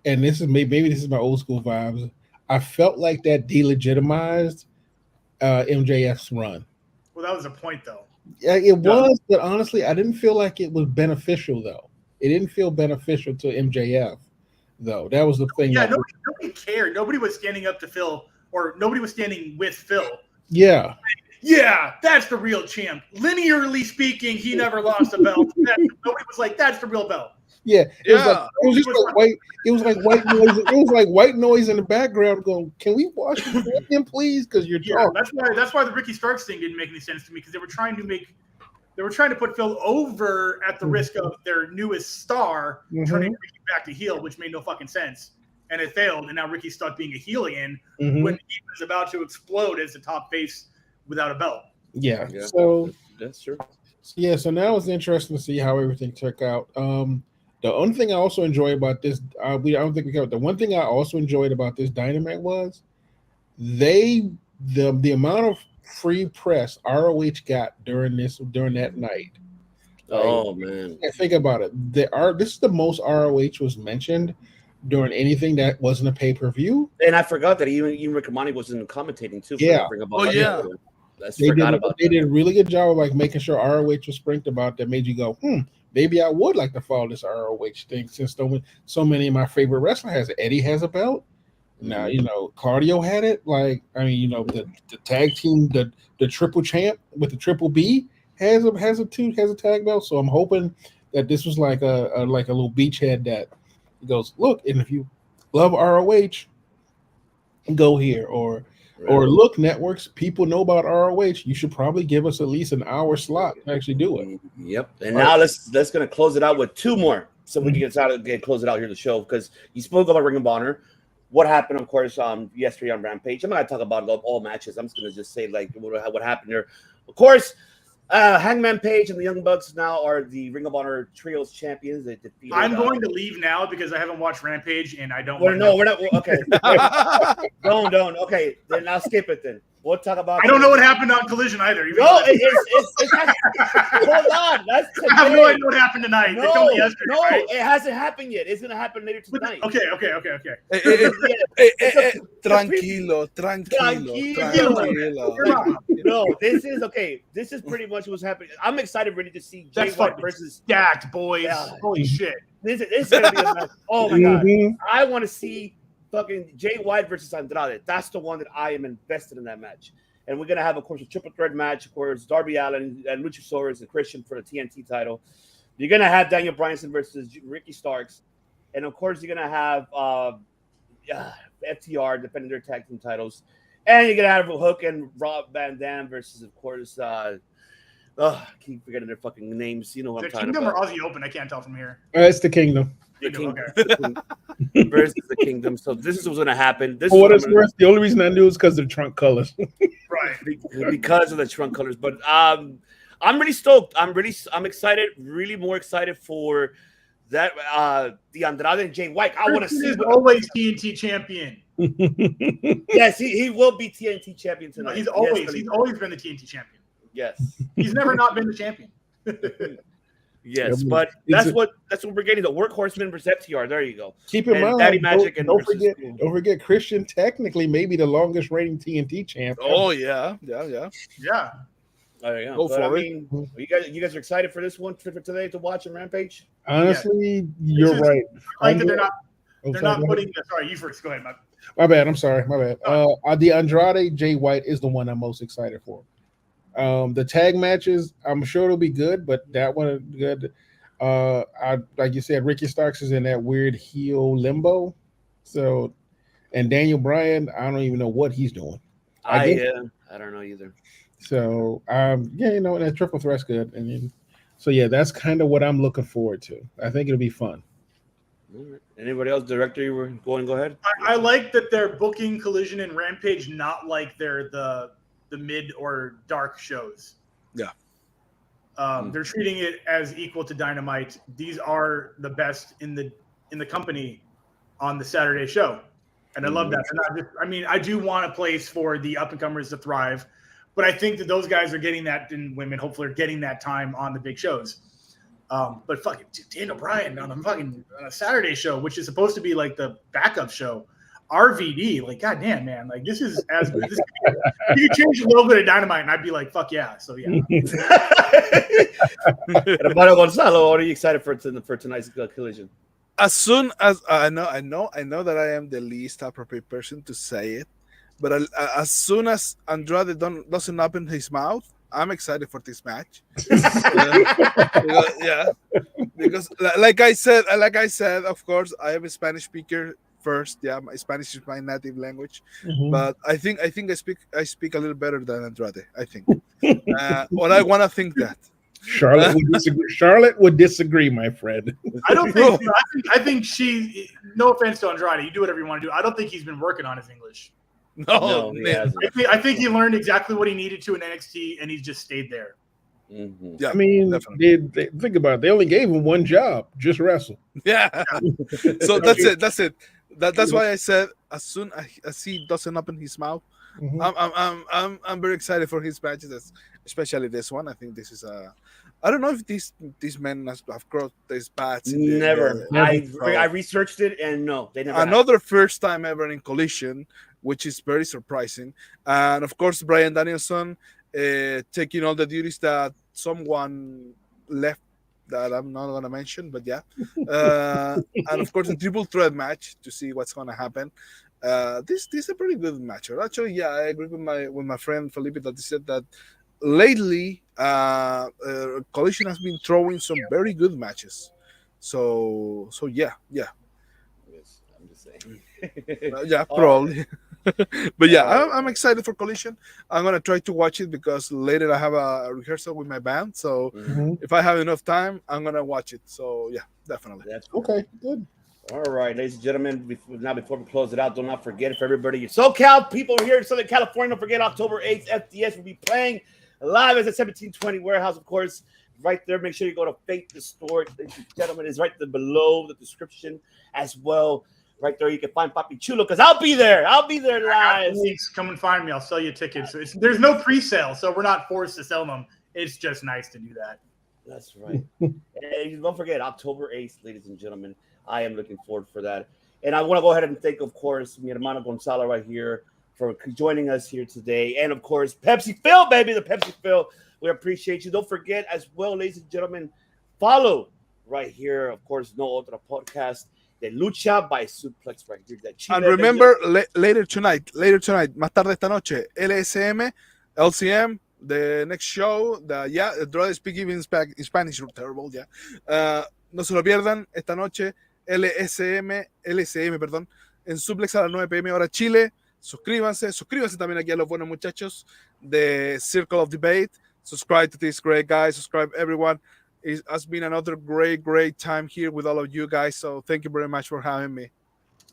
and this is maybe this is my old school vibes, I felt like that delegitimized MJF's run. Well, that was a point, though. Yeah, it was, but honestly, I didn't feel like it was beneficial, though. It didn't feel beneficial to MJF, though. That was the thing. Yeah, nobody cared. Nobody was standing up to Phil, or nobody was standing with Phil. Yeah. Yeah, that's the real champ. Linearly speaking, he never lost a belt. Nobody was like, that's the real belt. Yeah, it was just like white. It was like white noise. It was like white noise in the background going, "Can we watch him, please?" Because you're talking. That's why the Ricky Starks thing didn't make any sense to me because they were trying to put Phil over at the risk of their newest star turning Ricky back to heel, which made no fucking sense, and it failed. And now Ricky's stuck being a heel again when he was about to explode as the top face without a belt. Yeah. So that's true. Yeah, so now it's interesting to see how everything took out. The only thing I also enjoy about this, I don't think we covered. The one thing I also enjoyed about this Dynamite was the amount of free press ROH got during that night. Oh man! Think about it. This is the most ROH was mentioned during anything that wasn't a pay-per-view. And I forgot that even Rick Amani wasn't commentating too. Yeah. They did a really good job of like making sure ROH was sprinkled about that made you go, maybe I would like to follow this ROH thing since so many of my favorite wrestlers has it. Eddie has a belt. Now, Cardio had it. Like, I mean, the tag team, the triple champ with the triple B has a tag belt. So I'm hoping that this was like a little beachhead that goes, look, and if you love ROH, go here or look, networks, people know about ROH. You should probably give us at least an hour slot to actually do it. Yep. And now let's gonna close it out with two more, so we can close it out here the show because you spoke about Ring of Honor. What happened, of course, yesterday on Rampage. I'm not gonna talk about all matches. I'm just gonna just say like what happened there. Of course, Hangman Page and the Young Bucks now are the Ring of Honor Trios champions. They defeated, I'm going to leave now because I haven't watched Rampage and I don't. We're not. Okay. Don't. Okay, then I'll skip it. Then we'll talk about. I don't know what happened on Collision either. Hold on. That's today. I have no idea what happened tonight. They told me yesterday, right? It hasn't happened yet. It's gonna happen later tonight. Okay. Tranquilo. No, this is okay. This is pretty much what's happening. I'm excited really to see Jay White versus stacked boys. Holy shit! This is gonna be a match. Oh my god! I want to see fucking Jay White versus Andrade. That's the one that I am invested in that match. And we're gonna have, of course, a triple threat match. Of course, Darby Allin and Luchasaurus and Christian for the TNT title. You're gonna have Daniel Bryanson versus Ricky Starks, and of course, you're gonna have FTR defending their tag team titles, and you're gonna have Hook and Rob Van Dam versus, of course, I keep forgetting their fucking names. You know what I'm talking about? The Kingdom or Aussie Open? I can't tell from here. It's the Kingdom. Versus the Kingdom. So this is what's going to happen. For what it's worth, the only reason I knew is because of the trunk colors. Right. Because of the trunk colors. But I'm really stoked. I'm excited. Really more excited for that. The Andrade and Jay White. I want to see. He's always TNT champion. Yes, he will be TNT champion tonight. No, he's always been the TNT champion. Yes. He's never not been the champion. Yes, but that's what we're getting. The Workhorsemen versus FTR. There you go. Keep in mind, Daddy Magic don't forget Christian, technically maybe the longest reigning TNT champ. Oh yeah. There you go. Go for it. You guys are excited for this one for today to watch on Rampage? Honestly, you're right. I like that they're not putting. Sorry, you first. Go ahead, my bad. I'm sorry. My bad. The Andrade Jay White is the one I'm most excited for. The tag matches, I'm sure it'll be good, but that one is good. Like you said, Ricky Starks is in that weird heel limbo. So, and Daniel Bryan, I don't even know what he's doing. I I don't know either. So yeah, that triple threat's good, so yeah, that's kind of what I'm looking forward to. I think it'll be fun. All right. Anybody else, director? You were going? Go ahead. I like that they're booking Collision and Rampage not like they're the mid or dark shows. Yeah. They're treating it as equal to Dynamite. These are the best in the company on the Saturday show, and I love that. I do want a place for the up and comers to thrive, but I think that those guys are getting that, and women hopefully are getting that time on the big shows. But fucking Daniel Bryan on a Saturday show, which is supposed to be like the backup show, RVD, like goddamn man, like this is as good. You could change the logo to Dynamite, and I'd be like, fuck yeah. So yeah. And about Gonzalo, what are you excited for tonight's Collision? As soon as I know that I am the least appropriate person to say it, but as soon as Andrade doesn't open his mouth, I'm excited for this match. Because like I said, of course, I am a Spanish speaker first. Yeah, my Spanish is my native language, but I think I speak a little better than Andrade. I think. Well, I want to think that. Charlotte would disagree. Charlotte would disagree, my friend. I don't think. I think she. No offense to Andrade, you do whatever you want to do. I don't think he's been working on his English. No, he hasn't. I think he learned exactly what he needed to in NXT, and he's just stayed there. Mm-hmm. Yeah, I mean, they think about it. They only gave him one job: just wrestle. Yeah. So that's it. That's why I said as soon as he doesn't open his mouth, I'm very excited for his matches, especially this one. I think this is I don't know if these men have crossed these paths. Never. I researched it, and no, they never. Another first time ever in Collision, which is very surprising. And of course, Bryan Danielson taking all the duties that someone left that I'm not going to mention, but yeah. And of course, a triple threat match to see what's going to happen. This is a pretty good match. Actually, yeah, I agree with my friend Felipe that he said that lately Collision has been throwing some very good matches. So yeah. Yes, I'm just saying. Yeah, probably. But yeah, I'm excited for Collision. I'm gonna try to watch it because later I have a rehearsal with my band. So if I have enough time, I'm gonna watch it. So yeah, definitely. That's okay. Good. All right, ladies and gentlemen. Before we close it out, do not forget for everybody, your SoCal people here in Southern California. Don't forget October 8th, FDS will be playing live as a 1720 Warehouse, of course. Right there. Make sure you go to Faith the Store, ladies and gentlemen. It's right there below the description as well. Right there, you can find Papi Chulo because I'll be there. I'll be there live. Come and find me. I'll sell you tickets. There's no pre-sale, so we're not forced to sell them. It's just nice to do that. That's right. And don't forget, October 8th, ladies and gentlemen. I am looking forward for that. And I want to go ahead and thank, of course, mi hermano Gonzalo right here for joining us here today. And, of course, Pepsi Phil, baby, the Pepsi Phil. We appreciate you. Don't forget as well, ladies and gentlemen, follow right here, of course, No Otra Podcast. De Lucha by Suplex right here. And remember, later tonight, más tarde esta noche, LSM, LCM, the next show, the Drone Speaking in Spanish, terrible, yeah. No se lo pierdan esta noche, LCM, perdón, en Suplex a las 9 p.m. hora Chile. Suscríbanse también aquí a los buenos muchachos de Circle of Debate. Subscribe to these great guys, subscribe everyone. It has been another great time here with all of you guys. So thank you very much for having me.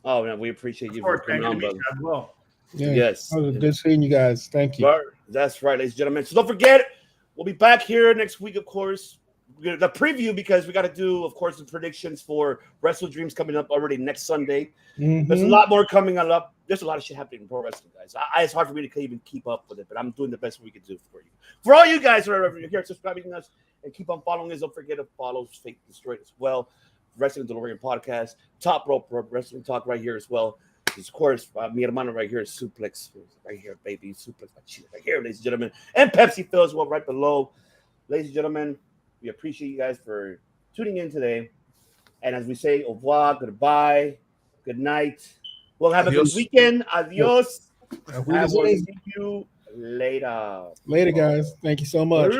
Oh, man, we appreciate you for coming on, brother. As well. Yeah, yes. It was good seeing you guys. Thank you. That's right, ladies and gentlemen. So don't forget, we'll be back here next week, of course. The preview, because we got to do, of course, the predictions for Wrestle Dreams coming up already next Sunday. There's a lot more coming up. There's a lot of shit happening in pro wrestling, guys. It's hard for me to even keep up with it, but I'm doing the best we can do for you. For all you guys who are here subscribing to us and keep on following us, don't forget to follow Fake Destroyed as well. Wrestling DeLorean Podcast, Top Rope Wrestling Talk right here as well. Of course, mi hermano right here is Suplex right here, baby. Suplex right here, ladies and gentlemen. And Pepsi Phil as well right below. Ladies and gentlemen, we appreciate you guys for tuning in today. And as we say, au revoir, goodbye, good night. We'll have a good weekend. Adios. I will see you later. Later, guys. Thank you so much.